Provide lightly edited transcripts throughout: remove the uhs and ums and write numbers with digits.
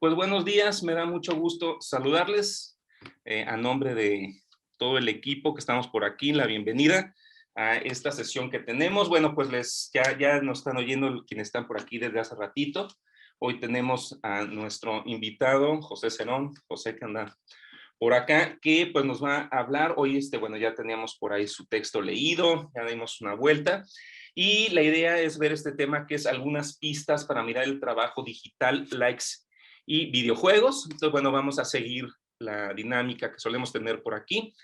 Pues buenos días, me da mucho gusto saludarles a nombre de todo el equipo que estamos por aquí, la bienvenida a esta sesión que tenemos. Bueno, pues ya nos están oyendo quienes están por aquí desde hace ratito. Hoy tenemos a nuestro invitado, José Cerón, José que anda por acá, que pues nos va a hablar. Hoy, bueno, ya teníamos por ahí su texto leído, ya dimos una vuelta. Y la idea es ver este tema que es algunas pistas para mirar el trabajo digital, likes y videojuegos. Entonces, bueno, vamos a seguir la dinámica que solemos tener por aquí,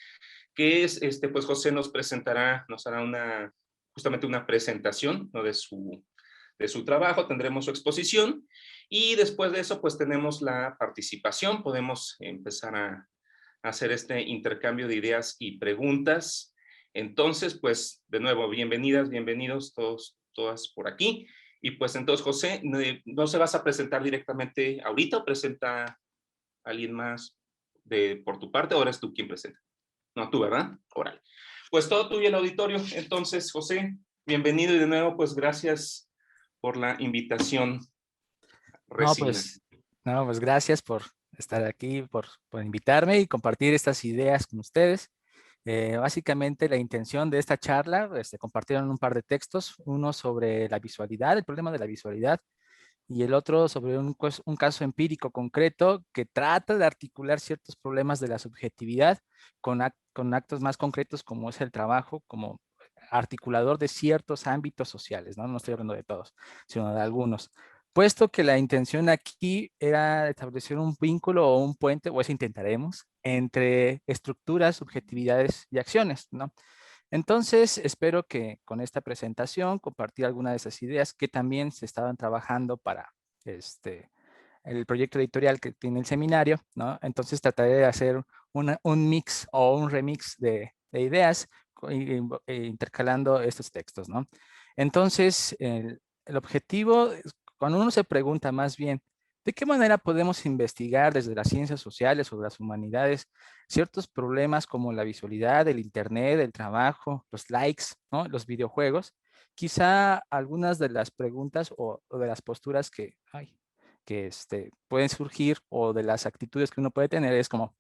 que es, pues José nos presentará, nos hará justamente una presentación, ¿no? de su trabajo, tendremos su exposición y después de eso, pues tenemos la participación, podemos empezar a hacer este intercambio de ideas y preguntas. Entonces, pues, de nuevo, bienvenidas, bienvenidos todos, todas por aquí. Y pues entonces, José, ¿no se vas a presentar directamente ahorita o presenta a alguien más por tu parte o eres tú quien presenta? No, tú, ¿verdad? Órale. Pues todo tuyo el auditorio. Entonces, José, bienvenido y de nuevo, pues gracias por la invitación No, recibida. pues, no, pues gracias por estar aquí, por invitarme y compartir estas ideas con ustedes. Básicamente la intención de esta charla, compartieron un par de textos, uno sobre la visualidad, el problema de la visualidad, y el otro sobre un caso empírico concreto que trata de articular ciertos problemas de la subjetividad con actos más concretos como es el trabajo, como articulador de ciertos ámbitos sociales, ¿no? No estoy hablando de todos, sino de algunos. Puesto que la intención aquí era establecer un vínculo o un puente, o eso intentaremos, entre estructuras, subjetividades y acciones, ¿no? Entonces, espero que con esta presentación compartir algunas de esas ideas que también se estaban trabajando para el proyecto editorial que tiene el seminario, ¿no? Entonces trataré de hacer un mix o un remix de ideas intercalando estos textos, ¿no? Entonces, el objetivo, cuando uno se pregunta más bien, ¿de qué manera podemos investigar desde las ciencias sociales o las humanidades ciertos problemas como la visualidad, el internet, el trabajo, los likes, ¿no? Los videojuegos? Quizá algunas de las preguntas o de las posturas que pueden surgir o de las actitudes que uno puede tener es como,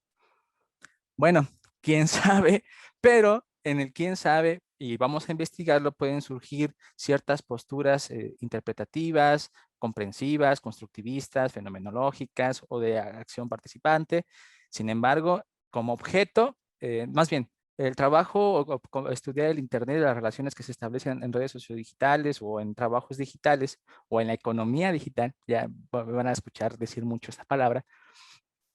bueno, quién sabe, pero en el quién sabe y vamos a investigarlo pueden surgir ciertas posturas interpretativas, comprensivas, constructivistas, fenomenológicas o de acción participante. Sin embargo, como objeto, más bien, el trabajo o estudiar el Internet y las relaciones que se establecen en redes sociodigitales o en trabajos digitales o en la economía digital, ya van a escuchar decir mucho esta palabra,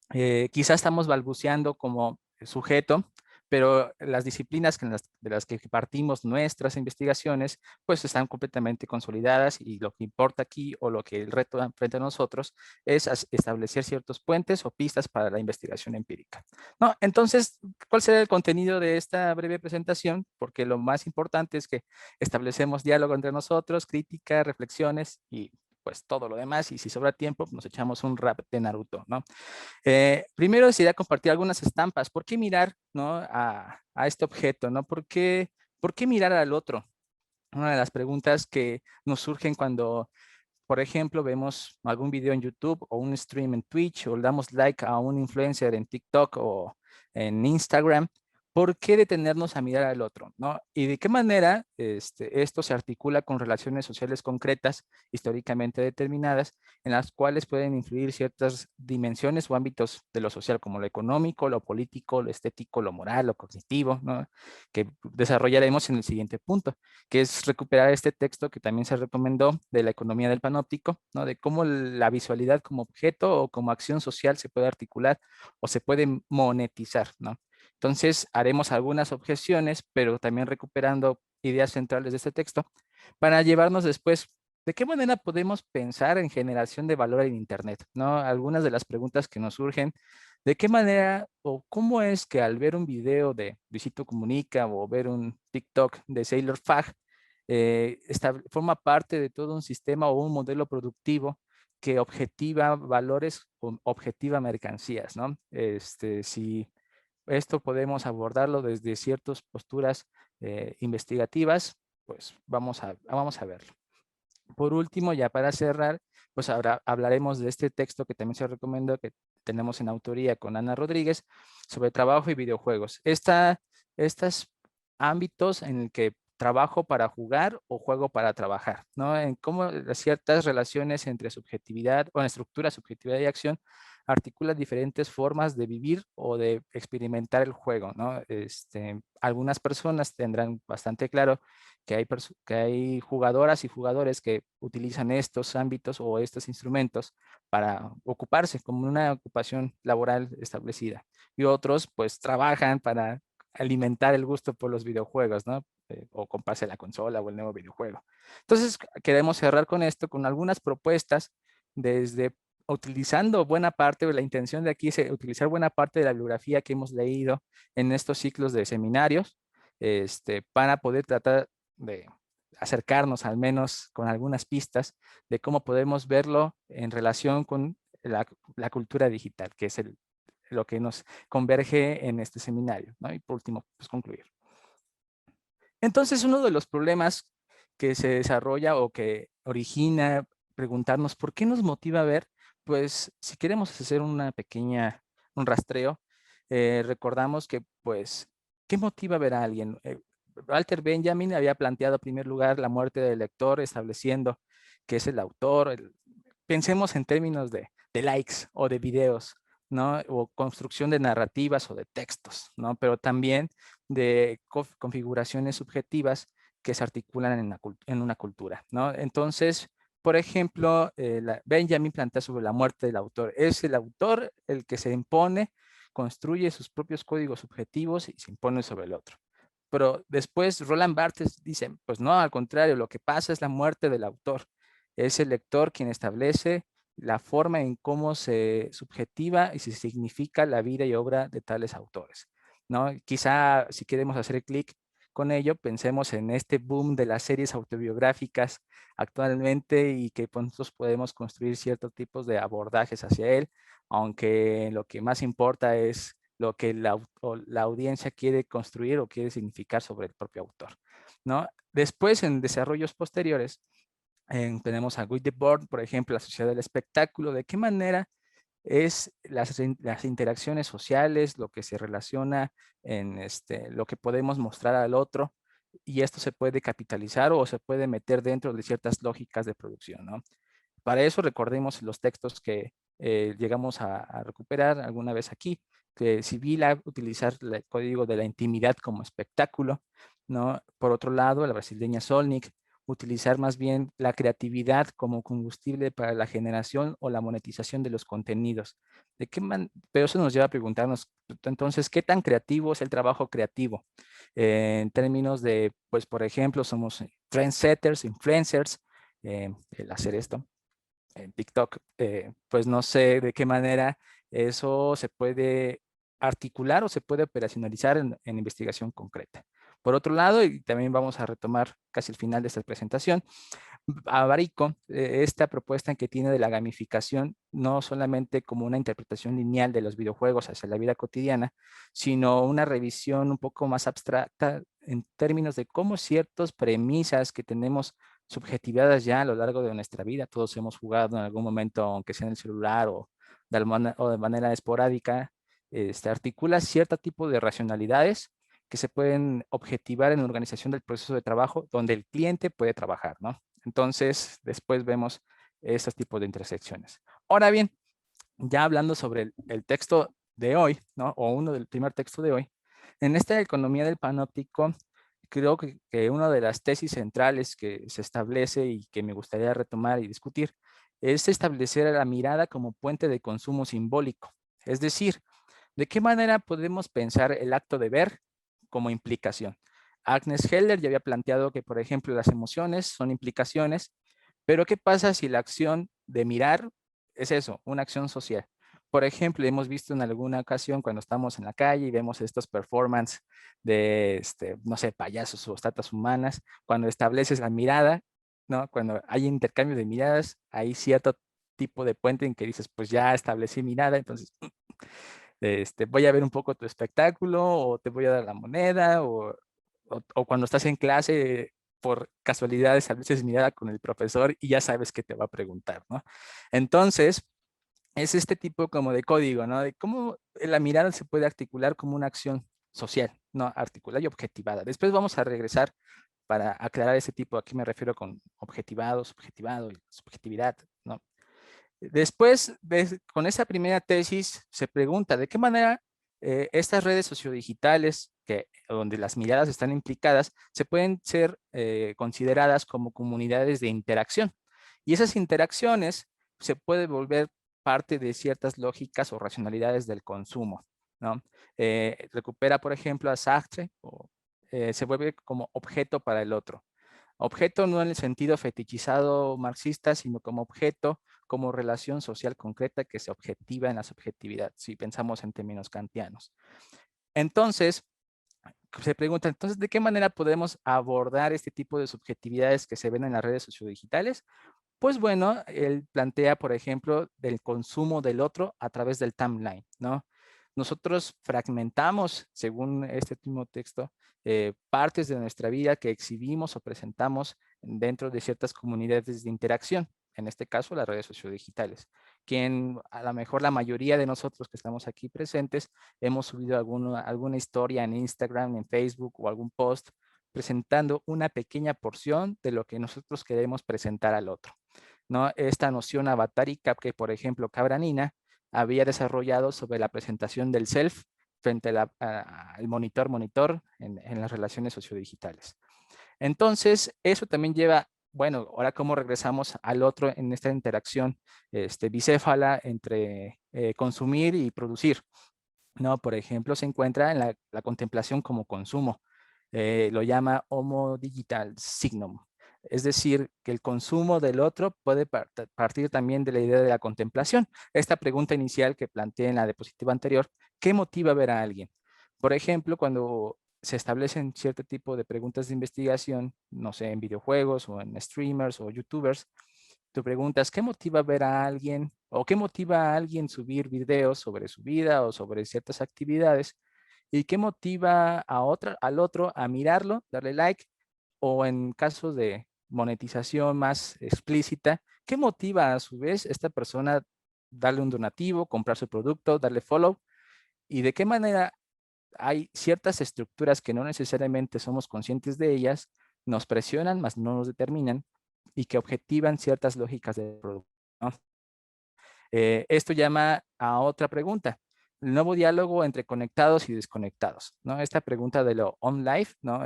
quizás estamos balbuceando como sujeto, pero las disciplinas de las que partimos nuestras investigaciones, pues están completamente consolidadas y lo que importa aquí o lo que el reto frente a nosotros es establecer ciertos puentes o pistas para la investigación empírica. ¿No? Entonces, ¿cuál será el contenido de esta breve presentación? Porque lo más importante es que establecemos diálogo entre nosotros, crítica, reflexiones y pues todo lo demás, y si sobra tiempo, nos echamos un rap de Naruto, ¿no? Primero decidí compartir algunas estampas. ¿Por qué mirar, ¿no? a este objeto? ¿No? ¿Por qué mirar al otro? Una de las preguntas que nos surgen cuando, por ejemplo, vemos algún video en YouTube o un stream en Twitch o le damos like a un influencer en TikTok o en Instagram. ¿Por qué detenernos a mirar al otro? ¿No? ¿Y de qué manera esto se articula con relaciones sociales concretas, históricamente determinadas, en las cuales pueden influir ciertas dimensiones o ámbitos de lo social, como lo económico, lo político, lo estético, lo moral, lo cognitivo, ¿no? Que desarrollaremos en el siguiente punto, que es recuperar este texto que también se recomendó de la economía del panóptico, ¿no? De cómo la visualidad como objeto o como acción social se puede articular o se puede monetizar, ¿no? Entonces, haremos algunas objeciones, pero también recuperando ideas centrales de este texto, para llevarnos después, ¿de qué manera podemos pensar en generación de valor en Internet? ¿No? Algunas de las preguntas que nos surgen, ¿de qué manera o cómo es que al ver un video de Luisito Comunica o ver un TikTok de Sailor Fag, forma parte de todo un sistema o un modelo productivo que objetiva valores o objetiva mercancías, ¿no? Si esto podemos abordarlo desde ciertas posturas investigativas, pues vamos a verlo. Por último, ya para cerrar, pues ahora hablaremos de este texto que también se recomienda, que tenemos en autoría con Ana Rodríguez, sobre trabajo y videojuegos. Estos ámbitos en el que trabajo para jugar o juego para trabajar, ¿no? En cómo ciertas relaciones entre subjetividad, o en estructura, subjetividad y acción, articulan diferentes formas de vivir o de experimentar el juego, ¿no? Algunas personas tendrán bastante claro que hay jugadoras y jugadores que utilizan estos ámbitos o estos instrumentos para ocuparse como una ocupación laboral establecida. Y otros pues trabajan para alimentar el gusto por los videojuegos, ¿no? O comprarse la consola o el nuevo videojuego. Entonces, queremos cerrar con esto, con algunas propuestas desde utilizando buena parte, la intención de aquí es utilizar buena parte de la bibliografía que hemos leído en estos ciclos de seminarios, para poder tratar de acercarnos al menos con algunas pistas de cómo podemos verlo en relación con la cultura digital, que es lo que nos converge en este seminario, ¿no? Y por último, pues concluir. Entonces, uno de los problemas que se desarrolla o que origina preguntarnos por qué nos motiva a ver, pues si queremos hacer un rastreo, recordamos que pues, ¿qué motiva a ver a alguien? Walter Benjamin había planteado en primer lugar la muerte del lector, estableciendo que es el autor. Pensemos en términos de likes o de videos, ¿no? O construcción de narrativas o de textos, ¿no? Pero también de configuraciones subjetivas que se articulan en una cultura, ¿no? Entonces, por ejemplo, Benjamin plantea sobre la muerte del autor. Es el autor el que se impone, construye sus propios códigos subjetivos y se impone sobre el otro. Pero después Roland Barthes dice, pues no, al contrario, lo que pasa es la muerte del autor. Es el lector quien establece la forma en cómo se subjetiva y se significa la vida y obra de tales autores, ¿no? Quizá si queremos hacer clic con ello, pensemos en este boom de las series autobiográficas actualmente y que pues, nosotros podemos construir ciertos tipos de abordajes hacia él, aunque lo que más importa es lo que la audiencia quiere construir o quiere significar sobre el propio autor, ¿no? Después, en desarrollos posteriores, tenemos a Guy Debord, por ejemplo, la sociedad del espectáculo, de qué manera es las interacciones sociales, lo que se relaciona en lo que podemos mostrar al otro, y esto se puede capitalizar o se puede meter dentro de ciertas lógicas de producción, ¿no? Para eso recordemos los textos que llegamos a recuperar alguna vez aquí, que Sibila utilizar el código de la intimidad como espectáculo, ¿no? Por otro lado, la brasileña Solnik utilizar más bien la creatividad como combustible para la generación o la monetización de los contenidos. Pero eso nos lleva a preguntarnos, entonces, ¿qué tan creativo es el trabajo creativo? En términos de, pues, por ejemplo, somos trendsetters, influencers, el hacer esto en TikTok, pues no sé de qué manera eso se puede articular o se puede operacionalizar en investigación concreta. Por otro lado, y también vamos a retomar casi el final de esta presentación, a Barico, esta propuesta en que tiene de la gamificación, no solamente como una interpretación lineal de los videojuegos hacia la vida cotidiana, sino una revisión un poco más abstracta en términos de cómo ciertas premisas que tenemos subjetivadas ya a lo largo de nuestra vida, todos hemos jugado en algún momento, aunque sea en el celular o de manera esporádica, articula cierto tipo de racionalidades que se pueden objetivar en la organización del proceso de trabajo donde el cliente puede trabajar, ¿no? Entonces, después vemos estos tipos de intersecciones. Ahora bien, ya hablando sobre el texto de hoy, ¿no? O uno del primer texto de hoy, en esta economía del panóptico, creo que una de las tesis centrales que se establece y que me gustaría retomar y discutir es establecer a la mirada como puente de consumo simbólico. Es decir, ¿de qué manera podemos pensar el acto de ver como implicación? Agnes Heller ya había planteado que, por ejemplo, las emociones son implicaciones, pero ¿qué pasa si la acción de mirar es eso, una acción social? Por ejemplo, hemos visto en alguna ocasión cuando estamos en la calle y vemos estos performances de, no sé, payasos o estatuas humanas, cuando estableces la mirada, ¿no? Cuando hay intercambio de miradas, hay cierto tipo de puente en que dices, pues ya establecí mirada, entonces voy a ver un poco tu espectáculo o te voy a dar la moneda o cuando estás en clase por casualidad estableces mirada con el profesor y ya sabes qué te va a preguntar, ¿no? Entonces, es este tipo como de código, ¿no? De cómo la mirada se puede articular como una acción social, ¿no? Articular y objetivada. Después vamos a regresar para aclarar ese tipo, ¿a qué me refiero con objetivado, subjetivado y subjetividad, ¿no? Después, con esa primera tesis, se pregunta de qué manera estas redes sociodigitales, donde las miradas están implicadas, se pueden ser consideradas como comunidades de interacción. Y esas interacciones se pueden volver parte de ciertas lógicas o racionalidades del consumo, ¿no? Recupera, por ejemplo, a Sartre, o se vuelve como objeto para el otro. Objeto no en el sentido fetichizado marxista, sino como objeto, como relación social concreta que se objetiva en la subjetividad, si pensamos en términos kantianos. Entonces, se pregunta, entonces, ¿de qué manera podemos abordar este tipo de subjetividades que se ven en las redes sociodigitales? Pues bueno, él plantea, por ejemplo, del consumo del otro a través del timeline, ¿no? Nosotros fragmentamos, según este último texto, partes de nuestra vida que exhibimos o presentamos dentro de ciertas comunidades de interacción, en este caso las redes sociodigitales, quien a lo mejor la mayoría de nosotros que estamos aquí presentes hemos subido alguna historia en Instagram, en Facebook o algún post presentando una pequeña porción de lo que nosotros queremos presentar al otro, ¿no? Esta noción avatárica que, por ejemplo, Cabranina había desarrollado sobre la presentación del self frente al monitor en las relaciones sociodigitales. Entonces, eso también lleva, bueno, ahora cómo regresamos al otro en esta interacción bicéfala entre consumir y producir, ¿no? Por ejemplo, se encuentra en la contemplación como consumo. Lo llama Homo Digital Signum. Es decir, que el consumo del otro puede partir también de la idea de la contemplación. Esta pregunta inicial que planteé en la diapositiva anterior, ¿qué motiva ver a alguien? Por ejemplo, cuando se establecen cierto tipo de preguntas de investigación, no sé, en videojuegos o en streamers o youtubers, tú preguntas, ¿qué motiva ver a alguien o qué motiva a alguien subir videos sobre su vida o sobre ciertas actividades? ¿Y qué motiva al otro a mirarlo, darle like? O en casos de monetización más explícita, ¿qué motiva a su vez esta persona darle un donativo, comprar su producto, darle follow? ¿Y de qué manera hay ciertas estructuras que no necesariamente somos conscientes de ellas, nos presionan, mas no nos determinan, y que objetivan ciertas lógicas de producto, ¿no? Esto llama a otra pregunta, el nuevo diálogo entre conectados y desconectados, ¿no? Esta pregunta de lo on-life, ¿no?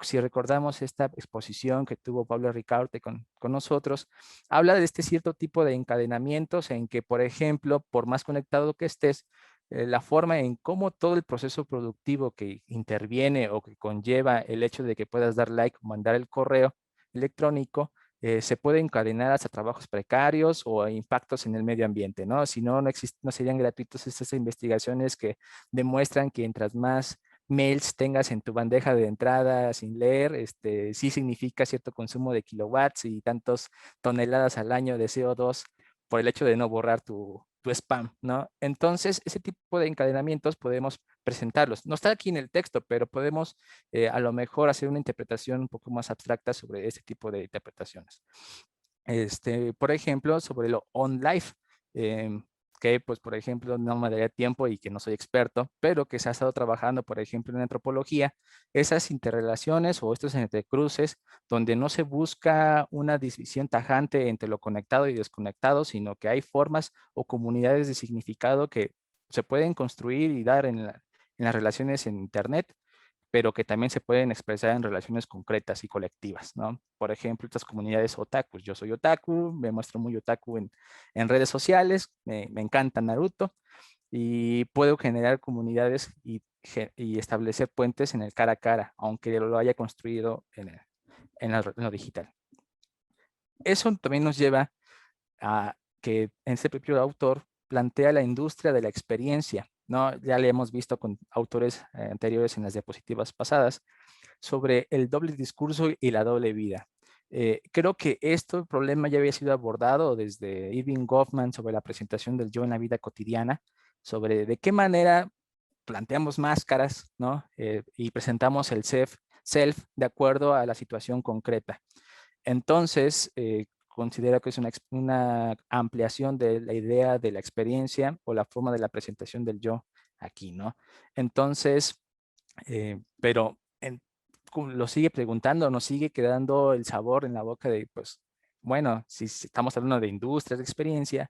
Si recordamos esta exposición que tuvo Pablo Ricaurte con nosotros, habla de este cierto tipo de encadenamientos en que, por ejemplo, por más conectado que estés, la forma en cómo todo el proceso productivo que interviene o que conlleva el hecho de que puedas dar like o mandar el correo electrónico, se puede encadenar hasta trabajos precarios o a impactos en el medio ambiente, ¿no? Si no, no serían gratuitos estas investigaciones que demuestran que mientras más mails tengas en tu bandeja de entrada sin leer, sí significa cierto consumo de kilowatts y tantos toneladas al año de CO2 por el hecho de no borrar tu spam, ¿no? Entonces, ese tipo de encadenamientos podemos presentarlos. No está aquí en el texto, pero podemos a lo mejor hacer una interpretación un poco más abstracta sobre este tipo de interpretaciones. Por ejemplo, sobre lo on-life, que pues por ejemplo no me daría tiempo y que no soy experto, pero que se ha estado trabajando, por ejemplo, en antropología, esas interrelaciones o estos entrecruces donde no se busca una división tajante entre lo conectado y desconectado, sino que hay formas o comunidades de significado que se pueden construir y dar en las relaciones en Internet, pero que también se pueden expresar en relaciones concretas y colectivas, ¿no? Por ejemplo, estas comunidades otakus. Yo soy otaku, me muestro muy otaku en redes sociales, me encanta Naruto y puedo generar comunidades y establecer puentes en el cara a cara, aunque lo haya construido en lo digital. Eso también nos lleva a que ese propio autor plantea la industria de la experiencia, ¿no? Ya le hemos visto con autores anteriores en las diapositivas pasadas sobre el doble discurso y la doble vida. Creo que este problema ya había sido abordado desde Irving Goffman sobre la presentación del yo en la vida cotidiana, sobre de qué manera planteamos máscaras, ¿no? Y presentamos el self self de acuerdo a la situación concreta. Entonces, considero que es una ampliación de la idea de la experiencia o la forma de la presentación del yo aquí, ¿no? Entonces, pero lo sigue preguntando, nos sigue quedando el sabor en la boca de, pues, bueno, si estamos hablando de industrias de experiencia,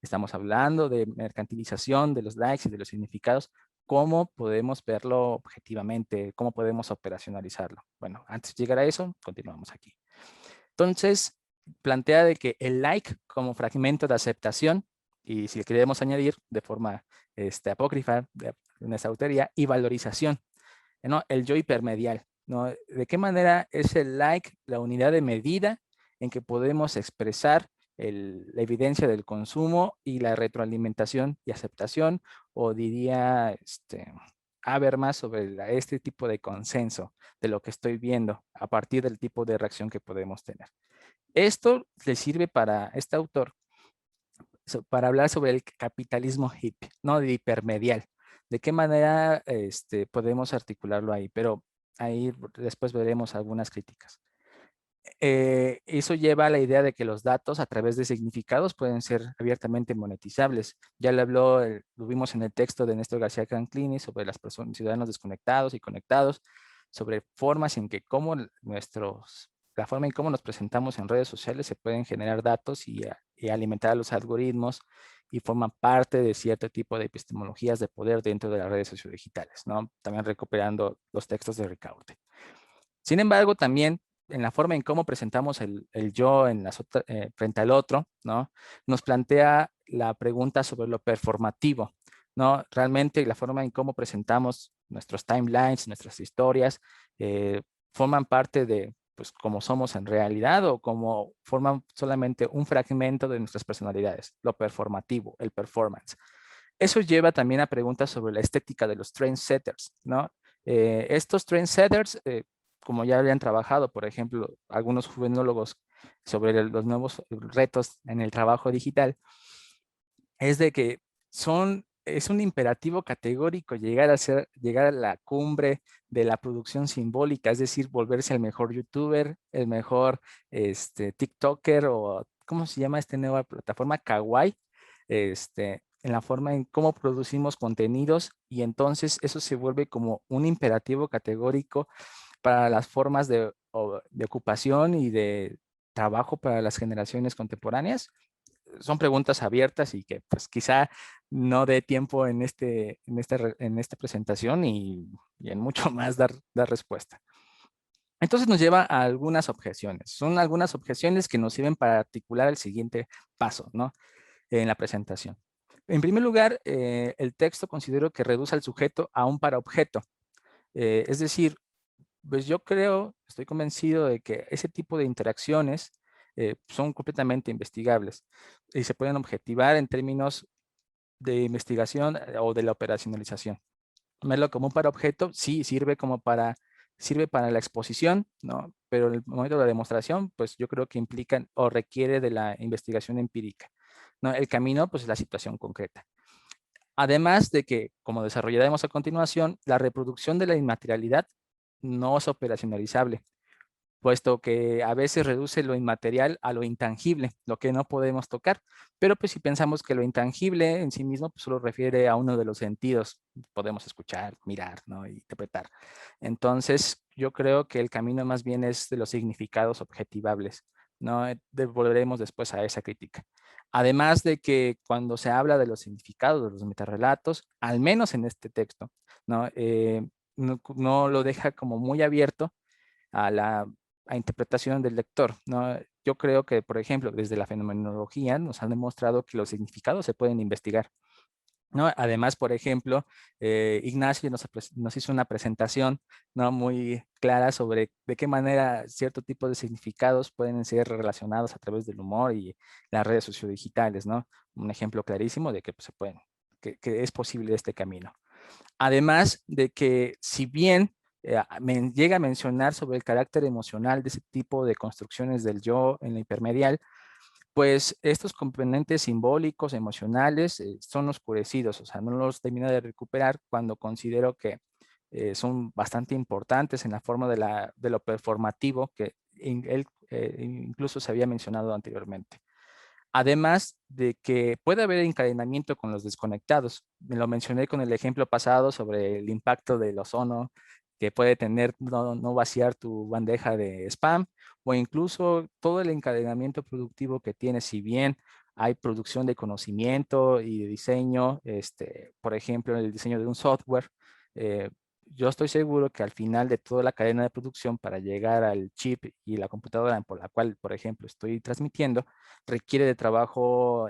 estamos hablando de mercantilización de los likes y de los significados, ¿cómo podemos verlo objetivamente? ¿Cómo podemos operacionalizarlo? Bueno, antes de llegar a eso, continuamos aquí. Entonces, plantea de que el like como fragmento de aceptación, y si le queremos añadir de forma apócrifa de esa autoría, y valorización, ¿no? El yo hipermedial, ¿no? ¿De qué manera es el like la unidad de medida en que podemos expresar la evidencia del consumo y la retroalimentación y aceptación? O diría, ver más sobre este tipo de consenso de lo que estoy viendo a partir del tipo de reacción que podemos tener. Esto le sirve para este autor para hablar sobre el capitalismo hippie, ¿no? De hipermedial. ¿De qué manera podemos articularlo ahí? Pero ahí después veremos algunas críticas. Eso lleva a la idea de que los datos a través de significados pueden ser abiertamente monetizables. Ya lo vimos en el texto de Néstor García Canclini sobre las personas, ciudadanos desconectados y conectados, sobre formas en que la forma en cómo nos presentamos en redes sociales se pueden generar datos y alimentar a los algoritmos y forman parte de cierto tipo de epistemologías de poder dentro de las redes sociodigitales, ¿no? También recuperando los textos de Ricaurte. Sin embargo, también en la forma en cómo presentamos el yo frente al otro, ¿no? Nos plantea la pregunta sobre lo performativo, ¿no? Realmente la forma en cómo presentamos nuestros timelines, nuestras historias, forman parte de, pues, cómo somos en realidad o cómo forman solamente un fragmento de nuestras personalidades, lo performativo, el performance. Eso lleva también a preguntas sobre la estética de los trendsetters, ¿no? Estos trendsetters, como ya habían trabajado, por ejemplo, algunos juvenólogos sobre los nuevos retos en el trabajo digital, es de que es un imperativo categórico llegar a la cumbre de la producción simbólica, es decir, volverse el mejor youtuber, el mejor TikToker o ¿cómo se llama esta nueva plataforma? Kawaii, en la forma en cómo producimos contenidos, y entonces eso se vuelve como un imperativo categórico para las formas de ocupación y de trabajo para las generaciones contemporáneas. Son preguntas abiertas y que pues quizá no dé tiempo en esta presentación y en mucho más dar respuesta. Entonces nos lleva a algunas objeciones. Son algunas objeciones que nos sirven para articular el siguiente paso, ¿no? En la presentación. En primer lugar, el texto considero que reduce al sujeto a un para objeto. Es decir, pues yo estoy convencido de que ese tipo de interacciones son completamente investigables y se pueden objetivar en términos de investigación o de la operacionalización. Verlo como un para objeto, sí, sirve para la exposición, ¿no? Pero en el momento de la demostración, pues yo creo que implican o requiere de la investigación empírica, ¿no? El camino, pues es la situación concreta. Además de que, como desarrollaremos a continuación, la reproducción de la inmaterialidad no es operacionalizable, puesto que a veces reduce lo inmaterial a lo intangible, lo que no podemos tocar. Pero pues si pensamos que lo intangible en sí mismo pues, solo refiere a uno de los sentidos, podemos escuchar, mirar, ¿no? Y interpretar. Entonces, yo creo que el camino más bien es de los significados objetivables, ¿no? Volveremos después a esa crítica. Además de que cuando se habla de los significados, de los metarrelatos, al menos en este texto, ¿no? No lo deja como muy abierto a la interpretación del lector, ¿no? Yo creo que, por ejemplo, desde la fenomenología nos han demostrado que los significados se pueden investigar, ¿no? Además, por ejemplo, Ignacio nos hizo una presentación, ¿no? Muy clara sobre de qué manera cierto tipo de significados pueden ser relacionados a través del humor y las redes sociodigitales, ¿no? Un ejemplo clarísimo de que pues, que es posible este camino. Además de que si bien llega a mencionar sobre el carácter emocional de ese tipo de construcciones del yo en la hipermedial, pues estos componentes simbólicos, emocionales, son oscurecidos, o sea, no los termino de recuperar cuando considero que son bastante importantes en la forma de lo performativo que él incluso se había mencionado anteriormente. Además de que puede haber encadenamiento con los desconectados. Me lo mencioné con el ejemplo pasado sobre el impacto del ozono que puede tener no vaciar tu bandeja de spam, o incluso todo el encadenamiento productivo que tiene, si bien hay producción de conocimiento y de diseño, por ejemplo, el diseño de un software. Yo estoy seguro que al final de toda la cadena de producción, para llegar al chip y la computadora por la cual, por ejemplo, estoy transmitiendo, requiere de trabajo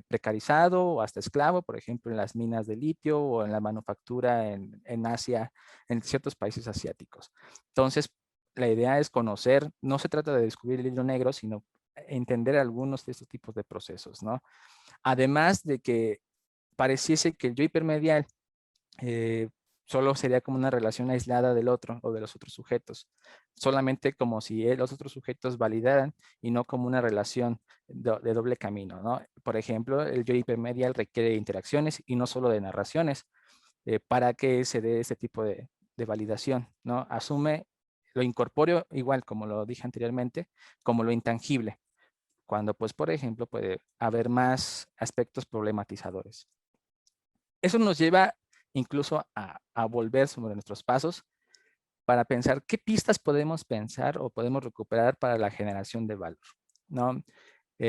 precarizado o hasta esclavo, por ejemplo, en las minas de litio o en la manufactura en Asia, en ciertos países asiáticos. Entonces, la idea es conocer, no se trata de descubrir el hilo negro, sino entender algunos de estos tipos de procesos, ¿no? Además de que pareciese que el yo hipermedial solo sería como una relación aislada del otro o de los otros sujetos, solamente como si los otros sujetos validaran y no como una relación de doble camino, ¿no? Por ejemplo, el yo hipermedial requiere de interacciones y no solo de narraciones para que se dé este tipo de validación, ¿no? Asume lo incorpóreo, igual como lo dije anteriormente, como lo intangible, cuando pues, por ejemplo, puede haber más aspectos problematizadores. Eso nos lleva incluso a volver sobre nuestros pasos para pensar qué pistas podemos pensar o podemos recuperar para la generación de valor, ¿no?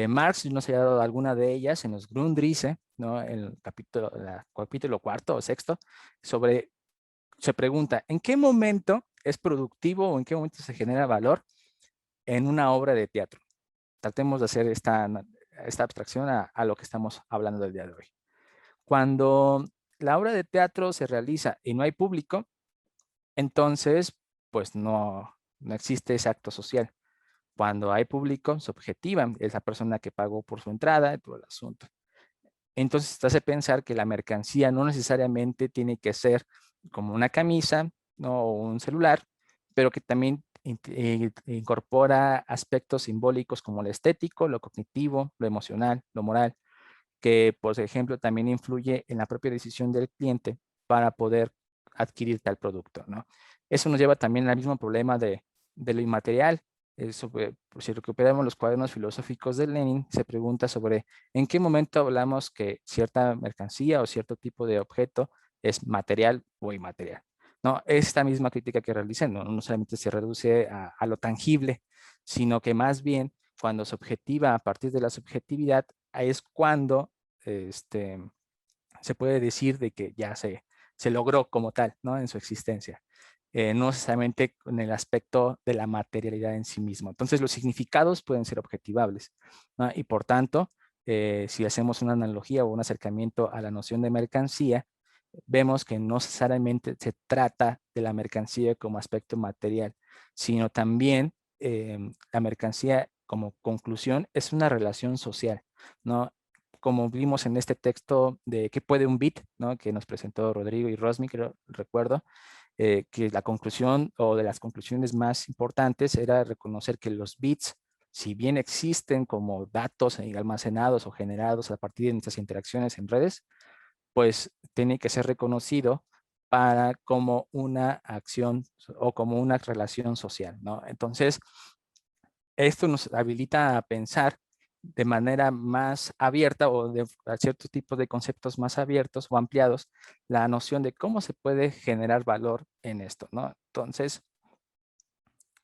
Marx nos ha dado alguna de ellas en los Grundrisse, ¿no? En el capítulo cuarto o sexto, se pregunta, ¿en qué momento es productivo o en qué momento se genera valor en una obra de teatro? Tratemos de hacer esta abstracción a lo que estamos hablando del día de hoy. Cuando la obra de teatro se realiza y no hay público, entonces, pues no existe ese acto social. Cuando hay público, se objetiva esa persona que pagó por su entrada y todo el asunto. Entonces, te hace pensar que la mercancía no necesariamente tiene que ser como una camisa, ¿no? O un celular, pero que también incorpora aspectos simbólicos como lo estético, lo cognitivo, lo emocional, lo moral, que, por ejemplo, también influye en la propia decisión del cliente para poder adquirir tal producto, ¿no? Eso nos lleva también al mismo problema de lo inmaterial. Si recuperamos los cuadernos filosóficos de Lenin, se pregunta sobre en qué momento hablamos que cierta mercancía o cierto tipo de objeto es material o inmaterial, ¿no? Esta misma crítica que realicé no solamente se reduce a lo tangible, sino que más bien cuando se objetiva a partir de la subjetividad, es cuando se puede decir de que ya se logró como tal, ¿no? En su existencia. No necesariamente en el aspecto de la materialidad en sí mismo. Entonces, los significados pueden ser objetivables, ¿no? Y por tanto, si hacemos una analogía o un acercamiento a la noción de mercancía, vemos que no necesariamente se trata de la mercancía como aspecto material, sino también la mercancía como conclusión es una relación social, ¿no? Como vimos en este texto de ¿qué puede un bit?, ¿no? Que nos presentó Rodrigo y Rosmi, creo, recuerdo, que la conclusión o de las conclusiones más importantes era reconocer que los bits, si bien existen como datos almacenados o generados a partir de nuestras interacciones en redes, pues tiene que ser reconocido para como una acción o como una relación social, ¿no? Entonces, esto nos habilita a pensar de manera más abierta o a ciertos tipos de conceptos más abiertos o ampliados la noción de cómo se puede generar valor en esto, ¿no? Entonces,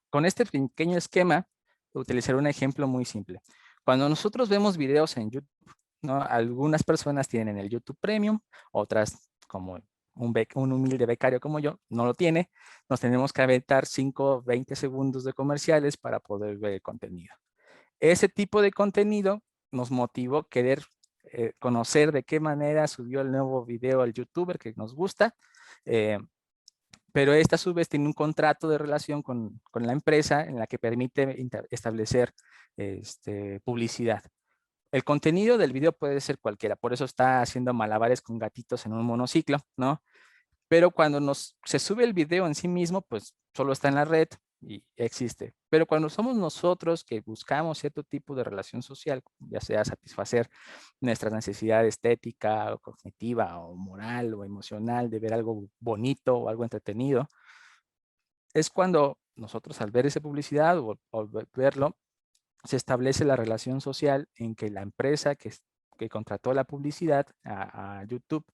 con este pequeño esquema, utilizaré un ejemplo muy simple. Cuando nosotros vemos videos en YouTube, ¿no? Algunas personas tienen el YouTube Premium, otras como un humilde becario como yo, no lo tiene. Nos tenemos que aventar 5, 20 segundos de comerciales para poder ver el contenido. Ese tipo de contenido nos motivó a querer conocer de qué manera subió el nuevo video al youtuber que nos gusta, pero esta a su vez tiene un contrato de relación con la empresa en la que permite establecer publicidad. El contenido del video puede ser cualquiera, por eso está haciendo malabares con gatitos en un monociclo, ¿no? Pero cuando se sube el video en sí mismo, pues solo está en la red, y existe. Pero cuando somos nosotros que buscamos cierto tipo de relación social, ya sea satisfacer nuestra necesidad estética o cognitiva o moral o emocional de ver algo bonito o algo entretenido, es cuando nosotros al ver esa publicidad o verlo, se establece la relación social en que la empresa que contrató la publicidad a YouTube,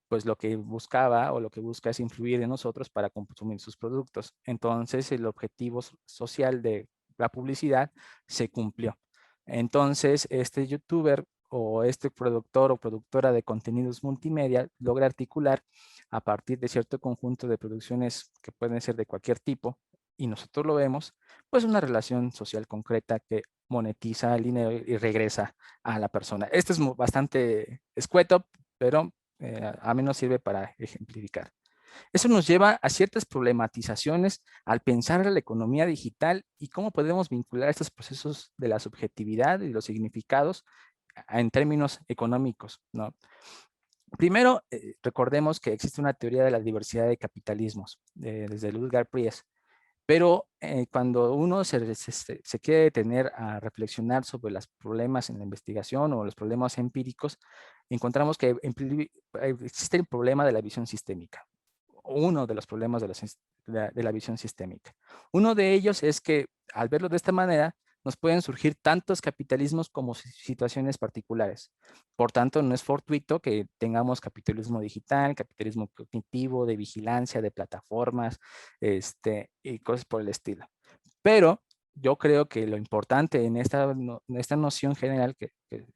pues lo que buscaba o lo que busca es influir en nosotros para consumir sus productos. Entonces el objetivo social de la publicidad se cumplió. Entonces este youtuber o este productor o productora de contenidos multimedia logra articular a partir de cierto conjunto de producciones que pueden ser de cualquier tipo, y nosotros lo vemos, pues una relación social concreta que monetiza el dinero y regresa a la persona. Esto es bastante escueto, pero a mí nos sirve para ejemplificar. Eso nos lleva a ciertas problematizaciones al pensar en la economía digital y cómo podemos vincular estos procesos de la subjetividad y los significados en términos económicos, ¿no? Primero, recordemos que existe una teoría de la diversidad de capitalismos, desde Ludwig Pries, pero cuando uno se quiere detener a reflexionar sobre los problemas en la investigación o los problemas empíricos, encontramos que existe el problema de la visión sistémica, uno de los problemas de la visión sistémica. Uno de ellos es que al verlo de esta manera, nos pueden surgir tantos capitalismos como situaciones particulares. Por tanto, no es fortuito que tengamos capitalismo digital, capitalismo cognitivo, de vigilancia, de plataformas, y cosas por el estilo. Pero yo creo que lo importante en esta noción general que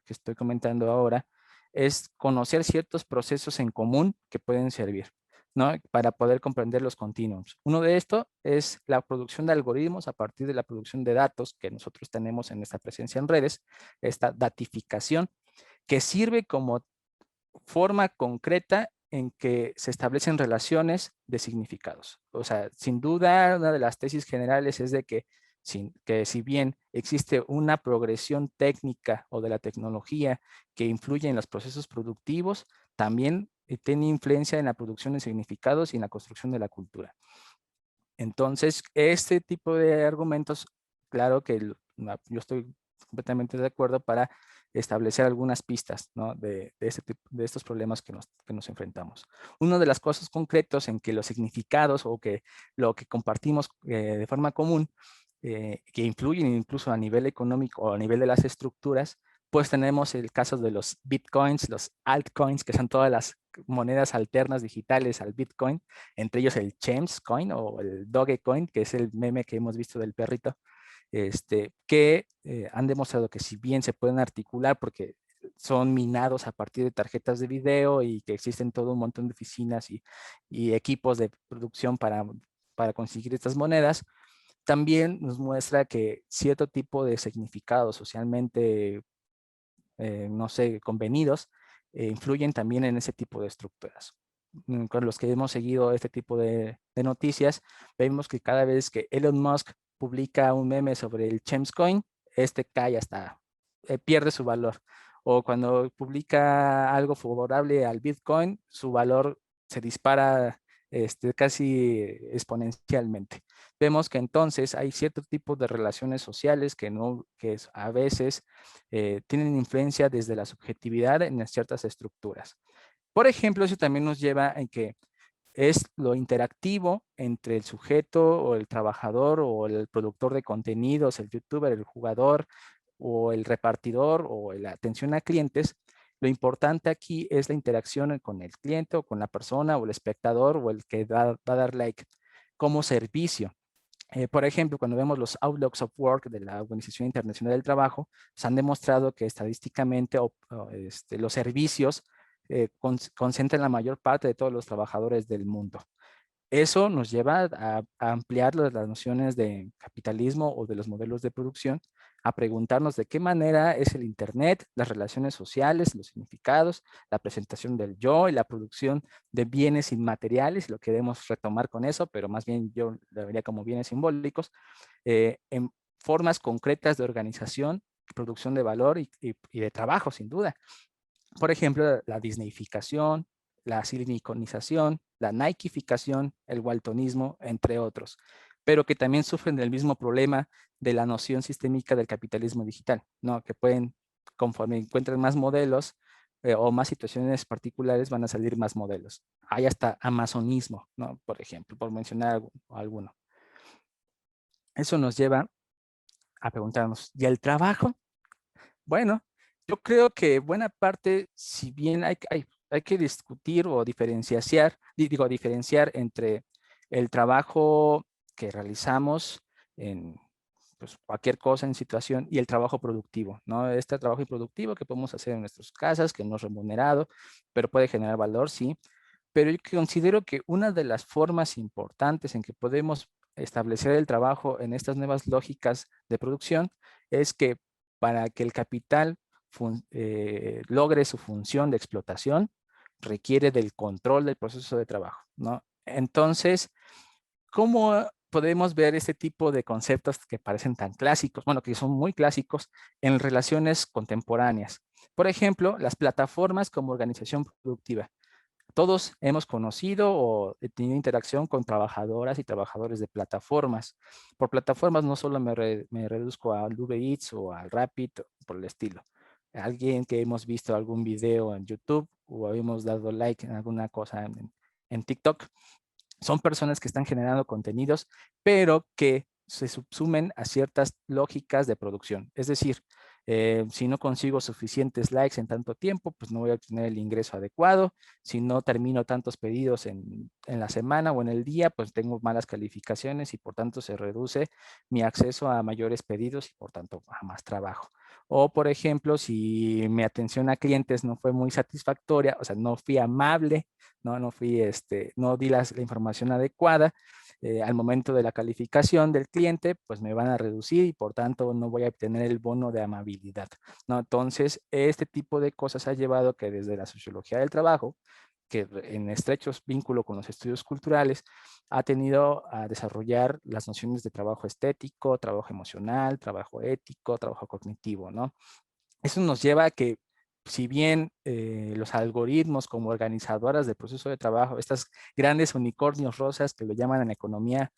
estoy comentando ahora es conocer ciertos procesos en común que pueden servir, ¿no? Para poder comprender los continuums. Uno de estos es la producción de algoritmos a partir de la producción de datos que nosotros tenemos en esta presencia en redes, esta datificación, que sirve como forma concreta en que se establecen relaciones de significados. O sea, sin duda, una de las tesis generales es de que si bien existe una progresión técnica o de la tecnología que influye en los procesos productivos, también tiene influencia en la producción de significados y en la construcción de la cultura. Entonces, este tipo de argumentos, claro que yo estoy completamente de acuerdo para establecer algunas pistas, ¿no? de estos problemas que nos enfrentamos. Una de las cosas concretas en que los significados o que lo que compartimos de forma común, que influyen incluso a nivel económico o a nivel de las estructuras, pues tenemos el caso de los bitcoins, los altcoins, que son todas las monedas alternas digitales al bitcoin, entre ellos el James Coin o el Dogecoin, que es el meme que hemos visto del perrito, que han demostrado que si bien se pueden articular porque son minados a partir de tarjetas de video y que existen todo un montón de oficinas y equipos de producción para conseguir estas monedas, también nos muestra que cierto tipo de significados socialmente, no sé, convenidos, influyen también en ese tipo de estructuras. Con los que hemos seguido este tipo de noticias, vemos que cada vez que Elon Musk publica un meme sobre el Chemscoin, cae hasta, pierde su valor. O cuando publica algo favorable al Bitcoin, su valor se dispara casi exponencialmente. Vemos que entonces hay cierto tipo de relaciones sociales que a veces tienen influencia desde la subjetividad en ciertas estructuras. Por ejemplo, eso también nos lleva en que es lo interactivo entre el sujeto o el trabajador o el productor de contenidos, el youtuber, el jugador o el repartidor o la atención a clientes. Lo importante aquí es la interacción con el cliente o con la persona o el espectador o el que va a dar like como servicio. Por ejemplo, cuando vemos los Outlooks of Work de la Organización Internacional del Trabajo, se han demostrado que estadísticamente los servicios concentran la mayor parte de todos los trabajadores del mundo. Eso nos lleva a ampliar las nociones de capitalismo o de los modelos de producción, a preguntarnos de qué manera es el Internet, las relaciones sociales, los significados, la presentación del yo y la producción de bienes inmateriales, lo queremos retomar con eso, pero más bien yo lo vería como bienes simbólicos, en formas concretas de organización, producción de valor y de trabajo, sin duda. Por ejemplo, la disneyificación, la siliconización, la nikeficación, el waltonismo, entre otros. pero que también sufren del mismo problema de la noción sistémica del capitalismo digital, ¿no? Que pueden, conforme encuentren más modelos o más situaciones particulares, van a salir más modelos. Hay hasta amazonismo, ¿no? Por ejemplo, por mencionar alguno. Eso nos lleva a preguntarnos, ¿y el trabajo? Bueno, yo creo que buena parte, si bien hay que discutir o diferenciar entre el trabajo que realizamos en pues, cualquier cosa en situación y el trabajo productivo, ¿no? Este trabajo improductivo que podemos hacer en nuestras casas, que no es remunerado, pero puede generar valor, sí. Pero yo considero que una de las formas importantes en que podemos establecer el trabajo en estas nuevas lógicas de producción es que para que el capital logre su función de explotación, requiere del control del proceso de trabajo, ¿no? Entonces, ¿cómo podemos ver este tipo de conceptos que parecen tan clásicos, bueno, que son muy clásicos en relaciones contemporáneas? Por ejemplo, las plataformas como organización productiva. Todos hemos conocido o tenido interacción con trabajadoras y trabajadores de plataformas. Por plataformas no solo me reduzco al Uber Eats o al Rapid, por el estilo. Alguien que hemos visto algún video en YouTube o hemos dado like en alguna cosa en TikTok, son personas que están generando contenidos, pero que se subsumen a ciertas lógicas de producción. Es decir, si no consigo suficientes likes en tanto tiempo, pues no voy a obtener el ingreso adecuado. Si no termino tantos pedidos en la semana o en el día, pues tengo malas calificaciones y por tanto se reduce mi acceso a mayores pedidos y por tanto a más trabajo. O, por ejemplo, si mi atención a clientes no fue muy satisfactoria, o sea, no fui amable, no di la información adecuada, al momento de la calificación del cliente, pues me van a reducir y por tanto no voy a obtener el bono de amabilidad, ¿no? Entonces, este tipo de cosas ha llevado que desde la sociología del trabajo, que en estrechos vínculo con los estudios culturales, ha tenido a desarrollar las nociones de trabajo estético, trabajo emocional, trabajo ético, trabajo cognitivo, ¿no? Eso nos lleva a que, si bien los algoritmos como organizadoras del proceso de trabajo, estas grandes unicornios rosas que lo llaman en la economía,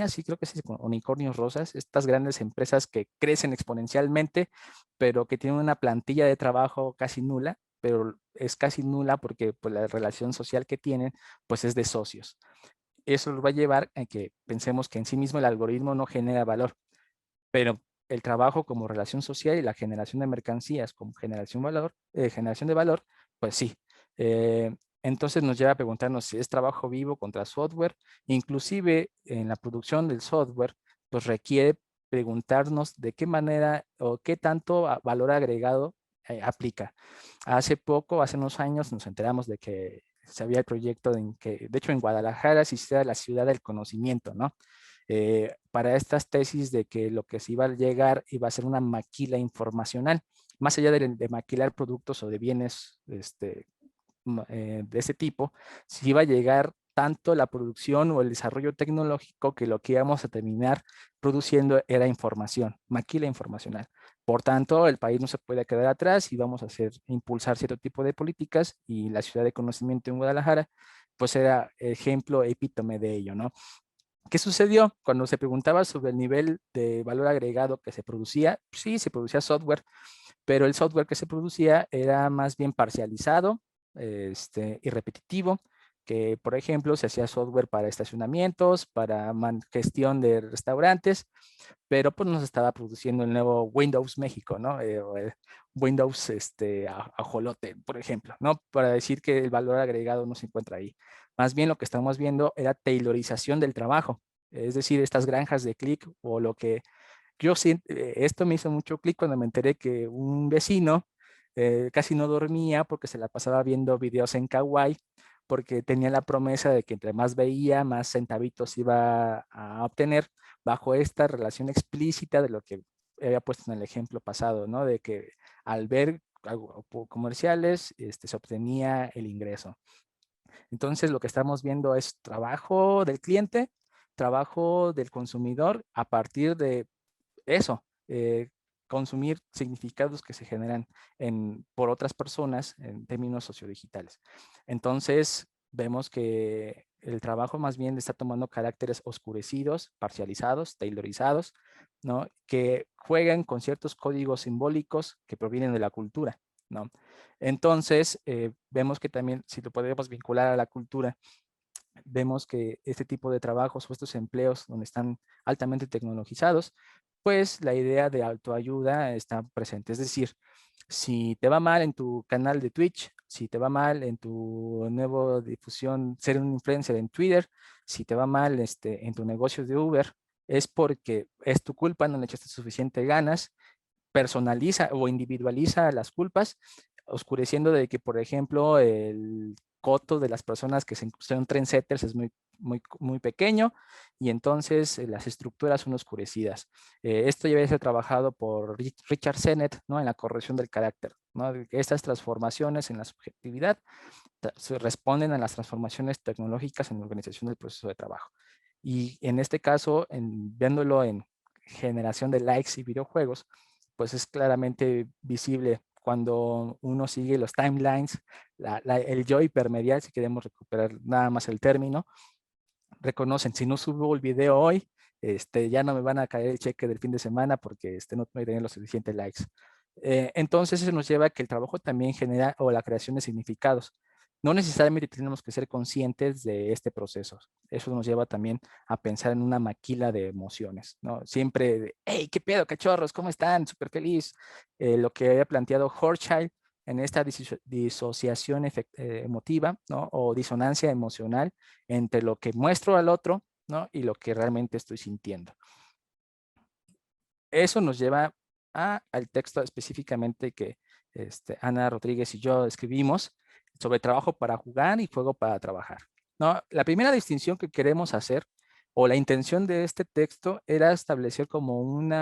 sí creo que sí, unicornios rosas, estas grandes empresas que crecen exponencialmente, pero que tienen una plantilla de trabajo casi nula, pero es casi nula porque pues, la relación social que tienen pues es de socios. Eso nos va a llevar a que pensemos que en sí mismo el algoritmo no genera valor, pero el trabajo como relación social y la generación de mercancías como generación de valor, pues sí. Entonces nos lleva a preguntarnos si es trabajo vivo contra software. Inclusive en la producción del software, pues requiere preguntarnos de qué manera o qué tanto valor agregado aplica. Hace unos años nos enteramos de que se había el proyecto en que, de hecho, en Guadalajara se hiciera la ciudad del conocimiento, ¿no? Para estas tesis de que lo que se iba a llegar iba a ser una maquila informacional, más allá de maquilar productos o de bienes de ese tipo, si iba a llegar tanto la producción o el desarrollo tecnológico que lo que íbamos a terminar produciendo era información, maquila informacional. Por tanto, el país no se puede quedar atrás y vamos a impulsar cierto tipo de políticas y la ciudad de conocimiento en Guadalajara, pues era ejemplo epítome de ello, ¿no? ¿Qué sucedió? Cuando se preguntaba sobre el nivel de valor agregado que se producía, sí, se producía software, pero el software que se producía era más bien parcializado y repetitivo, que por ejemplo se hacía software para estacionamientos, para gestión de restaurantes, pero pues nos estaba produciendo el nuevo Windows México, ¿no? O el Windows ajolote, por ejemplo, ¿no? Para decir que el valor agregado no se encuentra ahí. Más bien lo que estamos viendo era tailorización del trabajo, es decir, estas granjas de clic o lo que yo siento, esto me hizo mucho clic cuando me enteré que un vecino casi no dormía porque se la pasaba viendo videos en Kawaii, porque tenía la promesa de que entre más veía, más centavitos iba a obtener bajo esta relación explícita de lo que había puesto en el ejemplo pasado, ¿no? De que al ver comerciales se obtenía el ingreso. Entonces, lo que estamos viendo es trabajo del cliente, trabajo del consumidor a partir de eso, consumir significados que se generan por otras personas en términos sociodigitales. Entonces, vemos que el trabajo más bien está tomando caracteres oscurecidos, parcializados, tailorizados, ¿no? Que juegan con ciertos códigos simbólicos que provienen de la cultura, ¿no? Entonces, vemos que también, si lo podemos vincular a la cultura, vemos que este tipo de trabajos o estos empleos donde están altamente tecnologizados, pues la idea de autoayuda está presente. Es decir, si te va mal en tu canal de Twitch, si te va mal en tu nueva difusión, ser un influencer en Twitter, si te va mal en tu negocio de Uber, es porque es tu culpa, no le echaste suficiente ganas, personaliza o individualiza las culpas, oscureciendo de que, por ejemplo, el coto de las personas que son trendsetters es muy pequeño y entonces las estructuras son oscurecidas. Esto ya había sido trabajado por Richard Sennett, ¿no? En la corrección del carácter, ¿no? Estas transformaciones en la subjetividad se responden a las transformaciones tecnológicas en la organización del proceso de trabajo. Y en este caso, viéndolo en generación de likes y videojuegos, pues es claramente visible cuando uno sigue los timelines, el yo hipermedial, si queremos recuperar nada más el término, reconocen, si no subo el video hoy, ya no me van a caer el cheque del fin de semana porque no voy a tener los suficientes likes. Entonces eso nos lleva a que el trabajo también genera, o la creación de significados. No necesariamente tenemos que ser conscientes de este proceso. Eso nos lleva también a pensar en una maquila de emociones, ¿no? Siempre, hey, ¿qué pedo, cachorros? ¿Cómo están? Súper feliz. Lo que había planteado Hochschild en esta disociación emotiva, ¿no? O disonancia emocional entre lo que muestro al otro, ¿no? Y lo que realmente estoy sintiendo. Eso nos lleva al texto específicamente que Ana Rodríguez y yo escribimos sobre trabajo para jugar y juego para trabajar, ¿no? La primera distinción que queremos hacer, o la intención de este texto, era establecer como un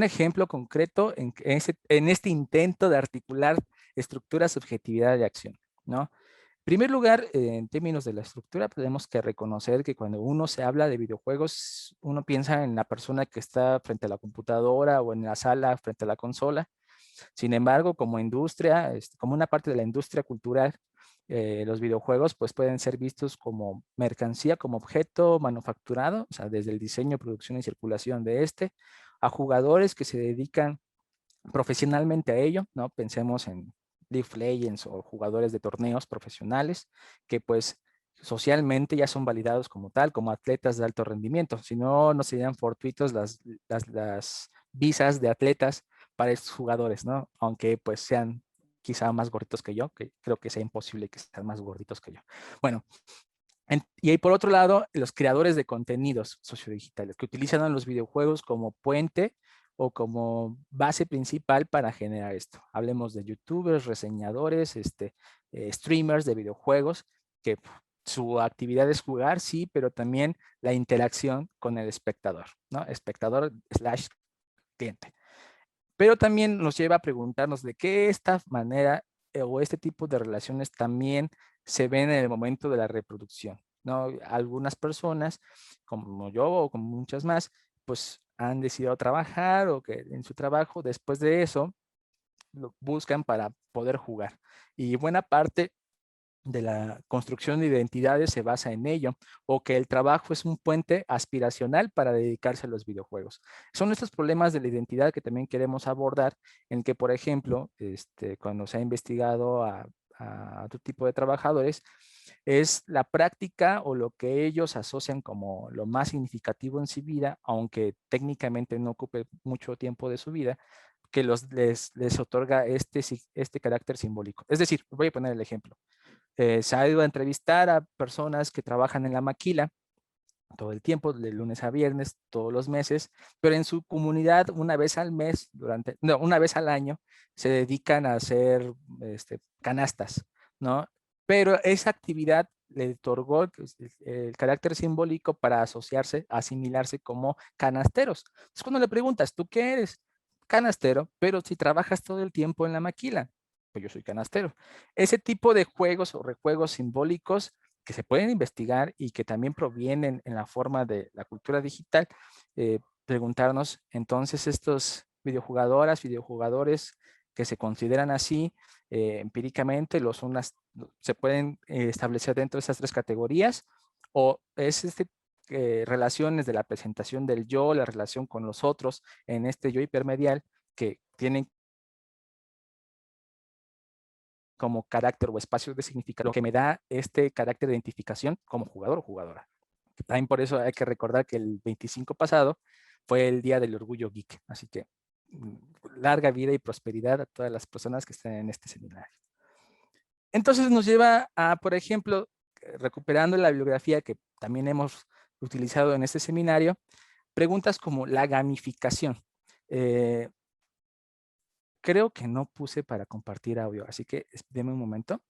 ejemplo concreto en este intento de articular estructura, subjetividad y acción, ¿no? En primer lugar, en términos de la estructura, tenemos que reconocer que cuando uno se habla de videojuegos, uno piensa en la persona que está frente a la computadora o en la sala frente a la consola. Sin embargo, como industria, como una parte de la industria cultural, los videojuegos pues pueden ser vistos como mercancía, como objeto manufacturado, o sea, desde el diseño, producción y circulación de a jugadores que se dedican profesionalmente a ello, ¿no? Pensemos en League of Legends o jugadores de torneos profesionales que pues socialmente ya son validados como tal, como atletas de alto rendimiento. Si no, no serían fortuitos las visas de atletas para estos jugadores, ¿no? Aunque pues sean quizá más gorditos que yo, que creo que sea imposible que sean más gorditos que yo. Bueno, y ahí por otro lado, los creadores de contenidos sociodigitales que utilizan los videojuegos como puente o como base principal para generar esto. Hablemos de youtubers, reseñadores, streamers de videojuegos, que su actividad es jugar, sí, pero también la interacción con el espectador, ¿no? Espectador slash cliente. Pero también nos lleva a preguntarnos de qué esta manera o este tipo de relaciones también se ven en el momento de la reproducción, ¿no? Algunas personas, como yo o como muchas más, pues han decidido trabajar o que en su trabajo, después de eso, lo buscan para poder jugar. Y buena parte de la construcción de identidades se basa en ello, o que el trabajo es un puente aspiracional para dedicarse a los videojuegos. Son estos problemas de la identidad que también queremos abordar, en que, por ejemplo, cuando se ha investigado a otro tipo de trabajadores, es la práctica o lo que ellos asocian como lo más significativo en su vida, aunque técnicamente no ocupe mucho tiempo de su vida, que les otorga este carácter simbólico. Es decir, voy a poner el ejemplo. Se ha ido a entrevistar a personas que trabajan en la maquila todo el tiempo, de lunes a viernes, todos los meses, pero en su comunidad una vez al mes, una vez al año, se dedican a hacer canastas, ¿no? Pero esa actividad le otorgó el carácter simbólico para asociarse, asimilarse como canasteros. Entonces cuando le preguntas, ¿tú qué eres? Canastero, pero si trabajas todo el tiempo en la maquila, pues yo soy canastero. Ese tipo de juegos o rejuegos simbólicos que se pueden investigar y que también provienen en la forma de la cultura digital, preguntarnos entonces estos videojugadoras, videojugadores que se consideran así, empíricamente, se pueden establecer dentro de esas 3 categorías, o es relaciones de la presentación del yo, la relación con los otros en este yo hipermedial, que tienen como carácter o espacio de significado, que me da este carácter de identificación como jugador o jugadora. También por eso hay que recordar que el 25 pasado fue el Día del Orgullo Geek, así que larga vida y prosperidad a todas las personas que estén en este seminario. Entonces nos lleva a, por ejemplo, recuperando la bibliografía que también hemos utilizado en este seminario, preguntas como la gamificación. Creo que no puse para compartir audio, así que denme un momento.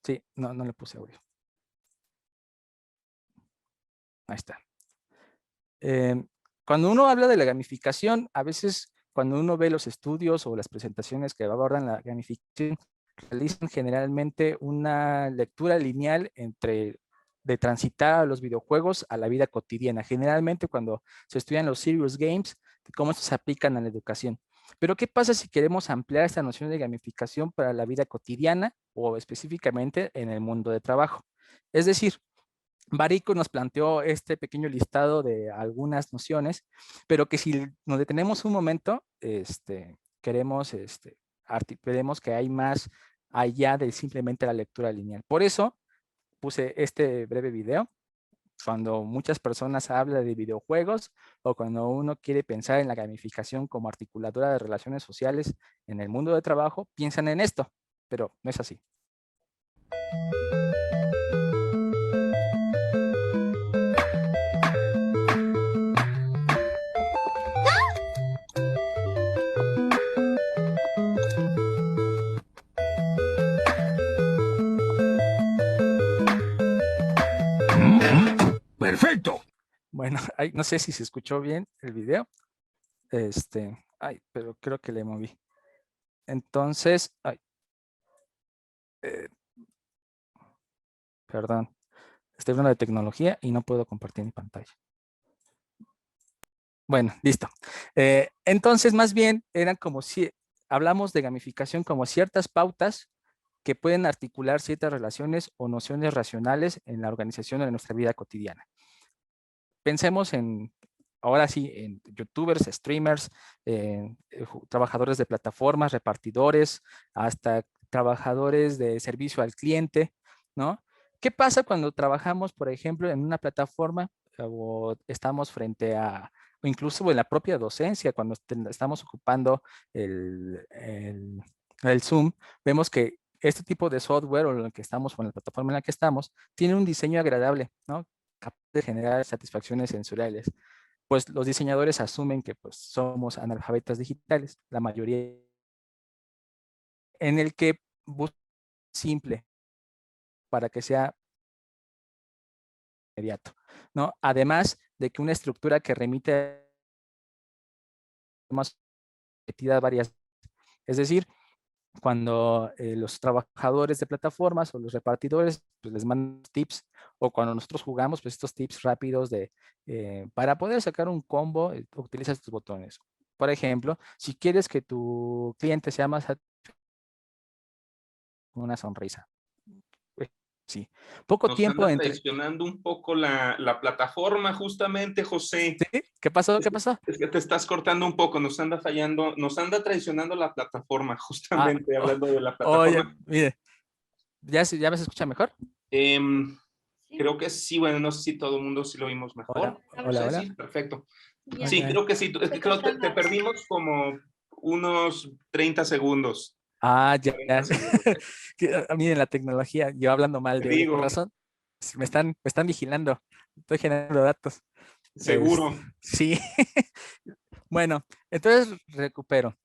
Sí, no le puse audio. Ahí está. Cuando uno habla de la gamificación, a veces cuando uno ve los estudios o las presentaciones que abordan la gamificación, realizan generalmente una lectura lineal de transitar a los videojuegos a la vida cotidiana. Generalmente cuando se estudian los serious games, cómo estos se aplican a la educación. Pero ¿qué pasa si queremos ampliar esta noción de gamificación para la vida cotidiana o específicamente en el mundo de trabajo? Es decir, Barico nos planteó este pequeño listado de algunas nociones, pero que si nos detenemos un momento, veremos que hay más allá de simplemente la lectura lineal. Por eso puse este breve video. Cuando muchas personas hablan de videojuegos o cuando uno quiere pensar en la gamificación como articuladora de relaciones sociales en el mundo de trabajo, piensan en esto, pero no es así. Perfecto. Bueno, no sé si se escuchó bien el video. Pero creo que le moví. Entonces, perdón, estoy hablando de tecnología y no puedo compartir mi pantalla. Bueno, listo. Entonces, más bien, eran como si hablamos de gamificación como ciertas pautas que pueden articular ciertas relaciones o nociones racionales en la organización de nuestra vida cotidiana. Pensemos ahora sí, en youtubers, streamers, trabajadores de plataformas, repartidores, hasta trabajadores de servicio al cliente, ¿no? ¿Qué pasa cuando trabajamos, por ejemplo, en una plataforma o estamos o incluso en la propia docencia, cuando estamos ocupando el Zoom, vemos que este tipo de software o en la plataforma en la que estamos, tiene un diseño agradable, ¿no? Capaz de generar satisfacciones sensoriales. Pues los diseñadores asumen que pues, somos analfabetas digitales, la mayoría, en el que busca simple para que sea inmediato, ¿no? Además de que una estructura que remite más repetida varias, es decir, cuando los trabajadores de plataformas o los repartidores pues, les mandan tips, o cuando nosotros jugamos, pues estos tips rápidos para poder sacar un combo, utiliza estos botones. Por ejemplo, si quieres que tu cliente sea más una sonrisa. Sí. Poco Nos tiempo anda entre... traicionando un poco la plataforma, justamente, José. ¿Sí? ¿Qué pasó? ¿Qué pasó? Es que te estás cortando un poco, nos anda fallando, nos anda traicionando la plataforma, justamente hablando de la Oye, plataforma. mire, ¿ya me se escucha mejor? Creo que sí, bueno, no sé si todo el mundo sí lo vimos mejor. Hola. Sí, perfecto. Ya. Sí, creo que sí. Es que creo que te perdimos como unos 30 segundos. Ya. 40 segundos. Miren la tecnología, yo hablando mal Te de digo, por razón. Me están vigilando. Estoy generando datos. seguro. Sí. Bueno, entonces recupero.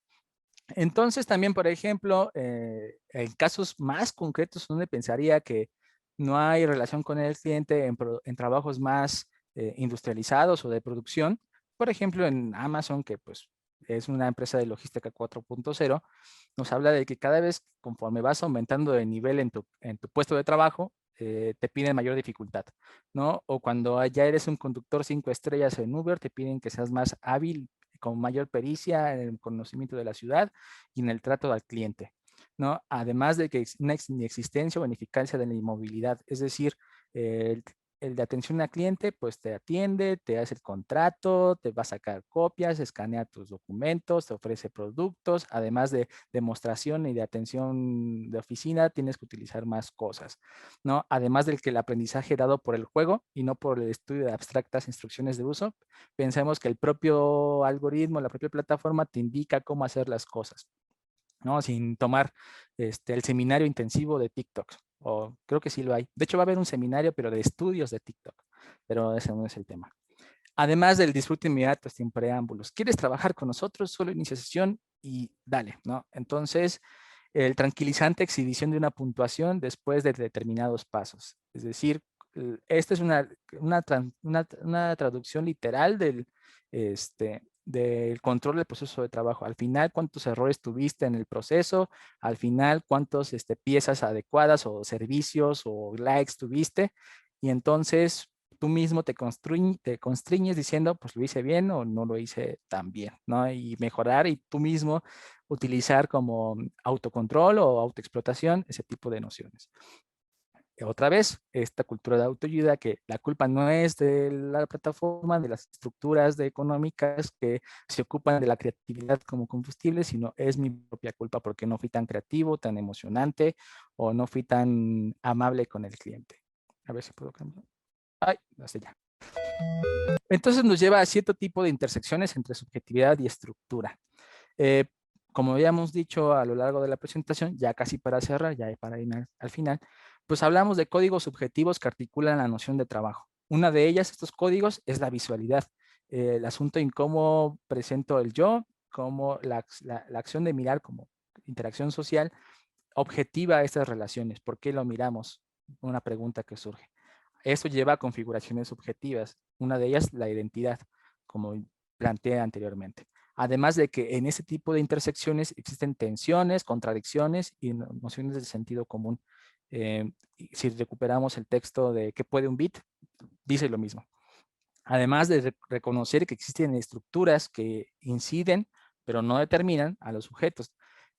Entonces también, por ejemplo, en casos más concretos donde pensaría que no hay relación con el cliente en trabajos más industrializados o de producción, por ejemplo, en Amazon, que pues es una empresa de logística 4.0, nos habla de que cada vez conforme vas aumentando de nivel en tu puesto de trabajo, te piden mayor dificultad, ¿no? O cuando ya eres un conductor 5 estrellas en Uber, te piden que seas más hábil con mayor pericia en el conocimiento de la ciudad y en el trato al cliente, ¿no? Además de que una inexistencia o ineficacia de la inmovilidad, es decir, el de atención al cliente, pues te atiende, te hace el contrato, te va a sacar copias, escanea tus documentos, te ofrece productos, además de demostración y de atención de oficina, tienes que utilizar más cosas, ¿no? Además del que el aprendizaje dado por el juego y no por el estudio de abstractas instrucciones de uso, pensemos que el propio algoritmo, la propia plataforma te indica cómo hacer las cosas, ¿no? Sin tomar el seminario intensivo de TikTok. O creo que sí lo hay. De hecho, va a haber un seminario, pero de estudios de TikTok. Pero ese no es el tema. Además del disfrute inmediato, sin preámbulos. ¿Quieres trabajar con nosotros? Solo inicia sesión y dale, ¿no? Entonces, el tranquilizante exhibición de una puntuación después de determinados pasos. Es decir, esta es una traducción literal del control del proceso de trabajo. Al final, cuántos errores tuviste en el proceso, al final, cuántas piezas adecuadas o servicios o likes tuviste, y entonces tú mismo te constriñes diciendo, pues lo hice bien o no lo hice tan bien, ¿no? Y mejorar y tú mismo utilizar como autocontrol o autoexplotación ese tipo de nociones. Otra vez, esta cultura de autoayuda, que la culpa no es de la plataforma, de las estructuras económicas que se ocupan de la creatividad como combustible, sino es mi propia culpa porque no fui tan creativo, tan emocionante o no fui tan amable con el cliente. A ver si puedo cambiar. Ay, hasta ya. Entonces nos lleva a cierto tipo de intersecciones entre subjetividad y estructura. Eh, como habíamos dicho a lo largo de la presentación, ya casi para cerrar, ya para ir al final, pues hablamos de códigos subjetivos que articulan la noción de trabajo. Una de ellas, estos códigos, es la visualidad. El asunto en cómo presento el yo, cómo la acción de mirar como interacción social objetiva estas relaciones. ¿Por qué lo miramos? Una pregunta que surge. Esto lleva a configuraciones subjetivas. Una de ellas, la identidad, como planteé anteriormente. Además de que en ese tipo de intersecciones existen tensiones, contradicciones y nociones de sentido común. Si recuperamos el texto de ¿qué puede un bit? Dice lo mismo. Además de reconocer que existen estructuras que inciden, pero no determinan a los sujetos,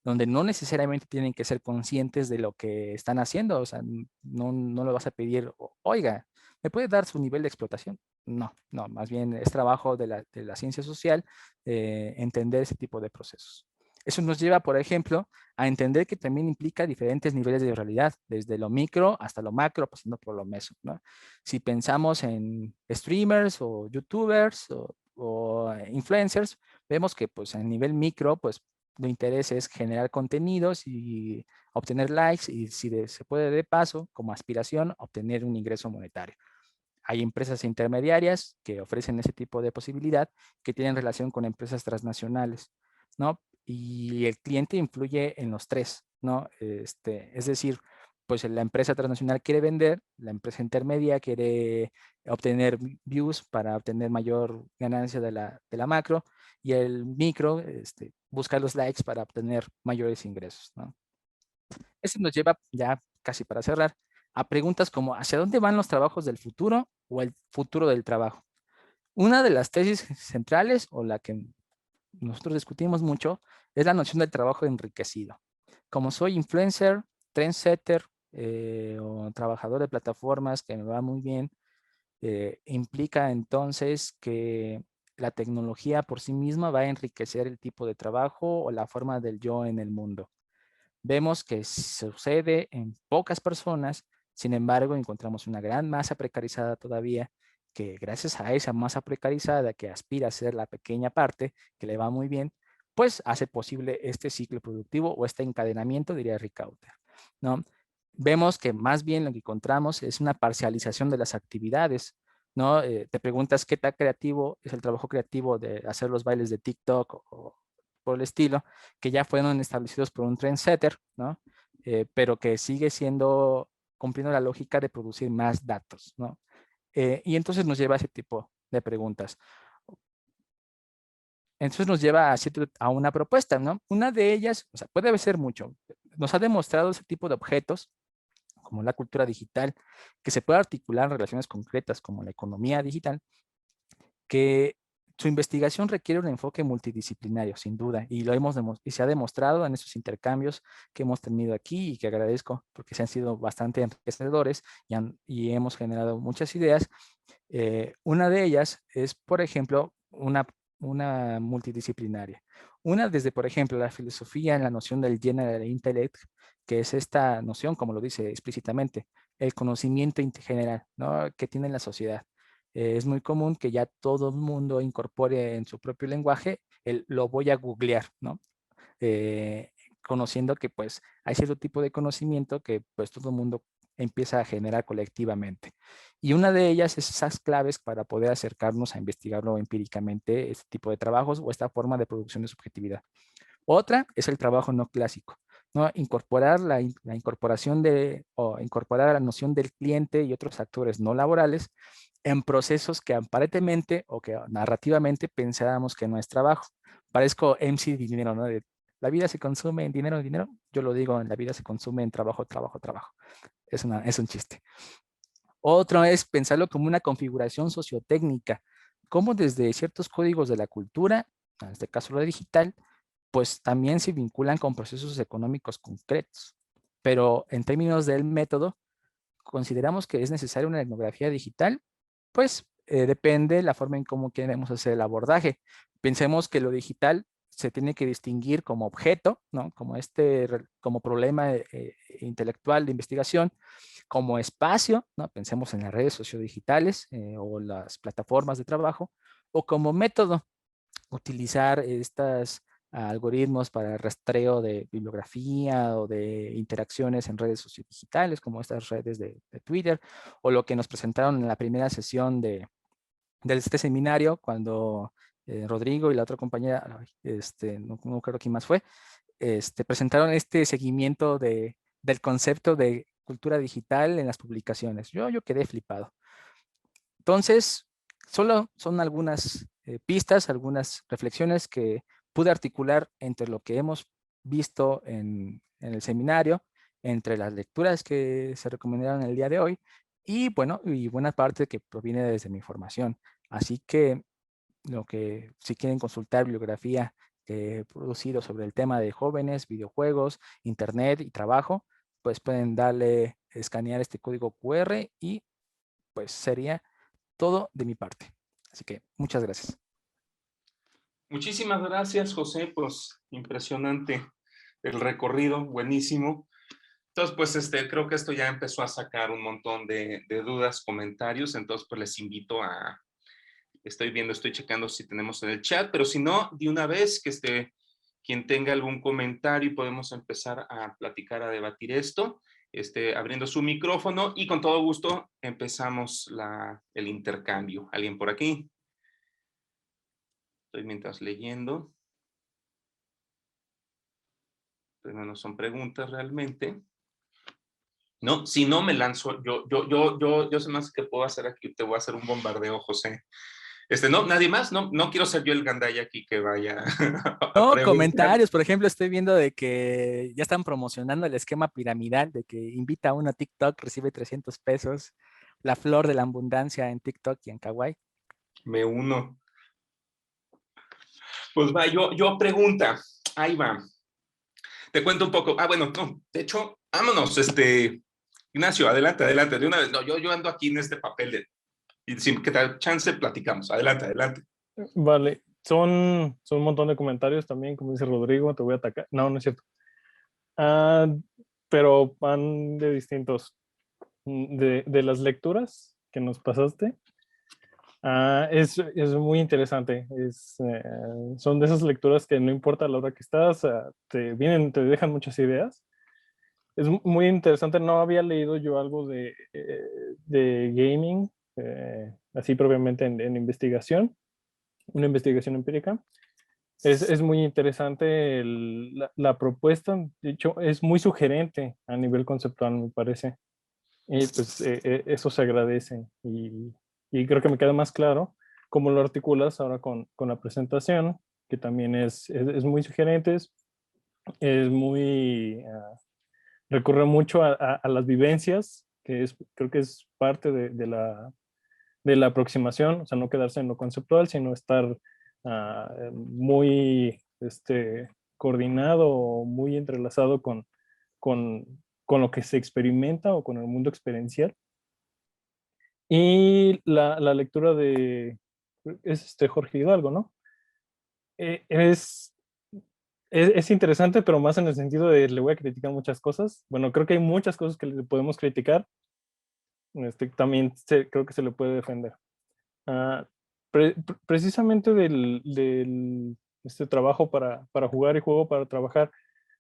donde no necesariamente tienen que ser conscientes de lo que están haciendo. O sea, no le vas a pedir, oiga, ¿me puede dar su nivel de explotación? No, no, más bien es trabajo de la ciencia social entender ese tipo de procesos. Eso nos lleva, por ejemplo, a entender que también implica diferentes niveles de realidad, desde lo micro hasta lo macro, pasando por lo meso, ¿no? Si pensamos en streamers o youtubers o influencers, vemos que pues en nivel micro, pues lo interés es generar contenidos y obtener likes y si se puede de paso, como aspiración, obtener un ingreso monetario. Hay empresas intermediarias que ofrecen ese tipo de posibilidad que tienen relación con empresas transnacionales, ¿no? Y el cliente influye en los tres, ¿no? Es decir, pues la empresa transnacional quiere vender, la empresa intermedia quiere obtener views para obtener mayor ganancia de la macro y el micro busca los likes para obtener mayores ingresos, ¿no? Eso nos lleva ya casi para cerrar a preguntas como ¿hacia dónde van los trabajos del futuro o el futuro del trabajo? Una de las tesis centrales o la que nosotros discutimos mucho es la noción del trabajo enriquecido. Como soy influencer, trendsetter o trabajador de plataformas que me va muy bien, implica entonces que la tecnología por sí misma va a enriquecer el tipo de trabajo o la forma del yo en el mundo. Vemos que sucede en pocas personas, sin embargo, encontramos una gran masa precarizada todavía, que gracias a esa masa precarizada que aspira a ser la pequeña parte, que le va muy bien, pues hace posible este ciclo productivo o este encadenamiento, diría Rick Kauter, ¿no? Vemos que más bien lo que encontramos es una parcialización de las actividades, ¿no? Te preguntas qué tan creativo es el trabajo creativo de hacer los bailes de TikTok o por el estilo, que ya fueron establecidos por un trendsetter, ¿no? Pero que sigue siendo, cumpliendo la lógica de producir más datos, ¿no? Y entonces nos lleva a ese tipo de preguntas. Entonces nos lleva a una propuesta, ¿no? Una de ellas, o sea, puede ser mucho. Nos ha demostrado ese tipo de objetos, como la cultura digital, que se puede articular en relaciones concretas como la economía digital, que Su investigación requiere un enfoque multidisciplinario, sin duda, y y se ha demostrado en esos intercambios que hemos tenido aquí y que agradezco porque se han sido bastante enriquecedores y hemos generado muchas ideas. Una de ellas es, por ejemplo, una multidisciplinaria. Una desde, por ejemplo, la filosofía en la noción del general intellect, que es esta noción, como lo dice explícitamente, el conocimiento general, ¿no?, que tiene la sociedad. Es muy común que ya todo el mundo incorpore en su propio lenguaje el lo voy a googlear, ¿no? Conociendo que pues hay cierto tipo de conocimiento que pues todo el mundo empieza a generar colectivamente. Y una de ellas es esas claves para poder acercarnos a investigarlo empíricamente, este tipo de trabajos o esta forma de producción de subjetividad. Otra es el trabajo no clásico, ¿no? Incorporar la incorporación o incorporar la noción del cliente y otros actores no laborales en procesos que aparentemente o que narrativamente pensábamos que no es trabajo. Parezco MC Dinero, ¿no? La vida se consume en dinero, dinero. Yo lo digo, en la vida se consume en trabajo, trabajo, trabajo. Es un chiste. Otro es pensarlo como una configuración sociotécnica, como desde ciertos códigos de la cultura, en este caso lo digital, pues también se vinculan con procesos económicos concretos. Pero en términos del método, ¿consideramos que es necesaria una etnografía digital? Pues depende la forma en cómo queremos hacer el abordaje. Pensemos que lo digital se tiene que distinguir como objeto, ¿no? Como problema intelectual de investigación, como espacio, ¿no? Pensemos en las redes sociodigitales o las plataformas de trabajo, o como método, utilizar estas algoritmos para el rastreo de bibliografía o de interacciones en redes sociodigitales, como estas redes de Twitter, o lo que nos presentaron en la primera sesión de este seminario, cuando Rodrigo y la otra compañera, no creo quién más fue, presentaron este seguimiento del concepto de cultura digital en las publicaciones. Yo quedé flipado. Entonces, solo son algunas pistas, algunas reflexiones que pude articular entre lo que hemos visto en el seminario, entre las lecturas que se recomendaron el día de hoy y, bueno, y buena parte que proviene desde mi formación. Así que, si quieren consultar bibliografía que he producido sobre el tema de jóvenes, videojuegos, internet y trabajo, pues pueden escanear este código QR y pues sería todo de mi parte. Así que muchas gracias. Muchísimas gracias, José, pues impresionante el recorrido, buenísimo. Entonces, pues creo que esto ya empezó a sacar un montón de dudas, comentarios, entonces pues les invito estoy checando si tenemos en el chat, pero si no, de una vez quien tenga algún comentario y podemos empezar a platicar, a debatir esto, abriendo su micrófono y con todo gusto empezamos el intercambio. ¿Alguien por aquí? Estoy mientras leyendo. Pero no son preguntas realmente. No, si no me lanzo, yo sé más que puedo hacer aquí, te voy a hacer un bombardeo, José. No, nadie más, no quiero ser yo el gandaya aquí que vaya a No, preguntar. comentarios, por ejemplo, estoy viendo de que ya están promocionando el esquema piramidal, de que invita a uno a TikTok, recibe 300 pesos, la flor de la abundancia en TikTok y en Kawaii. Me uno. Pues va, yo pregunta, ahí va. Te cuento un poco. Bueno, no, de hecho, vámonos, Ignacio, adelante, adelante, de una vez. No, yo ando aquí en este papel y sin que te da chance, platicamos. Adelante, adelante. Vale, son un montón de comentarios también, como dice Rodrigo, te voy a atacar. No, no es cierto. Ah, pero van de distintos. De las lecturas que nos pasaste, es muy interesante. Son de esas lecturas que no importa la hora que estás, te dejan muchas ideas. Es muy interesante, no había leído yo algo de gaming, así propiamente en investigación, una investigación empírica. Es muy interesante la propuesta, de hecho es muy sugerente a nivel conceptual, me parece. Y pues eso se agradece y creo que me queda más claro cómo lo articulas ahora con la presentación, que también es muy sugerente, es muy, recurre mucho a las vivencias, creo que es parte de la de la aproximación, o sea, no quedarse en lo conceptual, sino estar muy coordinado o muy entrelazado con, con lo que se experimenta o con el mundo experiencial. Y la lectura es Jorge Hidalgo, ¿no? Eh, es, es interesante, pero más en el sentido de le voy a criticar muchas cosas. Bueno, creo que hay muchas cosas que le podemos criticar. También creo que se le puede defender. Ah, precisamente del trabajo para jugar y juego para trabajar,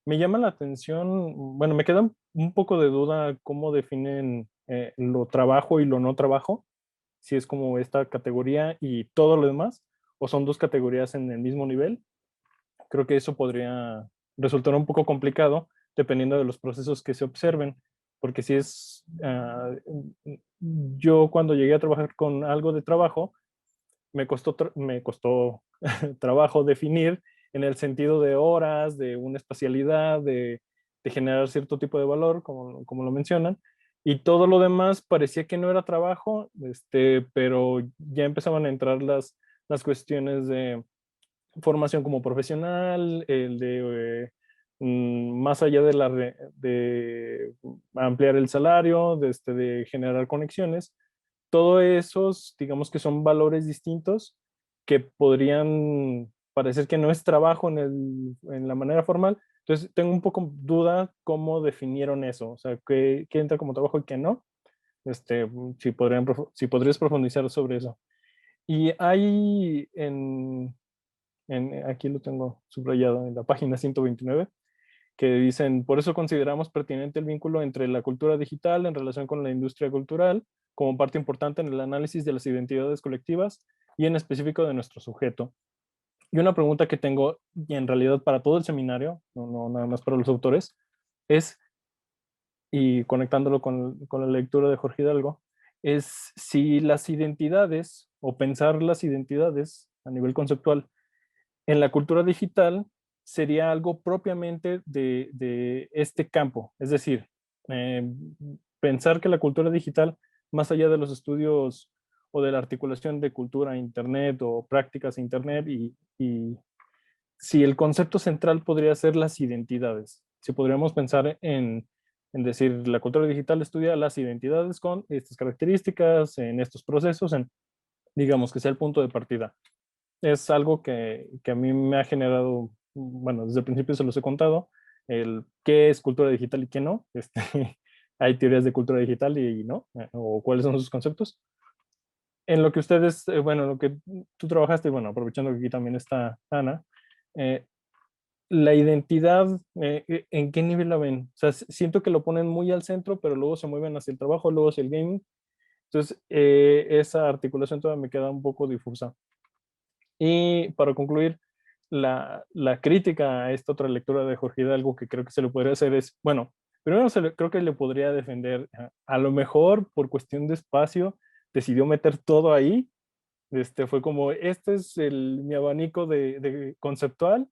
me llama la atención, bueno, me queda un poco de duda cómo definen lo trabajo y lo no trabajo, si es como esta categoría y todo lo demás, o son dos categorías en el mismo nivel. Creo que eso podría resultar un poco complicado dependiendo de los procesos que se observen, porque si es, yo cuando llegué a trabajar con algo de trabajo, me costó trabajo definir en el sentido de horas, de una espacialidad, de generar cierto tipo de valor, como lo mencionan, y todo lo demás parecía que no era trabajo, pero ya empezaban a entrar las cuestiones de formación como profesional, el de más allá de ampliar el salario, de generar conexiones, todos esos, digamos que son valores distintos que podrían parecer que no es trabajo en la manera formal. Entonces, tengo un poco duda cómo definieron eso, o sea, qué entra como trabajo y qué no. Si podrías profundizar sobre eso. Y hay aquí lo tengo subrayado en la página 129, que dicen, por eso consideramos pertinente el vínculo entre la cultura digital en relación con la industria cultural como parte importante en el análisis de las identidades colectivas y en específico de nuestro sujeto. Y una pregunta que tengo, y en realidad para todo el seminario, no nada más para los autores, es, y conectándolo con la lectura de Jorge Hidalgo, es si las identidades o pensar las identidades a nivel conceptual en la cultura digital sería algo propiamente de este campo. Es decir, eh, pensar que la cultura digital, más allá de los estudios o de la articulación de cultura a Internet o prácticas a Internet, y si el concepto central podría ser las identidades. Si podríamos pensar en decir, la cultura digital estudia las identidades con estas características, en estos procesos, digamos que sea el punto de partida. Es algo que a mí me ha generado, bueno, desde el principio se los he contado, el qué es cultura digital y qué no. Hay teorías de cultura digital y no, o cuáles son sus conceptos. En lo que ustedes, bueno, lo que tú trabajaste, bueno, aprovechando que aquí también está Ana, eh, la identidad, ¿en qué nivel la ven? O sea, siento que lo ponen muy al centro, pero luego se mueven hacia el trabajo, luego hacia el gaming. Entonces, esa articulación todavía me queda un poco difusa. Y para concluir, la crítica a esta otra lectura de Jorge Hidalgo que creo que se le podría hacer es, bueno, primero creo que le podría defender, a lo mejor por cuestión de espacio, decidió meter todo ahí, fue como, este es mi abanico de conceptual,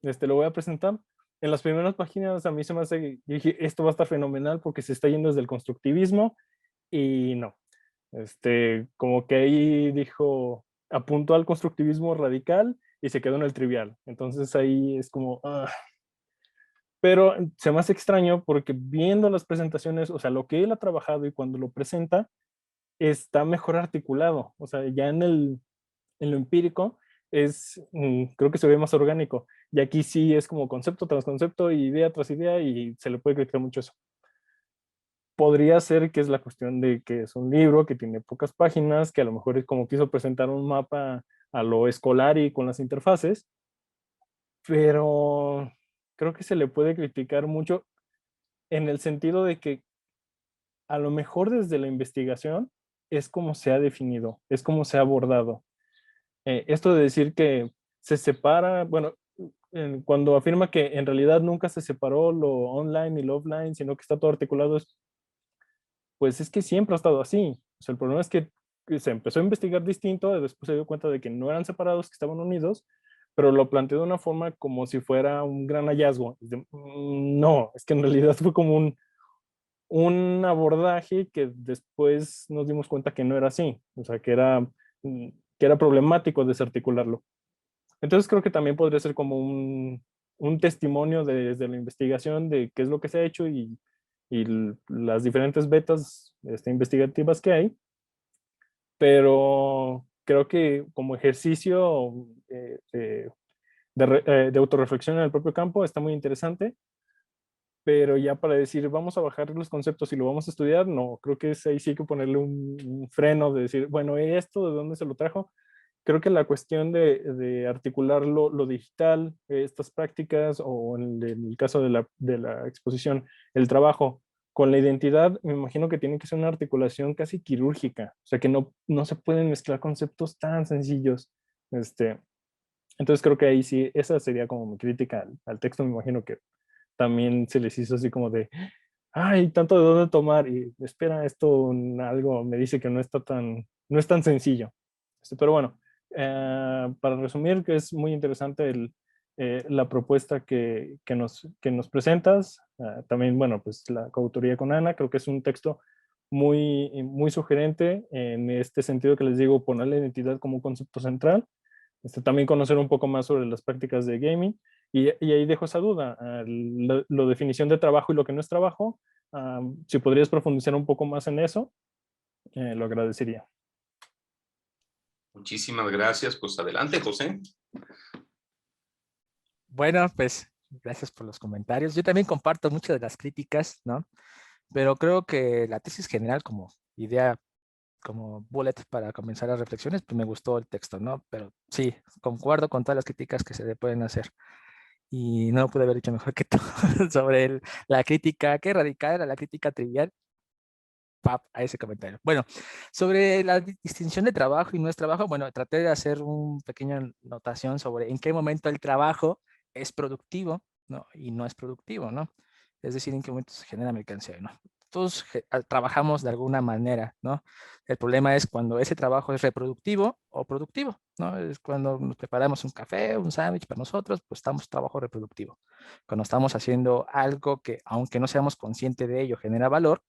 lo voy a presentar. En las primeras páginas a mí se me hace, dije, esto va a estar fenomenal porque se está yendo desde el constructivismo y no. Como que ahí dijo, apuntó al constructivismo radical y se quedó en el trivial. Entonces ahí es como, pero se me hace extraño porque viendo las presentaciones, o sea, lo que él ha trabajado y cuando lo presenta, está mejor articulado. O sea, ya en lo empírico creo que se ve más orgánico. Y aquí sí es como concepto tras concepto, idea tras idea, y se le puede criticar mucho eso. Podría ser que es la cuestión de que es un libro que tiene pocas páginas, que a lo mejor es como quiso presentar un mapa a lo escolar y con las interfaces, pero creo que se le puede criticar mucho en el sentido de que a lo mejor desde la investigación es como se ha definido, es como se ha abordado. Esto de decir que se separa, bueno, cuando afirma que en realidad nunca se separó lo online y lo offline, sino que está todo articulado, pues es que siempre ha estado así. O sea, el problema es que se empezó a investigar distinto, y después se dio cuenta de que no eran separados, que estaban unidos, pero lo planteó de una forma como si fuera un gran hallazgo. No, es que en realidad fue como un abordaje que después nos dimos cuenta que no era así, o sea, que era problemático desarticularlo. Entonces creo que también podría ser como un testimonio desde la investigación de qué es lo que se ha hecho y las diferentes betas investigativas que hay, pero creo que como ejercicio de autorreflexión en el propio campo está muy interesante, pero ya para decir vamos a bajar los conceptos y lo vamos a estudiar, no, creo que ahí sí hay que ponerle un freno de decir, bueno, esto, ¿de dónde se lo trajo? Creo que la cuestión de articular lo digital, estas prácticas, o en el caso de la exposición, el trabajo con la identidad, me imagino que tiene que ser una articulación casi quirúrgica, o sea que no se pueden mezclar conceptos tan sencillos. Entonces creo que ahí sí, esa sería como mi crítica al texto. Me imagino que también se les hizo así como de, ay, tanto de dónde tomar, y espera, esto algo me dice que no es tan sencillo. Pero bueno, para resumir, que es muy interesante la propuesta que nos presentas. También, bueno, pues la coautoría con Ana, creo que es un texto muy sugerente en este sentido que les digo, poner la identidad como un concepto central. También conocer un poco más sobre las prácticas de gaming. Y ahí dejo esa duda, la definición de trabajo y lo que no es trabajo. Si podrías profundizar un poco más en eso, lo agradecería. Muchísimas gracias. Pues adelante, José. Bueno, pues gracias por los comentarios. Yo también comparto muchas de las críticas, ¿no? Pero creo que la tesis general como idea, como bullet para comenzar las reflexiones, pues me gustó el texto, ¿no? Pero sí, concuerdo con todas las críticas que se le pueden hacer. Y no lo pude haber dicho mejor que tú sobre la crítica, qué radical era la crítica trivial. Pap, a ese comentario. Bueno, sobre la distinción de trabajo y no es trabajo, bueno, traté de hacer una pequeña notación sobre en qué momento el trabajo es productivo, ¿no? Y no es productivo, ¿no? Es decir, en qué momento se genera mercancía, ¿no? Todos trabajamos de alguna manera, ¿no? El problema es cuando ese trabajo es reproductivo o productivo, ¿no? Es cuando nos preparamos un café, un sándwich para nosotros, pues estamos en trabajo reproductivo. Cuando estamos haciendo algo que, aunque no seamos conscientes de ello, genera valor,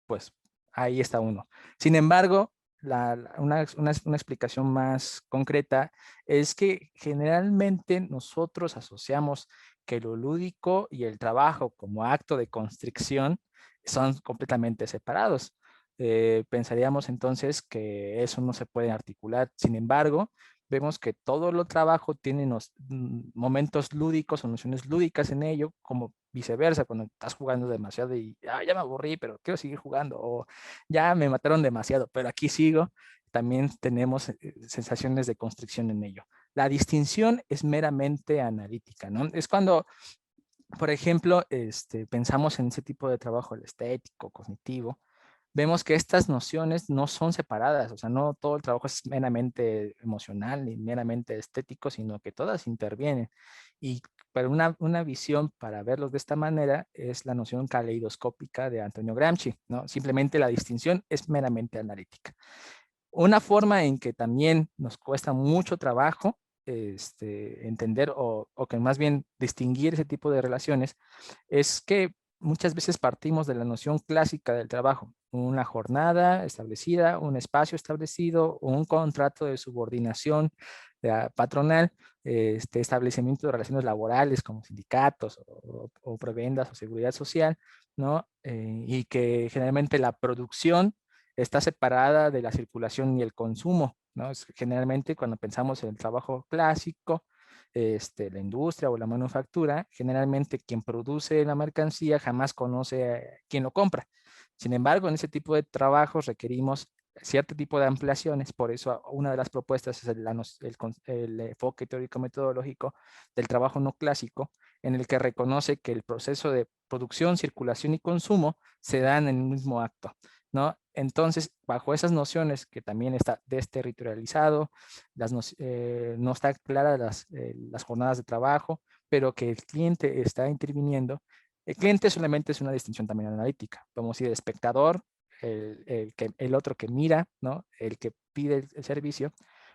pues ahí está uno. Sin embargo, una explicación más concreta es que generalmente nosotros asociamos que lo lúdico y el trabajo como acto de constricción son completamente separados. Pensaríamos entonces que eso no se puede articular. Sin embargo, vemos que todo lo trabajo tiene momentos lúdicos o nociones lúdicas en ello, como viceversa, cuando estás jugando demasiado y ya me aburrí, pero quiero seguir jugando, o ya me mataron demasiado, pero aquí sigo, también tenemos sensaciones de constricción en ello. La distinción es meramente analítica, ¿no? Es cuando, por ejemplo, pensamos en ese tipo de trabajo, el estético, cognitivo, vemos que estas nociones no son separadas, o sea, no todo el trabajo es meramente emocional ni meramente estético, sino que todas intervienen. Y para una visión para verlos de esta manera es la noción caleidoscópica de Antonio Gramsci, ¿no? Simplemente la distinción es meramente analítica. Una forma en que también nos cuesta mucho trabajo entender o que más bien distinguir ese tipo de relaciones es que muchas veces partimos de la noción clásica del trabajo, una jornada establecida, un espacio establecido, un contrato de subordinación patronal, establecimiento de relaciones laborales como sindicatos o prebendas o seguridad social, ¿no? Y que generalmente la producción está separada de la circulación y el consumo, ¿no? Generalmente cuando pensamos en el trabajo clásico, la industria o la manufactura, generalmente quien produce la mercancía jamás conoce a quien lo compra. Sin embargo, en ese tipo de trabajos requerimos cierto tipo de ampliaciones, por eso una de las propuestas es el enfoque teórico-metodológico del trabajo no clásico, en el que reconoce que el proceso de producción, circulación y consumo se dan en el mismo acto, ¿no? Entonces, bajo esas nociones que también está desterritorializado, no está clara las jornadas de trabajo, pero que el cliente está interviniendo. El cliente solamente es una distinción también analítica. Podemos decir el espectador, el otro que mira, ¿no? El que pide el servicio,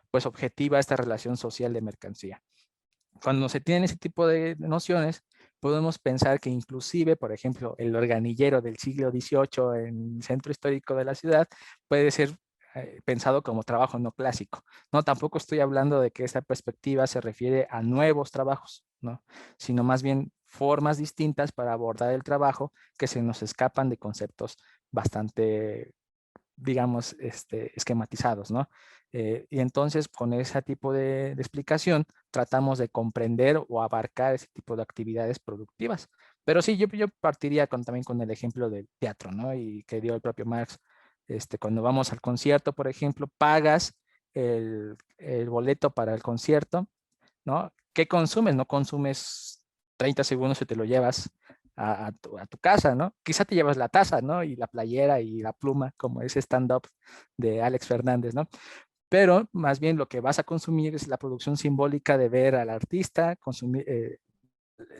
pues objetiva esta relación social de mercancía. Cuando se tienen ese tipo de nociones, podemos pensar que inclusive, por ejemplo, el organillero del siglo XVIII en el centro histórico de la ciudad puede ser pensado como trabajo no clásico. No, tampoco estoy hablando de que esta perspectiva se refiere a nuevos trabajos, ¿no? Sino más bien formas distintas para abordar el trabajo que se nos escapan de conceptos bastante, digamos, esquematizados, ¿no? Y entonces con ese tipo de explicación tratamos de comprender o abarcar ese tipo de actividades productivas. Pero sí, yo partiría también con el ejemplo del teatro, ¿no? Y que dio el propio Marx. Cuando vamos al concierto, por ejemplo, pagas el boleto para el concierto, ¿no? ¿Qué consumes? No consumes 30 segundos y te lo llevas a tu casa, ¿no? Quizá te llevas la taza, ¿no? Y la playera y la pluma, como ese stand-up de Alex Fernández, ¿no? Pero más bien lo que vas a consumir es la producción simbólica de ver al artista, consumir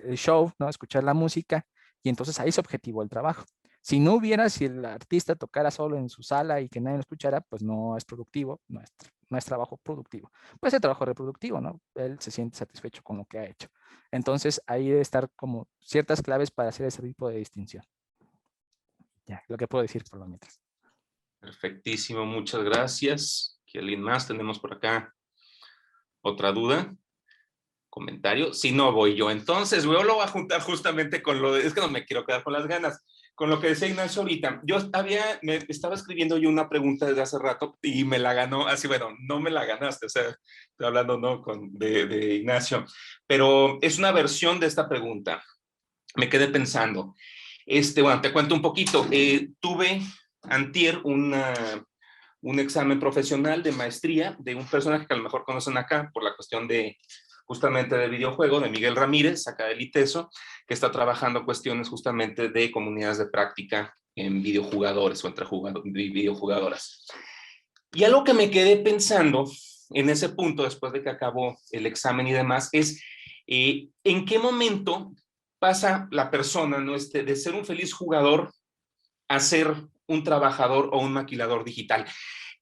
el show, ¿no? Escuchar la música, y entonces ahí es objetivo el trabajo. Si el artista tocara solo en su sala y que nadie lo escuchara, pues no es productivo, no es trabajo productivo. Puede ser trabajo reproductivo, ¿no? Él se siente satisfecho con lo que ha hecho. Entonces ahí debe estar como ciertas claves para hacer ese tipo de distinción. Ya, lo que puedo decir por lo mientras. Perfectísimo, muchas gracias. ¿Alguien más? Tenemos por acá otra duda, comentario. Si no, voy yo. Entonces, yo lo voy a juntar justamente con lo de, es que no me quiero quedar con las ganas, con lo que decía Ignacio ahorita. Me estaba escribiendo yo una pregunta desde hace rato y me la ganó, así, bueno, no me la ganaste, o sea, estoy hablando, ¿no? De Ignacio, pero es una versión de esta pregunta. Me quedé pensando. Bueno, te cuento un poquito. Tuve antier un examen profesional de maestría de un personaje que a lo mejor conocen acá por la cuestión de justamente de videojuego, de Miguel Ramírez, acá del ITESO, que está trabajando cuestiones justamente de comunidades de práctica en videojugadores o entre videojugadoras. Y algo que me quedé pensando en ese punto, después de que acabó el examen y demás, es en qué momento pasa la persona, ¿no? De ser un feliz jugador a ser un trabajador o un maquilador digital.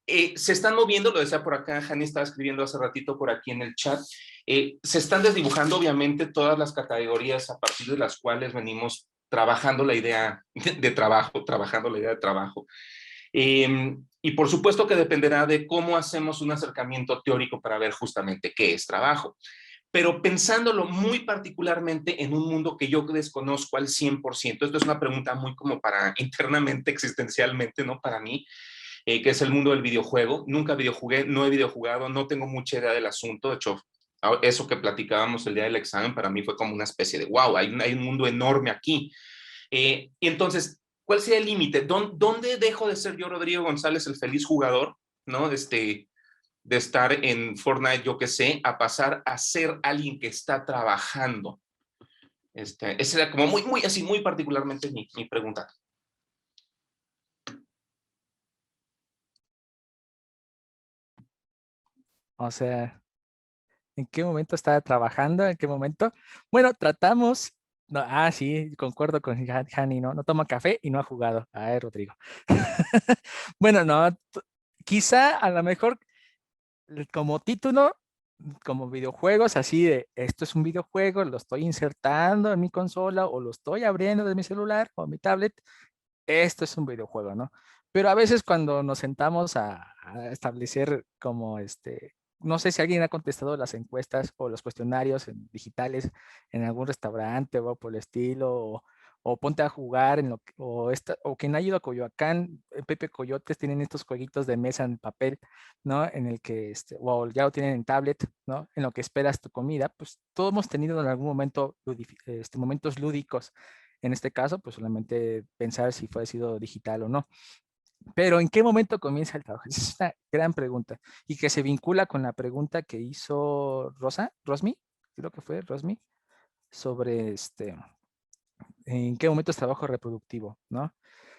Se están moviendo, lo decía por acá, Jani estaba escribiendo hace ratito por aquí en el chat, se están desdibujando obviamente todas las categorías a partir de las cuales venimos trabajando la idea de trabajo, y por supuesto que dependerá de cómo hacemos un acercamiento teórico para ver justamente qué es trabajo. Pero pensándolo muy particularmente en un mundo que yo desconozco al 100%, esto es una pregunta muy como para internamente, existencialmente, ¿no? Para mí, que es el mundo del videojuego. Nunca videojugué, no he videojugado, no tengo mucha idea del asunto. De hecho, eso que platicábamos el día del examen para mí fue como una especie de wow, hay un mundo enorme aquí. Y entonces, ¿cuál sería el límite? ¿Dónde dejo de ser yo, Rodrigo González, el feliz jugador, ¿no? De estar en Fortnite, yo qué sé, a pasar a ser alguien que está trabajando. Esa era como muy así, muy particularmente mi pregunta. O sea, ¿en qué momento estaba trabajando? ¿En qué momento? Bueno, tratamos. No, sí, concuerdo con Hani, ¿no? No toma café y no ha jugado. Ay, Rodrigo. Bueno, no, quizá a lo mejor como título, como videojuegos, así de esto es un videojuego, lo estoy insertando en mi consola o lo estoy abriendo de mi celular o mi tablet, esto es un videojuego, ¿no? Pero a veces cuando nos sentamos a establecer como no sé si alguien ha contestado las encuestas o los cuestionarios digitales en algún restaurante o por el estilo, o ponte a jugar o quien ha ido a Coyoacán, Pepe Coyotes tienen estos jueguitos de mesa en papel, ¿no? En el que, o ya lo tienen en tablet, ¿no? En lo que esperas tu comida, pues todos hemos tenido en algún momento momentos lúdicos. En este caso, pues solamente pensar si fue sido digital o no. Pero ¿en qué momento comienza el trabajo? Esa es una gran pregunta y que se vincula con la pregunta que hizo Rosmi, creo que fue Rosmi, sobre en qué momento es trabajo reproductivo, ¿no?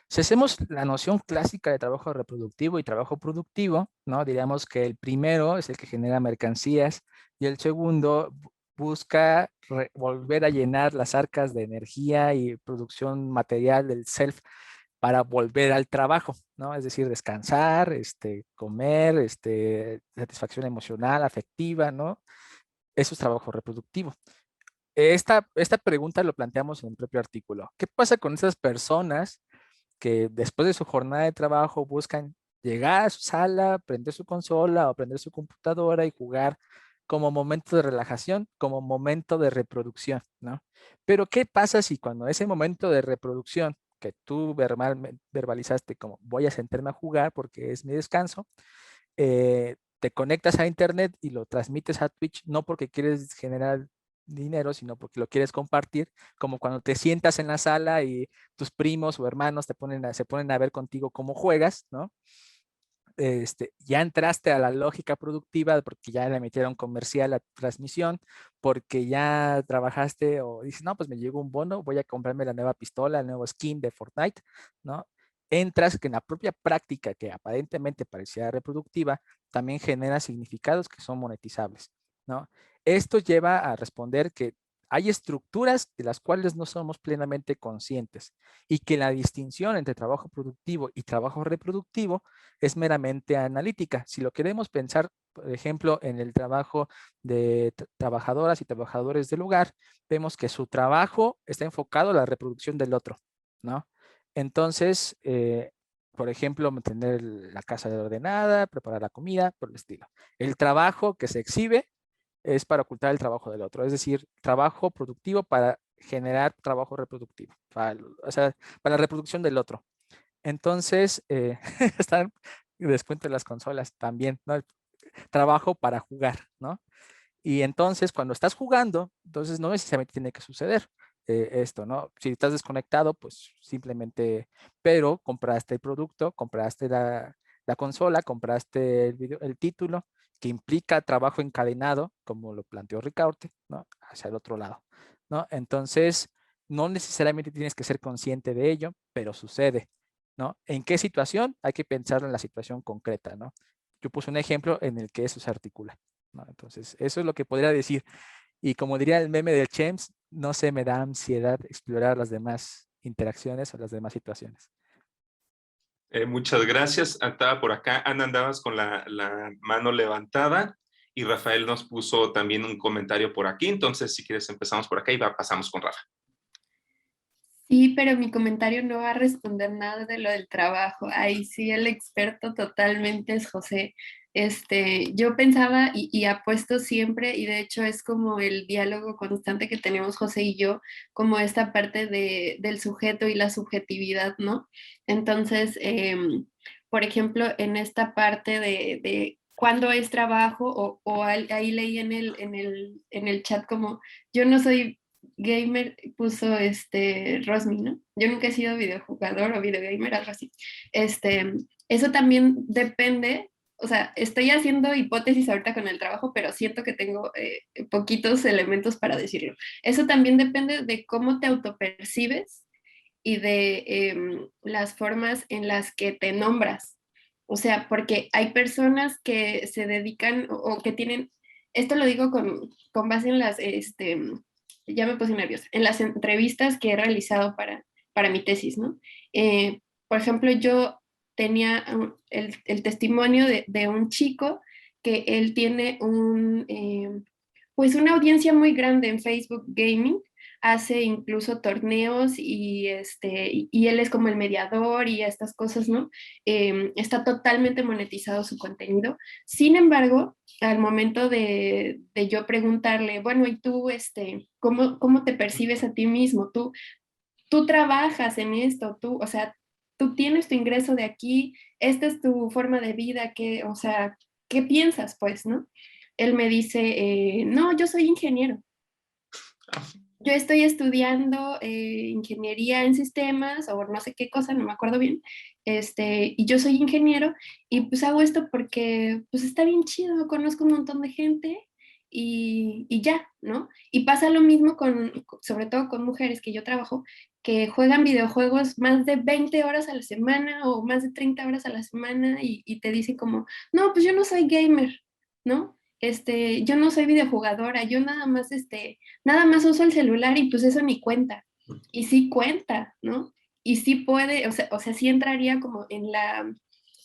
Si hacemos la noción clásica de trabajo reproductivo y trabajo productivo, ¿no? Diríamos que el primero es el que genera mercancías y el segundo busca volver a llenar las arcas de energía y producción material del self para volver al trabajo, ¿no? Es decir, descansar, comer, satisfacción emocional, afectiva, ¿no? Eso es trabajo reproductivo. esta pregunta lo planteamos en el propio artículo. ¿Qué pasa con esas personas que después de su jornada de trabajo buscan llegar a su sala, prender su consola o prender su computadora y jugar como momento de relajación, como momento de reproducción, ¿no? Pero ¿qué pasa si cuando ese momento de reproducción que tú verbalizaste como voy a sentarme a jugar porque es mi descanso, te conectas a internet y lo transmites a Twitch, no porque quieres generar dinero, sino porque lo quieres compartir, como cuando te sientas en la sala y tus primos o hermanos se ponen a ver contigo cómo juegas, ¿no? Ya entraste a la lógica productiva porque ya le metieron comercial a tu transmisión, porque ya trabajaste o dices, no, pues me llegó un bono, voy a comprarme la nueva pistola, el nuevo skin de Fortnite, ¿no? Entras que en la propia práctica que aparentemente parecía reproductiva, también genera significados que son monetizables, ¿no? Esto lleva a responder que hay estructuras de las cuales no somos plenamente conscientes y que la distinción entre trabajo productivo y trabajo reproductivo es meramente analítica. Si lo queremos pensar, por ejemplo, en el trabajo de trabajadoras y trabajadores del hogar, vemos que su trabajo está enfocado a la reproducción del otro, ¿no? Entonces, por ejemplo, mantener la casa ordenada, preparar la comida, por el estilo. El trabajo que se exhibe es para ocultar el trabajo del otro, es decir, trabajo productivo para generar trabajo reproductivo, o sea, para la reproducción del otro. Entonces, están descuento de las consolas también, ¿no? Trabajo para jugar, ¿no? Y entonces, cuando estás jugando, entonces no necesariamente tiene que suceder esto, ¿no? Si estás desconectado, pues simplemente, pero compraste el producto, compraste la consola, compraste el título, que implica trabajo encadenado, como lo planteó Ricaurte, ¿no? Hacia el otro lado, ¿no? Entonces, no necesariamente tienes que ser consciente de ello, pero sucede, ¿no? ¿En qué situación? Hay que pensar en la situación concreta, ¿no? Yo puse un ejemplo en el que eso se articula, ¿no? Entonces, eso es lo que podría decir. Y como diría el meme del James, no se me da ansiedad explorar las demás interacciones o las demás situaciones. Muchas gracias. Estaba por acá. Ana, andabas con la mano levantada y Rafael nos puso también un comentario por aquí. Entonces, si quieres, empezamos por acá y pasamos con Rafa. Sí, pero mi comentario no va a responder nada de lo del trabajo. Ahí sí, el experto totalmente es José. Yo pensaba y apuesto siempre, y de hecho es como el diálogo constante que tenemos José y yo, como esta parte del sujeto y la subjetividad, ¿no? Entonces, por ejemplo, en esta parte de cuándo es trabajo, ahí leí en el chat como, yo no soy gamer, puso Rosmi, ¿no? Yo nunca he sido videojugador o videogamer, algo así. Eso también depende, o sea, estoy haciendo hipótesis ahorita con el trabajo, pero siento que tengo poquitos elementos para decirlo. Eso también depende de cómo te autopercibes y de las formas en las que te nombras. O sea, porque hay personas que se dedican o que tienen, esto lo digo con base en las, ya me puse nerviosa, en las entrevistas que he realizado para mi tesis, ¿no? Por ejemplo, yo tenía el testimonio de un chico que él tiene pues una audiencia muy grande en Facebook Gaming, hace incluso torneos y él es como el mediador y estas cosas, ¿no? Está totalmente monetizado su contenido. Sin embargo, al momento de yo preguntarle, bueno, ¿y tú, cómo te percibes a ti mismo? Tú trabajas en esto, o sea, tú tienes tu ingreso de aquí, esta es tu forma de vida, o sea, ¿qué piensas, pues, no? Él me dice, no, yo soy ingeniero. Yo estoy estudiando ingeniería en sistemas o no sé qué cosa, no me acuerdo bien, y yo soy ingeniero y pues hago esto porque pues está bien chido, conozco un montón de gente y ya, ¿no? Y pasa lo mismo sobre todo con mujeres que yo trabajo, que juegan videojuegos más de 20 horas a la semana o más de 30 horas a la semana y te dicen como, no, pues yo no soy gamer, ¿no? Yo no soy videojugadora, yo nada más uso el celular y pues eso ni cuenta. Y sí cuenta, ¿no? Y sí puede, o sea, sí entraría como en la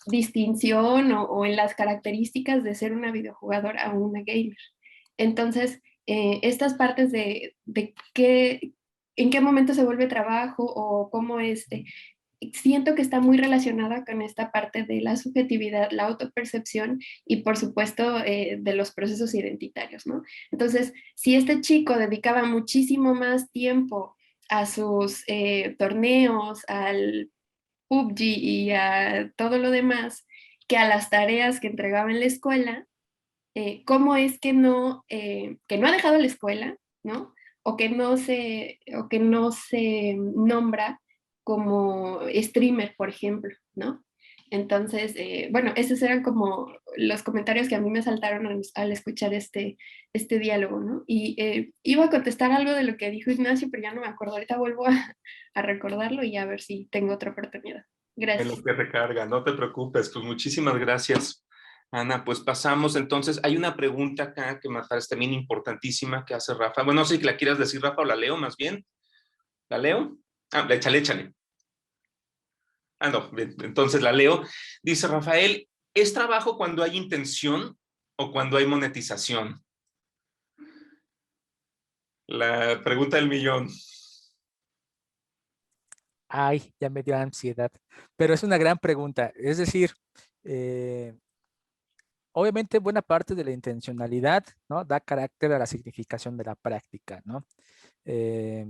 distinción o en las características de ser una videojugadora o una gamer. Entonces, estas partes de qué, en qué momento se vuelve trabajo o cómo siento que está muy relacionada con esta parte de la subjetividad, la autopercepción y por supuesto de los procesos identitarios, ¿no? Entonces, si este chico dedicaba muchísimo más tiempo a sus torneos, al PUBG y a todo lo demás, que a las tareas que entregaba en la escuela, cómo es que no ha dejado la escuela, ¿no? O que no se nombra como streamer, por ejemplo, ¿no? Entonces, bueno, esos eran como los comentarios que a mí me saltaron al escuchar este diálogo, ¿no? Y iba a contestar algo de lo que dijo Ignacio, pero ya no me acuerdo. Ahorita vuelvo a recordarlo y a ver si tengo otra oportunidad. En Gracias. lo que recarga, no te preocupes, pues muchísimas gracias, Ana. Pues pasamos entonces, hay una pregunta acá que me parece también importantísima que hace Rafa. Bueno, no sé si la quieras decir, Rafa, o la leo más bien. ¿La leo? Ah, échale. Ah, no, bien, entonces la leo. Dice Rafael, ¿es trabajo cuando hay intención o cuando hay monetización? La pregunta del millón. Ay, ya me dio ansiedad. Pero es una gran pregunta. Es decir, obviamente buena parte de la intencionalidad, ¿no? Da carácter a la significación de la práctica, ¿no? Eh,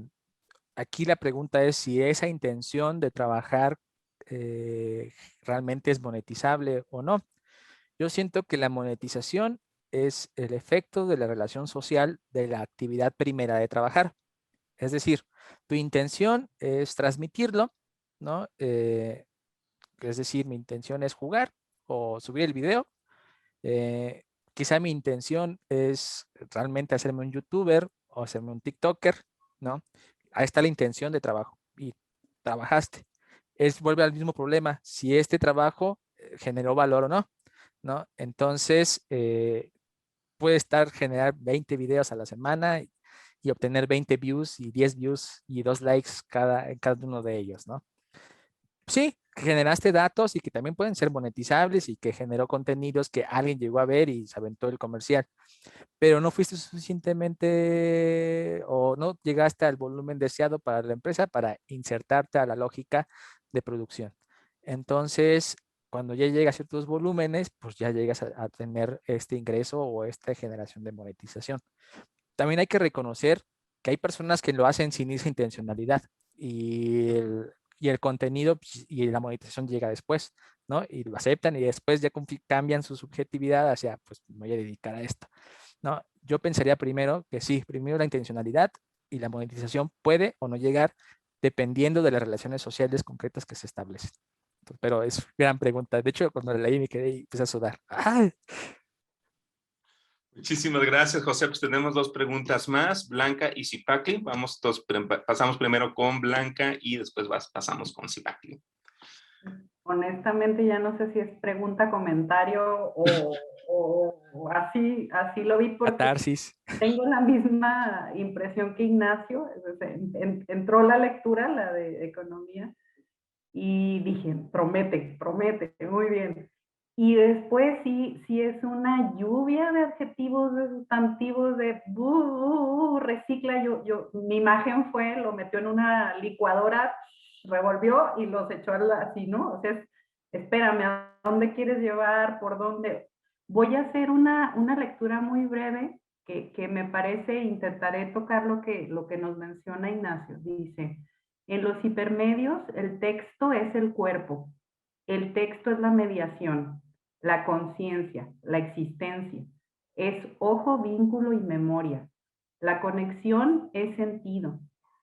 Aquí la pregunta es si esa intención de trabajar realmente es monetizable o no. Yo siento que la monetización es el efecto de la relación social de la actividad primera de trabajar. Es decir, tu intención es transmitirlo, ¿no? Es decir, mi intención es jugar o subir el video. Eh, Quizá mi intención es realmente hacerme un youtuber o hacerme un tiktoker, ¿no? Ahí está la intención de trabajo y trabajaste. Vuelve al mismo problema, si este trabajo generó valor o no, ¿no? Entonces, puede generar 20 videos a la semana y obtener 20 views y 10 views y 2 likes en cada uno de ellos, ¿no? Sí, que generaste datos y que también pueden ser monetizables y que generó contenidos que alguien llegó a ver y se aventó el comercial, pero no fuiste suficientemente o no llegaste al volumen deseado para la empresa para insertarte a la lógica de producción. Entonces, cuando ya llegas a ciertos volúmenes, pues ya llegas a tener este ingreso o esta generación de monetización. También hay que reconocer que hay personas que lo hacen sin esa intencionalidad y el contenido y la monetización llega después, ¿no? Y lo aceptan y después ya cambian su subjetividad hacia, pues me voy a dedicar a esto, ¿no? Yo pensaría primero que sí, primero la intencionalidad y la monetización puede o no llegar dependiendo de las relaciones sociales concretas que se establecen. Pero es gran pregunta. De hecho, cuando la leí me quedé y empecé a sudar. ¡Ay! Muchísimas gracias, José. Pues tenemos dos preguntas más, Blanca y Zipacli. Vamos, pasamos primero con Blanca y después pasamos con Zipacli. Honestamente ya no sé si es pregunta, comentario o así lo vi porque Catarsis. tengo la misma impresión que Ignacio. Entró la lectura, la de economía, y dije, promete, muy bien. Y después sí es una lluvia de adjetivos, de sustantivos, de recicla. Mi imagen fue, lo metió en una licuadora, revolvió y los echó así, ¿no? O sea, espérame, ¿a dónde quieres llevar? ¿Por dónde? Voy a hacer una lectura muy breve que me parece, intentaré tocar lo que nos menciona Ignacio. Dice, en los hipermedios, el texto es el cuerpo, el texto es la mediación, la conciencia, la existencia, es ojo, vínculo y memoria. La conexión es sentido.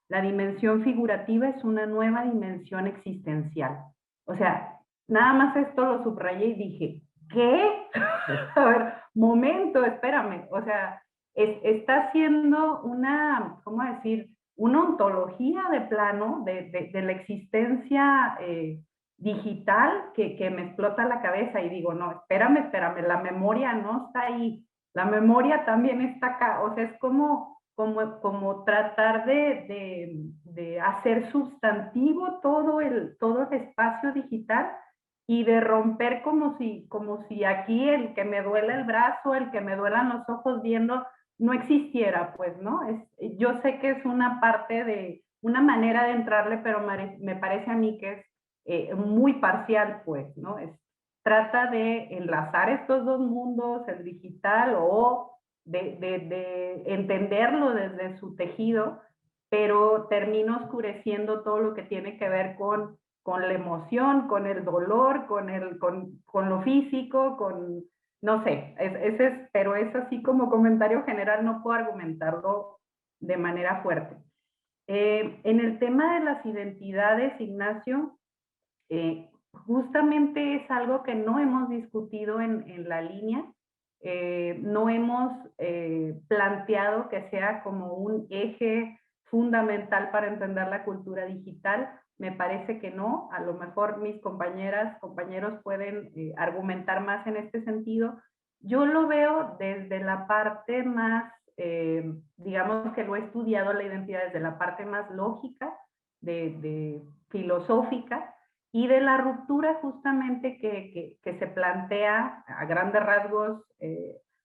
La dimensión figurativa es una nueva dimensión existencial. O sea, nada más esto lo subrayé y dije, ¿qué? A ver, momento, espérame. O sea, está haciendo una, ¿cómo decir? Una ontología de plano de la existencia digital que me explota la cabeza y digo, no, espérame, la memoria no está ahí, la memoria también está acá. O sea, es como tratar de hacer sustantivo todo el espacio digital y de romper como si aquí el que me duela el brazo, el que me duelan los ojos viendo no existiera, pues, ¿no? Yo sé que es una parte de, una manera de entrarle, pero me parece a mí que es muy parcial, pues, ¿no? Trata de enlazar estos dos mundos, el digital, o de entenderlo desde su tejido, pero termina oscureciendo todo lo que tiene que ver con la emoción, con el dolor, con lo físico, con, no sé, pero es así como comentario general, no puedo argumentarlo de manera fuerte. En el tema de las identidades, Ignacio, justamente es algo que no hemos discutido en la línea, no hemos planteado que sea como un eje fundamental para entender la cultura digital. Me parece que no, a lo mejor mis compañeras, compañeros pueden argumentar más en este sentido. Yo lo veo desde la parte más, digamos que lo he estudiado la identidad desde la parte más lógica, de filosófica, y de la ruptura justamente que se plantea a grandes rasgos,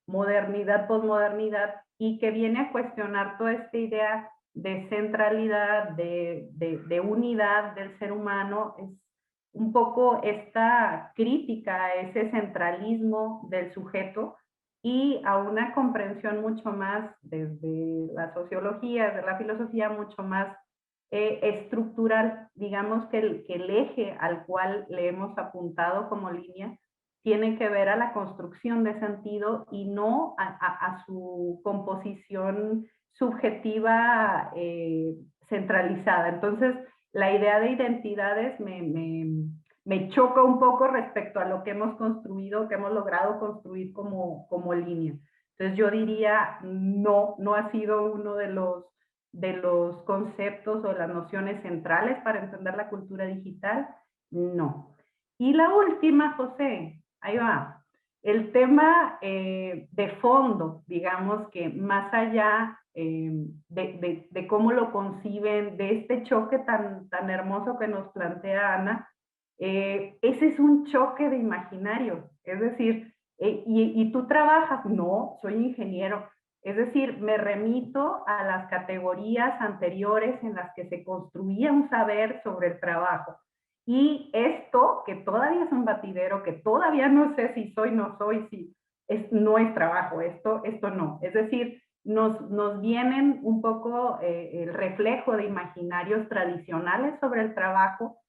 modernidad, posmodernidad, y que viene a cuestionar toda esta idea de centralidad, de unidad del ser humano. Es un poco esta crítica a ese centralismo del sujeto y a una comprensión mucho más desde la sociología, de la filosofía, mucho más estructural. Digamos que el eje al cual le hemos apuntado como línea tiene que ver a la construcción de sentido y no a su composición subjetiva centralizada. Entonces, la idea de identidades me choca un poco respecto a lo que hemos construido, que hemos logrado construir como línea. Entonces, yo diría, no ha sido uno de los conceptos o las nociones centrales para entender la cultura digital, no. Y la última, José, ahí va, el tema de fondo, digamos que más allá de cómo lo conciben, de este choque tan hermoso que nos plantea Ana, ese es un choque de imaginario, es decir, y tú trabajas, no, soy ingeniero, es decir, me remito a las categorías anteriores en las que se construía un saber sobre el trabajo. Y esto, que todavía es un batidero, que todavía no sé si soy, no soy, si no es trabajo, esto no. Es decir, nos vienen un poco el reflejo de imaginarios tradicionales sobre el trabajo,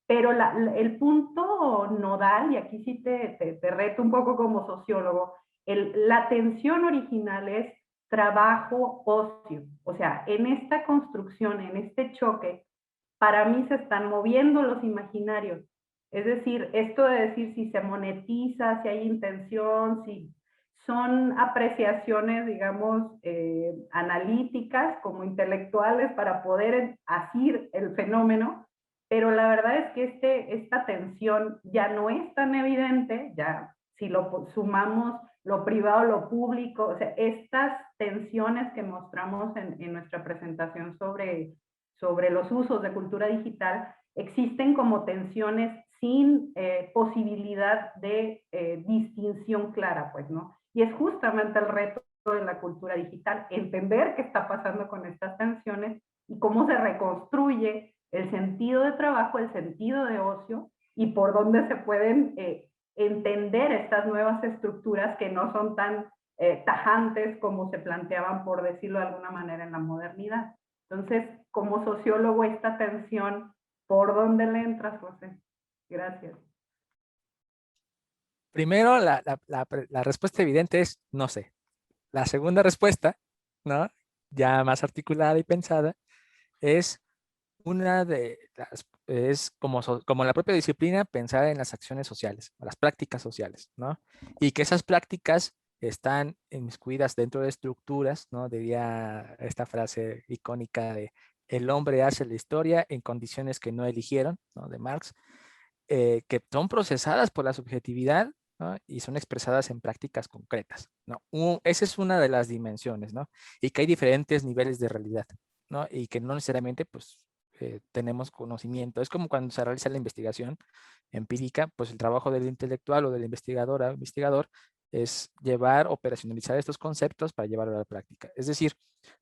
pero el punto nodal, y aquí sí te reto un poco como sociólogo, la tensión original es trabajo-ocio. O sea, en esta construcción, en este choque, para mí se están moviendo los imaginarios. Es decir, esto de decir si se monetiza, si hay intención, si son apreciaciones, digamos, analíticas como intelectuales para poder asir el fenómeno, pero la verdad es que esta tensión ya no es tan evidente, ya si lo sumamos lo privado, lo público, o sea, estas tensiones que mostramos en nuestra presentación sobre los usos de cultura digital, existen como tensiones sin posibilidad de distinción clara, pues, ¿no? Y es justamente el reto de la cultura digital, entender qué está pasando con estas tensiones y cómo se reconstruye el sentido de trabajo, el sentido de ocio, y por dónde se pueden entender estas nuevas estructuras que no son tan tajantes como se planteaban, por decirlo de alguna manera, en la modernidad. Entonces, como sociólogo, esta tensión, ¿por dónde le entras, José? Gracias. Primero, la respuesta evidente es no sé. La segunda respuesta, ¿no? Ya más articulada y pensada, es una de las, es como la propia disciplina, pensar en las acciones sociales, las prácticas sociales, ¿no? Y que esas prácticas están inmiscuidas dentro de estructuras, ¿no? Diría esta frase icónica de el hombre hace la historia en condiciones que no eligieron, ¿no? De Marx, que son procesadas por la subjetividad, ¿no? Y son expresadas en prácticas concretas, ¿no? Esa es una de las dimensiones, ¿no? Y que hay diferentes niveles de realidad, ¿no? Y que no necesariamente, pues, tenemos conocimiento. Es como cuando se realiza la investigación empírica, pues el trabajo del intelectual o del investigador es llevar, operacionalizar estos conceptos para llevarlo a la práctica. Es decir,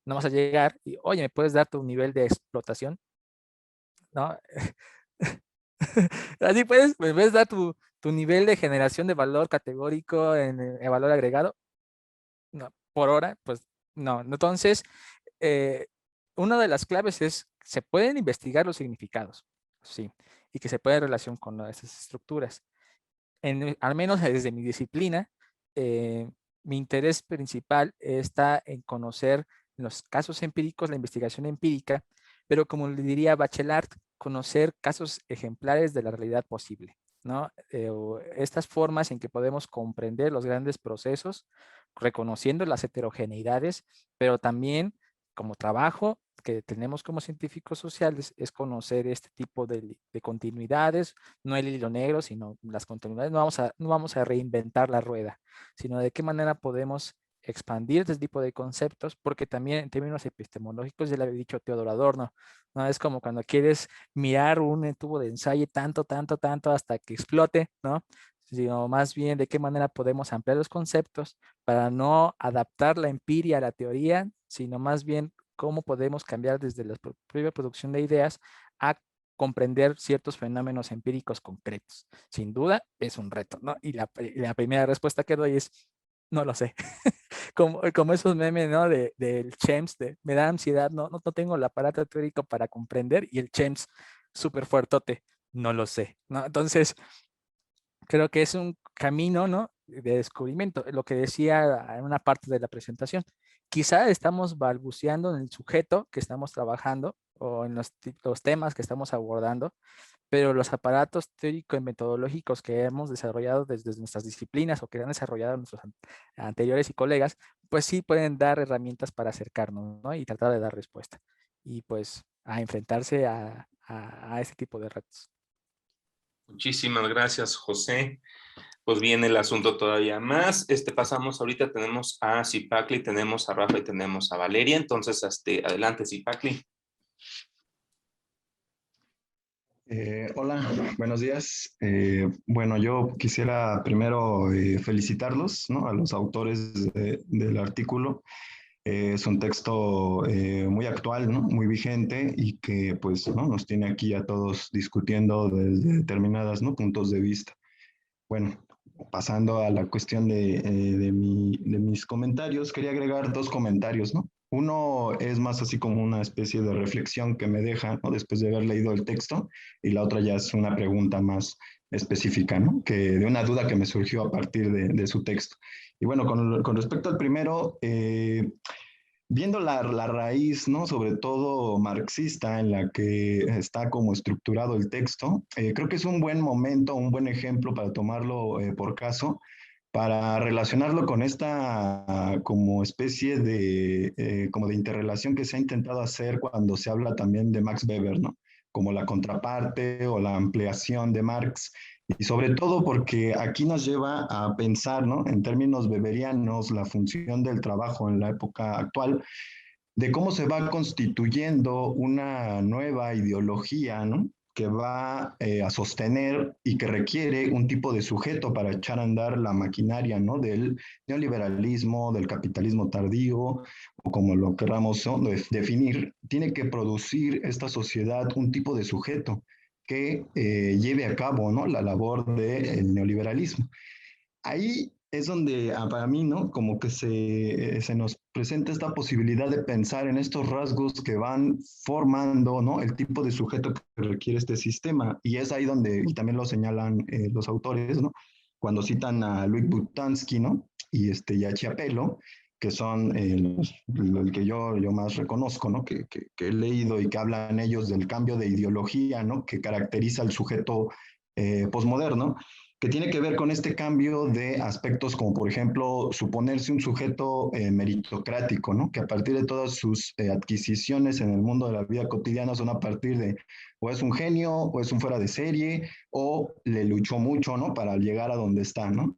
no vas a llegar y, oye, ¿me puedes dar tu nivel de explotación? ¿No? Así puedes, ¿me puedes dar tu nivel de generación de valor categórico en valor agregado? No, por hora, pues no. Entonces, eh, una de las claves es, se pueden investigar los significados, sí, y que se puede relacionar con esas estructuras. Al menos desde mi disciplina, mi interés principal está en conocer los casos empíricos, la investigación empírica, pero como le diría Bachelard, conocer casos ejemplares de la realidad posible, ¿no? O estas formas en que podemos comprender los grandes procesos, reconociendo las heterogeneidades, pero también como trabajo que tenemos como científicos sociales es conocer este tipo de continuidades, no el hilo negro, sino las continuidades. No vamos a reinventar la rueda, sino de qué manera podemos expandir este tipo de conceptos, porque también en términos epistemológicos, ya lo había dicho Teodoro Adorno, ¿no? Es como cuando quieres mirar un tubo de ensayo tanto, tanto, tanto hasta que explote, ¿no? Sino más bien de qué manera podemos ampliar los conceptos para no adaptar la empiria a la teoría, sino más bien cómo podemos cambiar desde la propia producción de ideas a comprender ciertos fenómenos empíricos concretos. Sin duda, es un reto, ¿no? Y la primera respuesta que doy es, no lo sé. Como esos memes, ¿no? Del CHEMS, me da ansiedad, no tengo el aparato teórico para comprender, y el CHEMS súper fuertote, no lo sé, ¿no? Entonces, creo que es un camino, ¿no? De descubrimiento, lo que decía en una parte de la presentación. Quizá estamos balbuceando en el sujeto que estamos trabajando o en los temas que estamos abordando, pero los aparatos teóricos y metodológicos que hemos desarrollado desde nuestras disciplinas o que han desarrollado nuestros anteriores y colegas, pues sí pueden dar herramientas para acercarnos, ¿no? Y tratar de dar respuesta. Y pues a enfrentarse a este tipo de retos. Muchísimas gracias, José. Pues viene el asunto todavía más. Pasamos ahorita, tenemos a Zipacli, tenemos a Rafa y tenemos a Valeria. Entonces, adelante, Zipacli. Hola, buenos días. Bueno, yo quisiera primero felicitarlos, ¿no? A los autores del artículo. Es un texto muy actual, ¿no? Muy vigente y que pues, ¿no? Nos tiene aquí a todos discutiendo desde determinadas, ¿no? Puntos de vista. Bueno, pasando a la cuestión de mis comentarios, quería agregar dos comentarios, ¿no? Uno es más así como una especie de reflexión que me deja, ¿no? Después de haber leído el texto, y la otra ya es una pregunta más específica, ¿no? De una duda que me surgió a partir de su texto. Y bueno, con respecto al primero, viendo la raíz, ¿no? Sobre todo marxista, en la que está como estructurado el texto, creo que es un buen momento, un buen ejemplo para tomarlo por caso, para relacionarlo con esta como especie como de interrelación que se ha intentado hacer cuando se habla también de Max Weber, ¿no? Como la contraparte o la ampliación de Marx, y sobre todo porque aquí nos lleva a pensar, ¿no? En términos weberianos, la función del trabajo en la época actual, de cómo se va constituyendo una nueva ideología, ¿no? Que va a sostener y que requiere un tipo de sujeto para echar a andar la maquinaria, ¿no? Del neoliberalismo, del capitalismo tardío, o como lo queramos, ¿no? Definir, tiene que producir esta sociedad un tipo de sujeto que lleve a cabo, ¿no? La labor del neoliberalismo. Ahí es donde para mí, ¿no? Como que se nos presenta esta posibilidad de pensar en estos rasgos que van formando, ¿no? El tipo de sujeto que requiere este sistema. Y es ahí donde, y también lo señalan los autores, ¿no? Cuando citan a Luc Boltanski, ¿no? Y a Chiapello, que son el que yo más reconozco, ¿no? Que he leído y que hablan ellos del cambio de ideología, ¿no? Que caracteriza al sujeto posmoderno, que tiene que ver con este cambio de aspectos como, por ejemplo, suponerse un sujeto meritocrático, ¿no? Que a partir de todas sus adquisiciones en el mundo de la vida cotidiana son a partir de o es un genio, o es un fuera de serie, o le luchó mucho, ¿no? Para llegar a donde está, ¿no?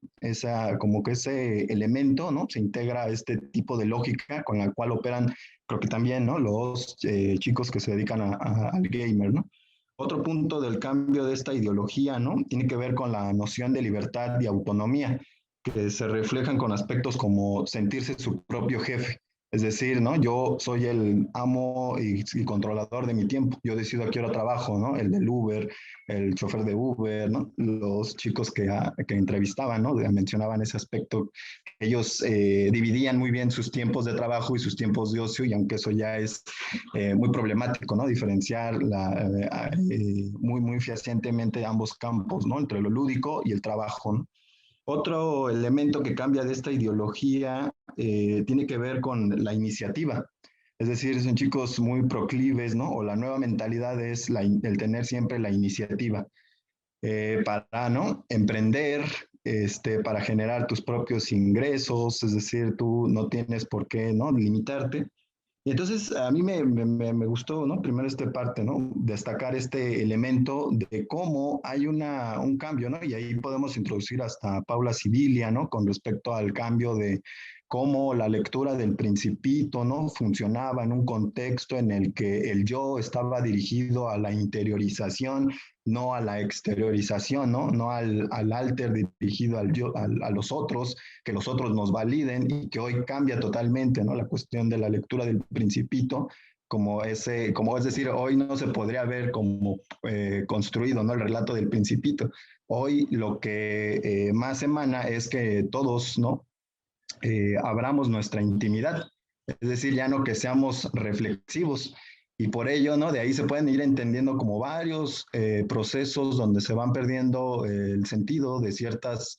Como que ese elemento, ¿no? Se integra a este tipo de lógica con la cual operan, creo que también, ¿no? Los chicos que se dedican al gamer, ¿no? Otro punto del cambio de esta ideología, ¿no? Tiene que ver con la noción de libertad y autonomía, que se reflejan con aspectos como sentirse su propio jefe. Es decir, ¿no? Yo soy el amo y controlador de mi tiempo. Yo decido a qué hora trabajo, ¿no? El del Uber, el chofer de Uber, ¿no? Los chicos que entrevistaban, ¿no? Mencionaban ese aspecto. Ellos dividían muy bien sus tiempos de trabajo y sus tiempos de ocio, y aunque eso ya es muy problemático, ¿no? Diferenciar muy fehacientemente ambos campos, ¿no? Entre lo lúdico y el trabajo, ¿no? Otro elemento que cambia de esta ideología tiene que ver con la iniciativa. Es decir, son chicos muy proclives, ¿no? O la nueva mentalidad es el tener siempre la iniciativa para, ¿no? Emprender, para generar tus propios ingresos. Es decir, tú no tienes por qué, ¿no? Limitarte. Y entonces a mí me gustó, ¿no? Primero esta parte, ¿no? Destacar este elemento de cómo hay un cambio, ¿no? Y ahí podemos introducir hasta Paula Sibilia, ¿no? Con respecto al cambio de cómo la lectura del Principito, ¿no? Funcionaba en un contexto en el que el yo estaba dirigido a la interiorización, no a la exteriorización, ¿no? No al alter dirigido al yo, a los otros, que los otros nos validen, y que hoy cambia totalmente, ¿no? La cuestión de la lectura del Principito, como es decir, hoy no se podría ver como construido, ¿no? El relato del Principito. Hoy lo que más emana es que todos, ¿no? Abramos nuestra intimidad, es decir, ya no que seamos reflexivos. Y por ello, ¿no? De ahí se pueden ir entendiendo como varios procesos donde se van perdiendo el sentido de ciertas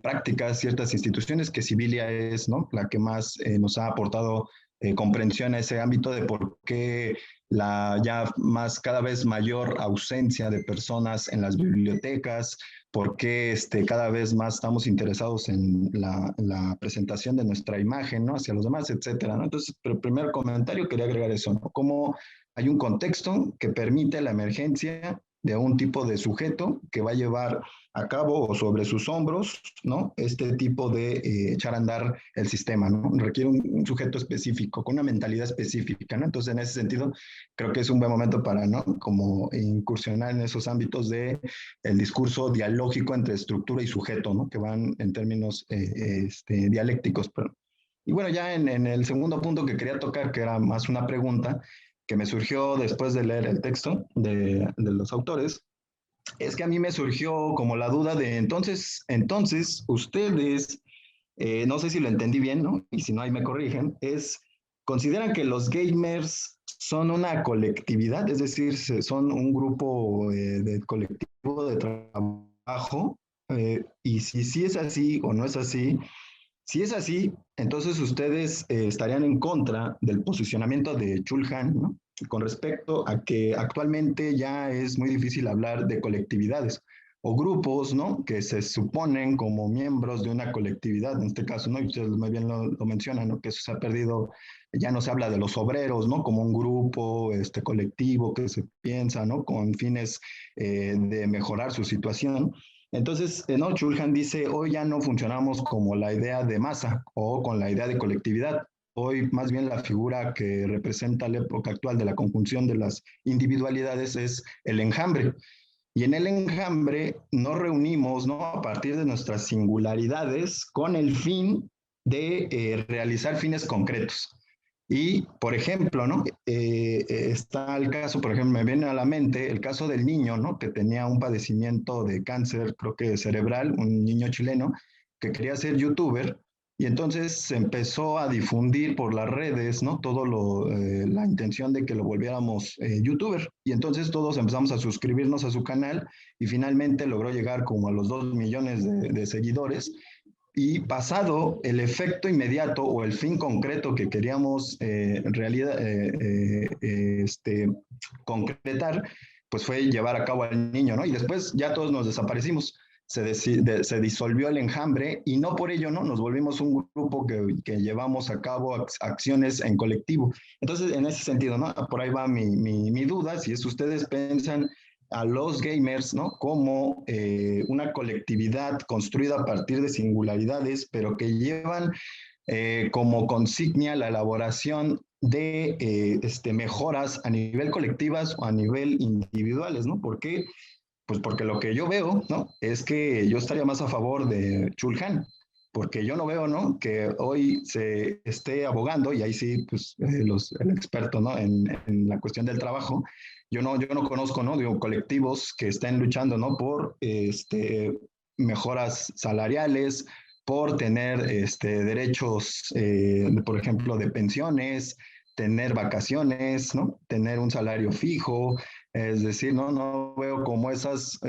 prácticas, ciertas instituciones, que Sibilia es, ¿no? La que más nos ha aportado comprensión a ese ámbito de por qué la ya más cada vez mayor ausencia de personas en las bibliotecas, por qué cada vez más estamos interesados en la presentación de nuestra imagen, ¿no? Hacia los demás, etcétera, ¿no? Entonces, el primer comentario quería agregar eso, ¿no? Cómo hay un contexto que permite la emergencia de un tipo de sujeto que va a llevar a cabo o sobre sus hombros, ¿no? Este tipo de echar a andar el sistema, ¿no? Requiere un sujeto específico, con una mentalidad específica, ¿no? Entonces, en ese sentido, creo que es un buen momento para, ¿no? Como incursionar en esos ámbitos de el discurso dialógico entre estructura y sujeto, ¿no? Que van en términos dialécticos. Pero, y bueno, ya en el segundo punto que quería tocar, que era más una pregunta que me surgió después de leer el texto de los autores, es que a mí me surgió como la duda de entonces ustedes, no sé si lo entendí bien, ¿no? Y si no, ahí me corrigen, ¿consideran que los gamers son una colectividad? Es decir, son un grupo de colectivo de trabajo, y si es así o no es así. Si es así, entonces ustedes estarían en contra del posicionamiento de Chul Han, ¿no? Con respecto a que actualmente ya es muy difícil hablar de colectividades o grupos, ¿no? Que se suponen como miembros de una colectividad, en este caso, ¿no? Y ustedes muy bien lo mencionan, ¿no? Que eso se ha perdido, ya no se habla de los obreros, ¿no? Como un grupo colectivo que se piensa, ¿no? Con fines de mejorar su situación. Entonces, ¿no? Chul Han dice, hoy ya no funcionamos como la idea de masa o con la idea de colectividad. Hoy más bien la figura que representa la época actual de la conjunción de las individualidades es el enjambre. Y en el enjambre nos reunimos, ¿no? A partir de nuestras singularidades con el fin de realizar fines concretos. Y, por ejemplo, ¿no? Está el caso, por ejemplo, me viene a la mente el caso del niño, ¿no? Que tenía un padecimiento de cáncer, creo que cerebral, un niño chileno, que quería ser youtuber, y entonces se empezó a difundir por las redes, ¿no? La intención de que lo volviéramos youtuber, y entonces todos empezamos a suscribirnos a su canal, y finalmente logró llegar como a los 2 millones de seguidores. Y pasado el efecto inmediato o el fin concreto que queríamos en realidad concretar, pues fue llevar a cabo al niño, ¿no? Y después ya todos nos desaparecimos, se disolvió el enjambre, y no por ello, ¿no? Nos volvimos un grupo que llevamos a cabo acciones en colectivo. Entonces, en ese sentido, ¿no? Por ahí va mi duda, si es ustedes piensan a los gamers, ¿no? Como una colectividad construida a partir de singularidades, pero que llevan como consigna la elaboración de mejoras a nivel colectivas o a nivel individuales, ¿no? Porque Pues porque lo que yo veo, ¿no? Es que yo estaría más a favor de Chulhan, porque yo no veo, ¿no? Que hoy se esté abogando, y ahí sí, pues el experto, ¿no? En la cuestión del trabajo, yo no conozco, ¿no? Digo, colectivos que estén luchando, ¿no? Por mejoras salariales, por tener derechos, por ejemplo, de pensiones, tener vacaciones, ¿no? Tener un salario fijo, es decir, no veo como esos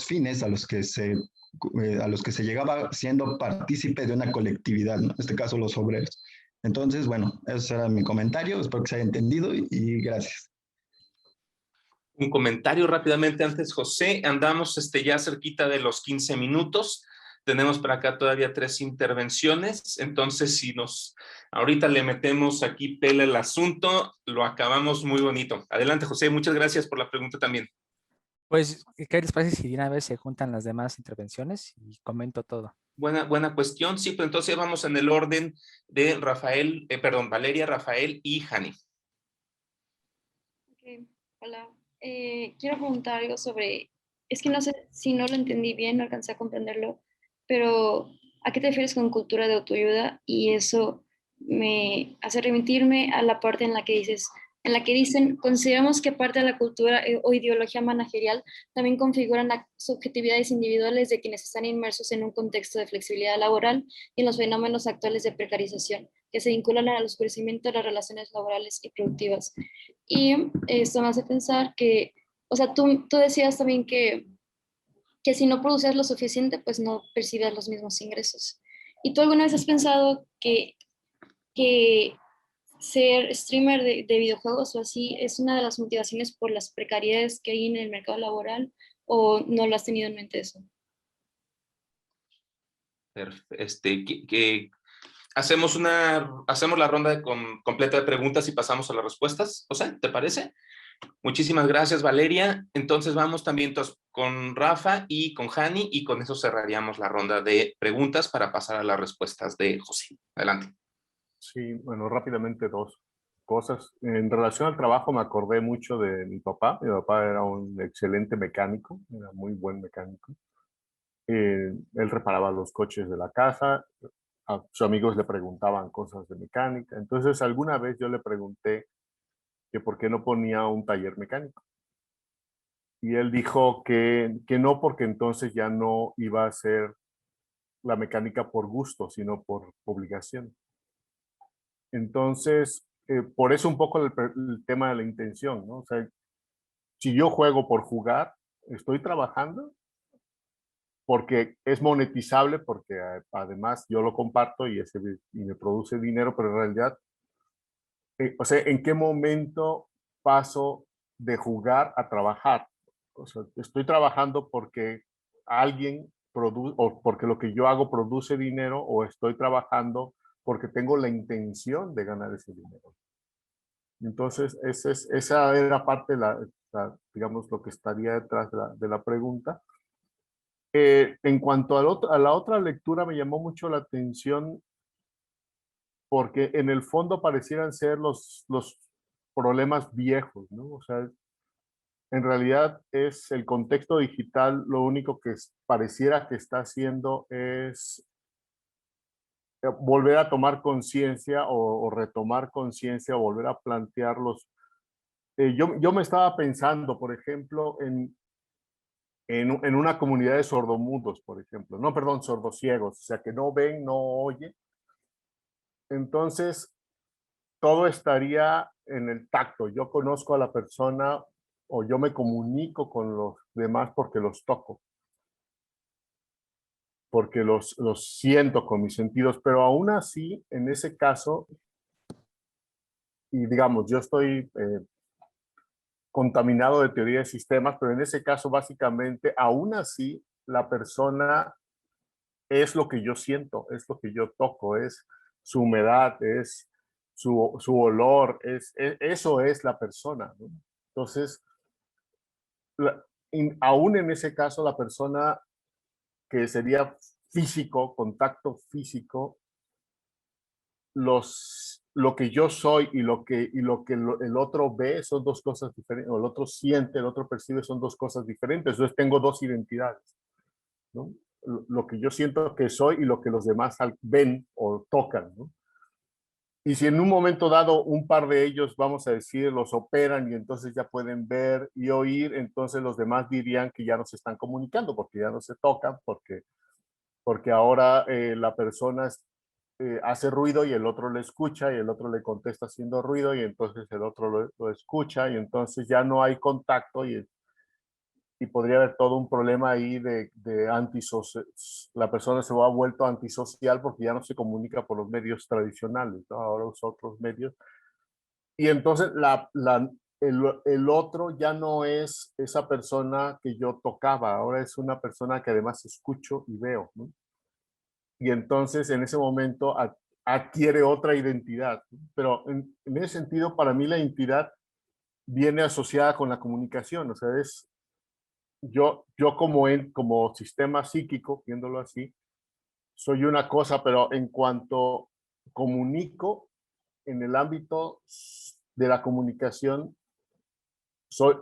fines a los que se llegaba siendo partícipe de una colectividad, ¿no? En este caso los obreros. Entonces, bueno, ese era mi comentario, espero que se haya entendido y gracias. Un comentario rápidamente antes, José. Andamos ya cerquita de los 15 minutos. Tenemos para acá todavía 3 intervenciones. Entonces, si ahorita le metemos aquí pela el asunto, lo acabamos muy bonito. Adelante, José. Muchas gracias por la pregunta también. Pues, ¿qué les parece si de una vez se juntan las demás intervenciones y comento todo? Buena cuestión. Sí, pues entonces vamos en el orden de Valeria, Rafael y Hani. Okay. Hola. Quiero preguntar algo sobre, es que no sé si no lo entendí bien, no alcancé a comprenderlo, pero ¿a qué te refieres con cultura de autoayuda? Y eso me hace remitirme a la parte en la que dicen, consideramos que parte de la cultura o ideología managerial también configuran las subjetividades individuales de quienes están inmersos en un contexto de flexibilidad laboral y en los fenómenos actuales de precarización, que se vinculan al oscurecimiento de las relaciones laborales y productivas. Y esto me hace pensar que, o sea, tú decías también que si no producías lo suficiente, pues no percibías los mismos ingresos. ¿Y tú alguna vez has pensado que ser streamer de videojuegos o así es una de las motivaciones por las precariedades que hay en el mercado laboral, o no lo has tenido en mente eso? Hacemos la ronda completa de preguntas y pasamos a las respuestas. José, ¿te parece? Muchísimas gracias, Valeria. Entonces vamos también con Rafa y con Hani, y con eso cerraríamos la ronda de preguntas para pasar a las respuestas de José. Adelante. Sí, bueno, rápidamente 2 cosas. En relación al trabajo me acordé mucho de mi papá. Mi papá era un excelente mecánico, era muy buen mecánico. Él reparaba los coches de la casa, a sus amigos le preguntaban cosas de mecánica. Entonces, alguna vez yo le pregunté que por qué no ponía un taller mecánico. Y él dijo que no, porque entonces ya no iba a hacer la mecánica por gusto, sino por obligación. Entonces, por eso un poco el tema de la intención, ¿no? O sea, si yo juego por jugar, estoy trabajando porque es monetizable, porque además yo lo comparto y me produce dinero, pero en realidad, o sea, ¿en qué momento paso de jugar a trabajar? O sea, estoy trabajando porque alguien produce, o porque lo que yo hago produce dinero, o estoy trabajando porque tengo la intención de ganar ese dinero. Entonces, esa era parte de digamos, lo que estaría detrás de la pregunta. En cuanto a la otra lectura, me llamó mucho la atención porque en el fondo parecieran ser los problemas viejos, ¿no? O sea, en realidad es el contexto digital, lo único que pareciera que está haciendo es volver a tomar conciencia o retomar conciencia, o volver a plantearlos. Yo me estaba pensando, por ejemplo, en una comunidad de sordomudos, por ejemplo. No, perdón, sordociegos, o sea, que no ven, no oyen. Entonces, todo estaría en el tacto. Yo conozco a la persona o yo me comunico con los demás porque los toco, porque los siento con mis sentidos, pero aún así, en ese caso, y digamos, yo estoy contaminado de teoría de sistemas, pero en ese caso, básicamente, aún así, la persona es lo que yo siento, es lo que yo toco, es su humedad, es su olor, eso es la persona, ¿no? Entonces, aún en ese caso, la persona que sería físico, contacto físico, lo que yo soy y lo que el otro ve son dos cosas diferentes, o el otro siente, el otro percibe son dos cosas diferentes. Entonces tengo dos identidades, ¿no? Lo que yo siento que soy y lo que los demás ven o tocan, ¿no? Y si en un momento dado un par de ellos, vamos a decir, los operan y entonces ya pueden ver y oír, entonces los demás dirían que ya no se están comunicando porque ya no se tocan, porque ahora la persona hace ruido y el otro le escucha y el otro le contesta haciendo ruido y entonces el otro lo escucha y entonces ya no hay contacto y podría haber todo un problema ahí de antisocial. La persona se ha vuelto antisocial porque ya no se comunica por los medios tradicionales, ¿no? Ahora usa otros medios. Y entonces el otro ya no es esa persona que yo tocaba, ahora es una persona que además escucho y veo, ¿no? Y entonces en ese momento adquiere otra identidad. Pero en ese sentido, para mí la identidad viene asociada con la comunicación, o sea, es yo como sistema psíquico, viéndolo así, soy una cosa, pero en cuanto comunico en el ámbito de la comunicación, soy,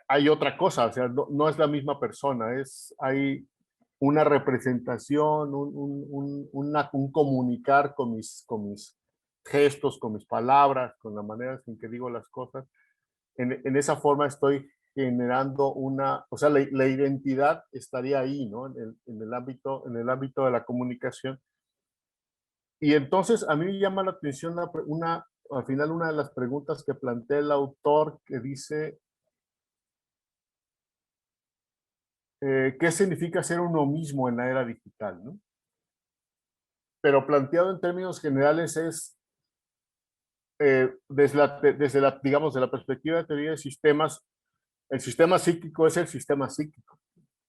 hay otra cosa, o sea, no es la misma persona, hay una representación, un comunicar con mis gestos, con mis palabras, con la manera en que digo las cosas. En esa forma estoy generando o sea, la identidad estaría ahí, ¿no? En el ámbito de la comunicación. Y entonces a mí me llama la atención al final una de las preguntas que plantea el autor que dice, ¿qué significa ser uno mismo en la era digital, ¿no? Pero planteado en términos generales es, digamos, de la perspectiva de teoría de sistemas, el sistema psíquico es el sistema psíquico.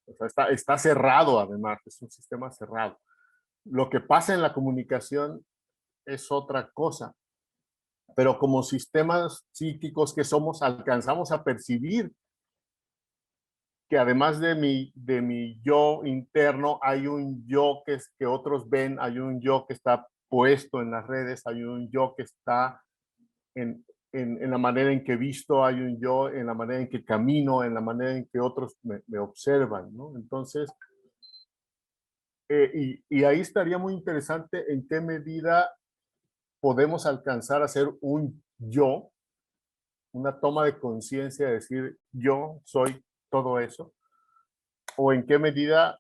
O sea, está cerrado además, es un sistema cerrado. Lo que pasa en la comunicación es otra cosa, pero como sistemas psíquicos que somos, alcanzamos a percibir que además de mi yo interno, hay un yo que otros ven, hay un yo que está puesto en las redes, hay un yo que está en la manera en que visto, hay un yo en la manera en que camino, en la manera en que otros me observan, ¿no? Entonces, y ahí estaría muy interesante en qué medida podemos alcanzar a ser un yo, una toma de conciencia de decir yo soy todo eso, o en qué medida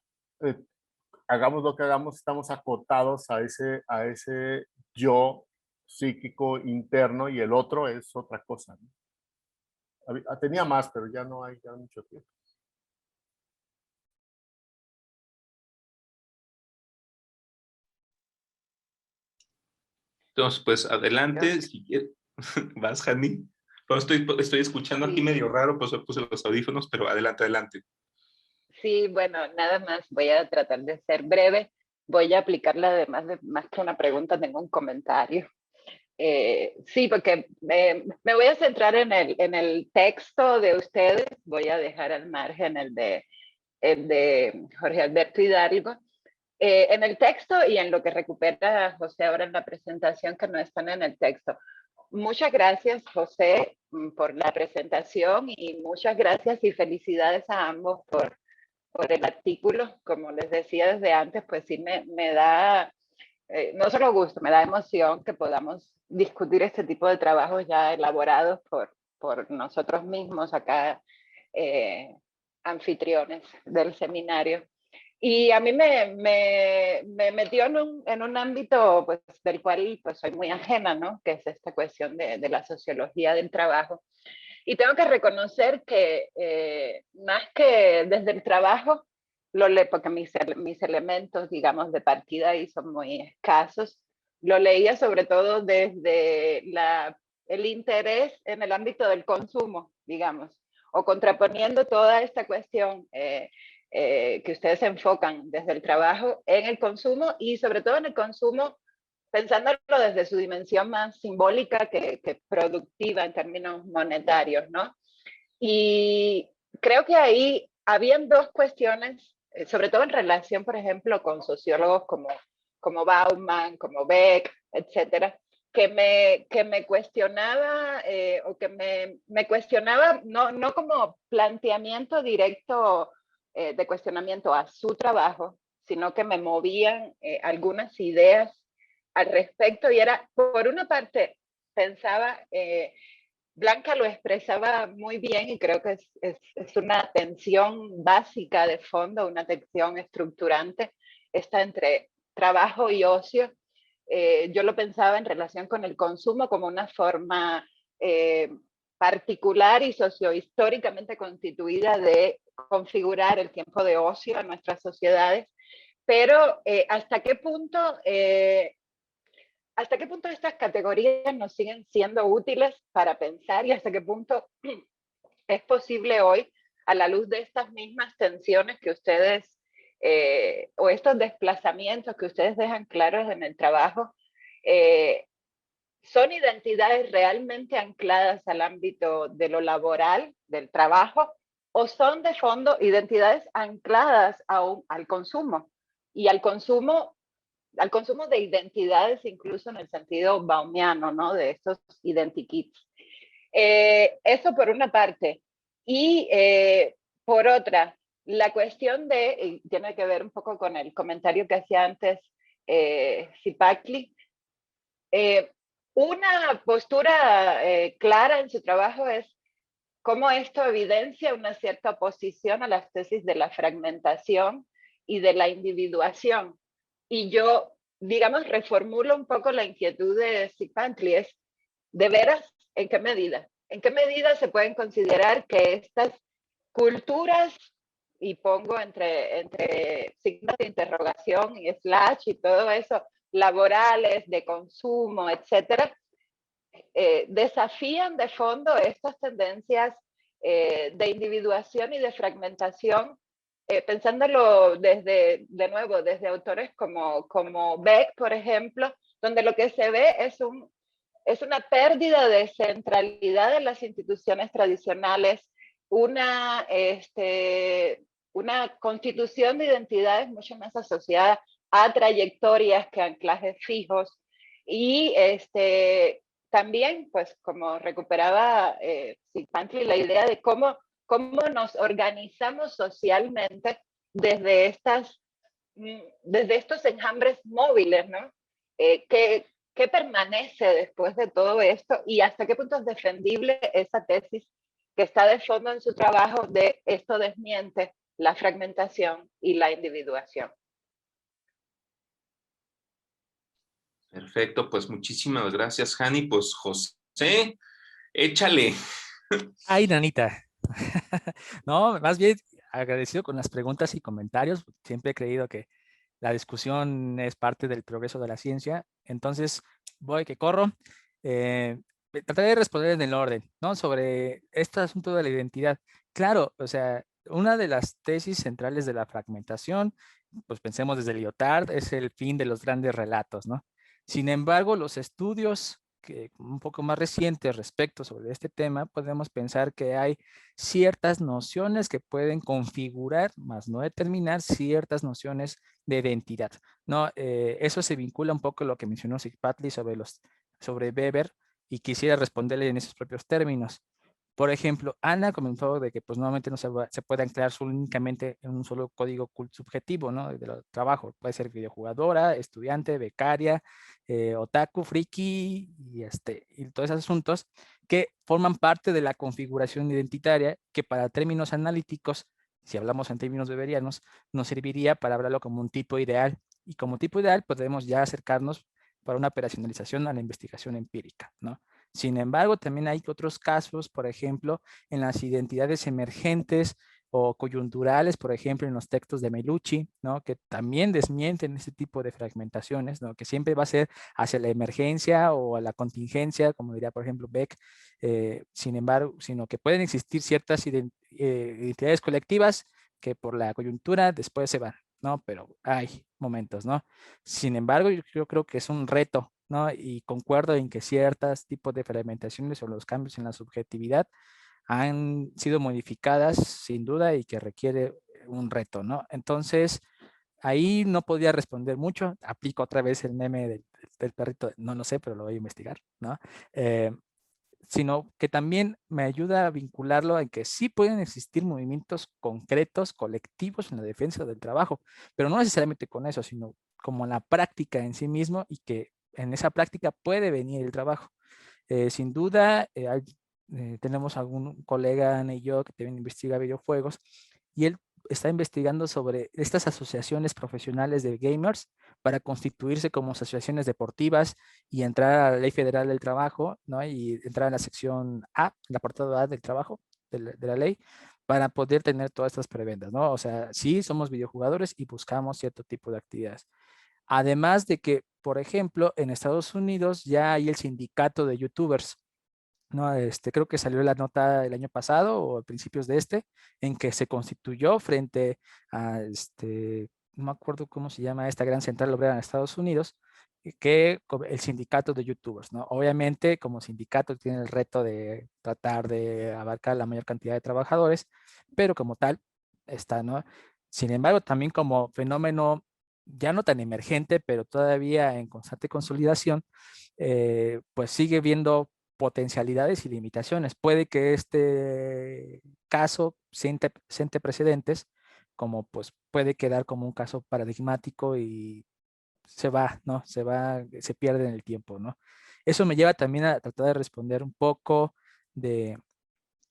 hagamos lo que hagamos, estamos acotados a ese yo psíquico interno y el otro es otra cosa, ¿no? Tenía más, pero ya no hay mucho tiempo. Entonces, pues adelante. Si quieres. Vas, Jani. Pues estoy escuchando aquí medio raro, pues puse los audífonos, pero adelante, adelante. Sí, bueno, nada más, voy a tratar de ser breve. Voy a aplicarla además de más que una pregunta, tengo un comentario. Sí, porque me voy a centrar en el texto de ustedes, voy a dejar al margen el de Jorge Alberto Hidalgo. En el texto y en lo que recupera José ahora en la presentación que no están en el texto. Muchas gracias, José, por la presentación y muchas gracias y felicidades a ambos por el artículo. Como les decía desde antes, pues sí me da, no solo gusto, me da emoción que podamos discutir este tipo de trabajos ya elaborados por nosotros mismos acá, anfitriones del seminario. Y a mí me metió en un ámbito pues, del cual pues, soy muy ajena, ¿no? Que es esta cuestión de la sociología del trabajo. Y tengo que reconocer que más que desde el trabajo, lo leo porque mis elementos, digamos, de partida ahí son muy escasos, lo leía sobre todo desde el interés en el ámbito del consumo, digamos, o contraponiendo toda esta cuestión que ustedes enfocan desde el trabajo en el consumo y sobre todo en el consumo pensándolo desde su dimensión más simbólica que productiva en términos monetarios, ¿no? Y creo que ahí habían dos cuestiones, sobre todo en relación, por ejemplo, con sociólogos como Bauman, como Beck, etcétera, que me cuestionaba, o que me cuestionaba, no como planteamiento directo de cuestionamiento a su trabajo, sino que me movían algunas ideas al respecto, y era, por una parte, pensaba, Blanca lo expresaba muy bien, y creo que es una tensión básica de fondo, una tensión estructurante, está entre trabajo y ocio. Yo lo pensaba en relación con el consumo como una forma particular y sociohistóricamente constituida de configurar el tiempo de ocio en nuestras sociedades, pero ¿hasta qué punto estas categorías nos siguen siendo útiles para pensar, y hasta qué punto es posible hoy, a la luz de estas mismas tensiones que ustedes, o estos desplazamientos que ustedes dejan claros en el trabajo, son identidades realmente ancladas al ámbito de lo laboral, del trabajo, o son de fondo identidades ancladas al consumo, y al consumo de identidades, incluso en el sentido baumiano, ¿no? De estos identikits. Eso por una parte. Y por otra, la cuestión y tiene que ver un poco con el comentario que hacía antes Zipacli, una postura clara en su trabajo es cómo esto evidencia una cierta oposición a las tesis de la fragmentación y de la individuación. Y yo, digamos, reformulo un poco la inquietud de Zipacli, es, ¿de veras en qué medida? ¿En qué medida se pueden considerar que estas culturas, y pongo entre signos de interrogación y slash y todo eso, laborales, de consumo, etcétera, desafían de fondo estas tendencias de individuación y de fragmentación, pensándolo de nuevo, desde autores como Beck, por ejemplo, donde lo que se ve es una pérdida de centralidad de las instituciones tradicionales, una constitución de identidades mucho más asociada a trayectorias que a anclajes fijos, y también, pues, como recuperaba Zipacli, la idea de cómo nos organizamos socialmente desde estos enjambres móviles, ¿no? ¿Qué permanece después de todo esto, y hasta qué punto es defendible esa tesis que está de fondo en su trabajo de esto desmiente la fragmentación y la individuación? Perfecto, pues muchísimas gracias, Hani. Pues José, échale. Ay, nanita. No, más bien agradecido con las preguntas y comentarios. Siempre he creído que la discusión es parte del progreso de la ciencia. Entonces, voy que corro. Trataré de responder en el orden, ¿no? Sobre este asunto de la identidad. Claro, o sea, una de las tesis centrales de la fragmentación, pues pensemos desde Lyotard, es el fin de los grandes relatos, ¿no? Sin embargo, los estudios que un poco más recientes respecto sobre este tema, podemos pensar que hay ciertas nociones que pueden configurar, más no determinar, ciertas nociones de identidad, ¿no? Eso se vincula un poco a lo que mencionó Zipacli sobre Weber, y quisiera responderle en esos propios términos. Por ejemplo, Ana comentó de que pues nuevamente no se puede anclar únicamente en un solo código subjetivo, ¿no? De trabajo. Puede ser videojugadora, estudiante, becaria, otaku, friki y todos esos asuntos que forman parte de la configuración identitaria, que para términos analíticos, si hablamos en términos weberianos, nos serviría para hablarlo como un tipo ideal. Y como tipo ideal podemos ya acercarnos para una operacionalización a la investigación empírica, ¿no? Sin embargo, también hay otros casos, por ejemplo, en las identidades emergentes o coyunturales, por ejemplo, en los textos de Melucci, ¿no? Que también desmienten este tipo de fragmentaciones, ¿no? Que siempre va a ser hacia la emergencia o a la contingencia, como diría, por ejemplo, Beck. Sin embargo, sino que pueden existir ciertas identidades colectivas que por la coyuntura después se van, ¿no? Pero hay momentos, ¿no? Sin embargo, yo creo que es un reto, ¿no? Y concuerdo en que ciertos tipos de fragmentaciones o los cambios en la subjetividad han sido modificadas sin duda y que requiere un reto, ¿no? Entonces, ahí no podía responder mucho. Aplico otra vez el meme del del perrito, no lo sé, pero lo voy a investigar, ¿no? Sino que también me ayuda a vincularlo en que sí pueden existir movimientos concretos, colectivos en la defensa del trabajo, pero no necesariamente con eso, sino como la práctica en sí mismo y que en esa práctica puede venir el trabajo. Sin duda, tenemos algún colega, Ana y yo, que también investiga videojuegos y él está investigando sobre estas asociaciones profesionales de gamers para constituirse como asociaciones deportivas y entrar a la Ley Federal del Trabajo, ¿no? Y entrar en la sección A, el apartado A del trabajo, de la ley, para poder tener todas estas prebendas, ¿no? O sea, sí somos videojugadores y buscamos cierto tipo de actividades. Además de que, por ejemplo, en Estados Unidos ya hay el sindicato de youtubers, ¿no? Creo que salió la nota el año pasado o a principios de en que se constituyó frente a, no me acuerdo cómo se llama esta gran central obrera en Estados Unidos, que el sindicato de youtubers, ¿no? Obviamente, como sindicato tiene el reto de tratar de abarcar la mayor cantidad de trabajadores, pero como tal está, ¿no? Sin embargo, también como fenómeno ya no tan emergente, pero todavía en constante consolidación, pues sigue viendo potencialidades y limitaciones. Puede que este caso siente precedentes, como pues puede quedar como un caso paradigmático y se va, ¿no? Se pierde en el tiempo, ¿no? Eso me lleva también a tratar de responder un poco de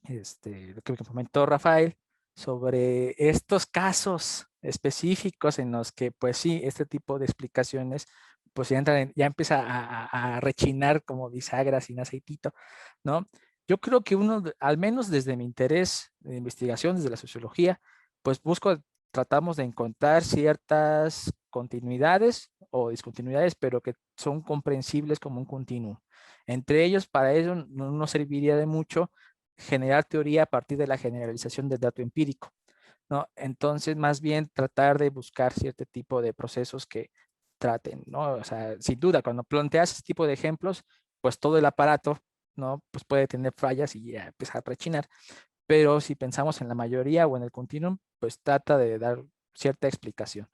lo que comentó Rafael sobre estos casos específicos en los que, pues sí, este tipo de explicaciones, pues ya empieza a rechinar como bisagra sin aceitito, ¿no? Yo creo que al menos desde mi interés de investigación, desde la sociología, pues tratamos de encontrar ciertas continuidades o discontinuidades, pero que son comprensibles como un continuo. Entre ellos, para eso no nos serviría de mucho generar teoría a partir de la generalización del dato empírico, ¿no? Entonces, más bien tratar de buscar cierto tipo de procesos que traten, ¿no? O sea, sin duda, cuando planteas este tipo de ejemplos, pues todo el aparato, ¿no? Pues puede tener fallas y ya empezar a prechinar, pero si pensamos en la mayoría o en el continuum, pues trata de dar cierta explicación.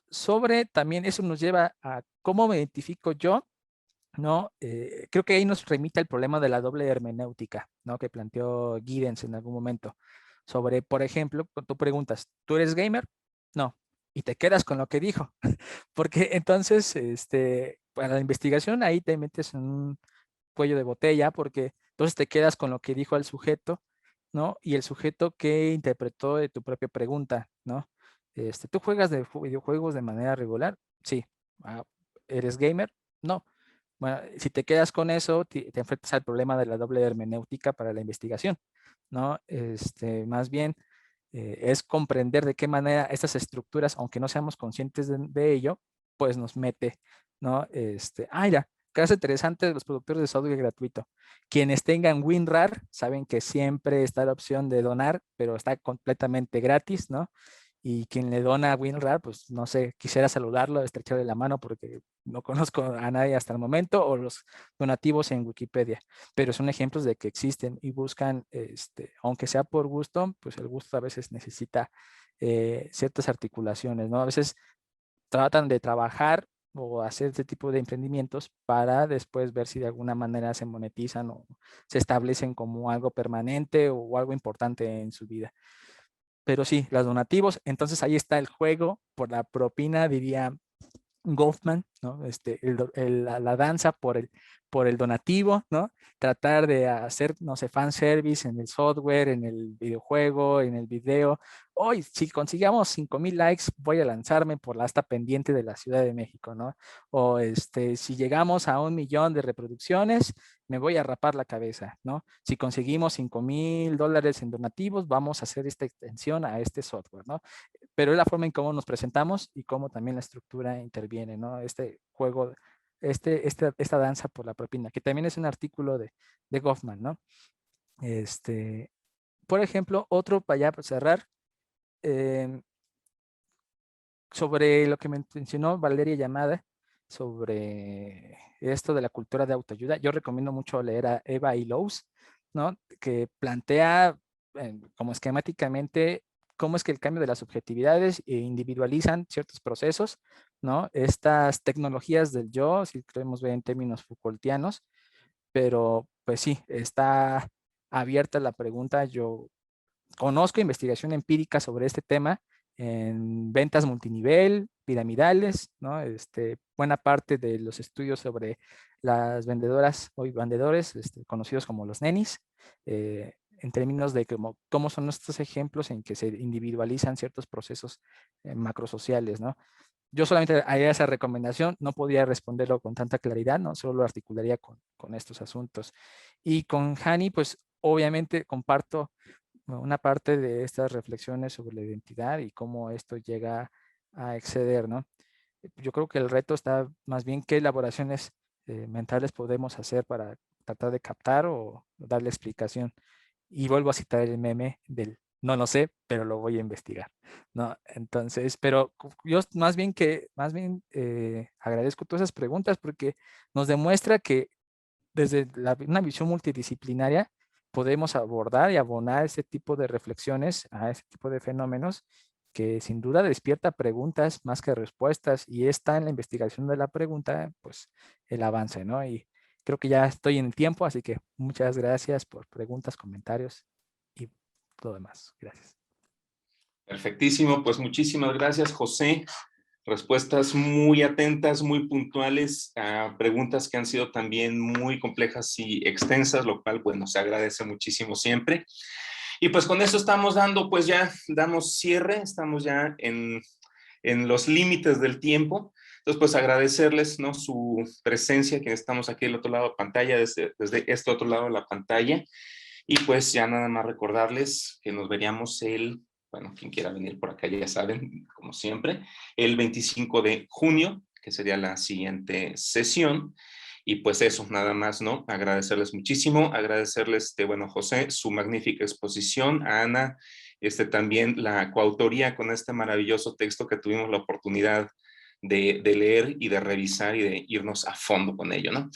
Sobre también eso nos lleva a cómo me identifico yo, ¿no? Creo que ahí nos remite al problema de la doble hermenéutica, ¿no? Que planteó Giddens en algún momento. Sobre, por ejemplo, cuando tú preguntas, ¿tú eres gamer? No. Y te quedas con lo que dijo. Porque entonces, para la investigación ahí te metes en un cuello de botella, porque entonces te quedas con lo que dijo el sujeto, ¿no? Y el sujeto que interpretó de tu propia pregunta, ¿no? ¿Tú juegas de videojuegos de manera regular? Sí. ¿Eres gamer? No. Bueno, si te quedas con eso, te enfrentas al problema de la doble hermenéutica para la investigación, ¿no? Más bien es comprender de qué manera estas estructuras, aunque no seamos conscientes de ello, pues nos mete, ¿no? Mira, caso interesante de los productores de software gratuito. Quienes tengan WinRAR saben que siempre está la opción de donar, pero está completamente gratis, ¿no? Y quien le dona a WinRAR, pues no sé, quisiera saludarlo, estrecharle la mano porque no conozco a nadie hasta el momento, o los donativos en Wikipedia, pero son ejemplos de que existen y buscan, aunque sea por gusto, pues el gusto a veces necesita ciertas articulaciones, ¿no? A veces tratan de trabajar o hacer este tipo de emprendimientos para después ver si de alguna manera se monetizan o se establecen como algo permanente o algo importante en su vida. Pero sí, los donativos, entonces ahí está el juego por la propina, diría Goffman, ¿no? La danza por el donativo, ¿no? Tratar de hacer, no sé, fanservice en el software, en el videojuego, en el video. Hoy, si consigamos 5,000 likes, voy a lanzarme por la asta pendiente de la Ciudad de México, ¿no? O si llegamos a 1,000,000 de reproducciones, me voy a rapar la cabeza, ¿no? Si conseguimos $5,000 en donativos, vamos a hacer esta extensión a este software, ¿no? Pero es la forma en cómo nos presentamos y cómo también la estructura interviene, ¿no? Este juego, esta danza por la propina, que también es un artículo de Goffman, ¿no? Por ejemplo, otro para ya cerrar, sobre lo que mencionó Valeria Llamada, sobre esto de la cultura de autoayuda. Yo recomiendo mucho leer a Eva Illouz, ¿no? Que plantea como esquemáticamente cómo es que el cambio de las subjetividades individualizan ciertos procesos ¿no? Estas tecnologías del yo, si queremos ver en términos Foucaultianos, pero pues sí, está abierta la pregunta. Yo conozco investigación empírica sobre este tema en ventas multinivel, piramidales, ¿no? Buena parte de los estudios sobre las vendedoras o vendedores conocidos como los nenis, en términos de cómo son estos ejemplos en que se individualizan ciertos procesos macrosociales, ¿no? Yo solamente haría esa recomendación, no podía responderlo con tanta claridad, ¿no? Solo lo articularía con estos asuntos. Y con Hani, pues obviamente comparto una parte de estas reflexiones sobre la identidad y cómo esto llega a exceder, ¿no? Yo creo que el reto está más bien qué elaboraciones mentales podemos hacer para tratar de captar o darle explicación. Y vuelvo a citar el meme del no lo sé, pero lo voy a investigar, ¿no? Entonces, pero yo más bien agradezco todas esas preguntas porque nos demuestra que desde una visión multidisciplinaria podemos abordar y abonar ese tipo de reflexiones a ese tipo de fenómenos que sin duda despierta preguntas más que respuestas, y está en la investigación de la pregunta, pues el avance, ¿no? Y creo que ya estoy en el tiempo, así que muchas gracias por preguntas, comentarios y todo demás. Gracias. Perfectísimo, pues muchísimas gracias, José. Respuestas muy atentas, muy puntuales a preguntas que han sido también muy complejas y extensas, lo cual, bueno, se agradece muchísimo siempre. Y pues con eso estamos damos cierre, estamos ya en los límites del tiempo. Entonces, pues agradecerles, ¿no?, su presencia, que estamos aquí del otro lado de la pantalla, desde este otro lado de la pantalla. Y pues ya nada más recordarles que nos veríamos bueno, quien quiera venir por acá ya saben, como siempre, el 25 de junio, que sería la siguiente sesión. Y pues eso, nada más, ¿no? Agradecerles muchísimo, agradecerles, bueno, José, su magnífica exposición, a Ana, también la coautoría con este maravilloso texto que tuvimos la oportunidad de leer y de revisar y de irnos a fondo con ello, ¿no?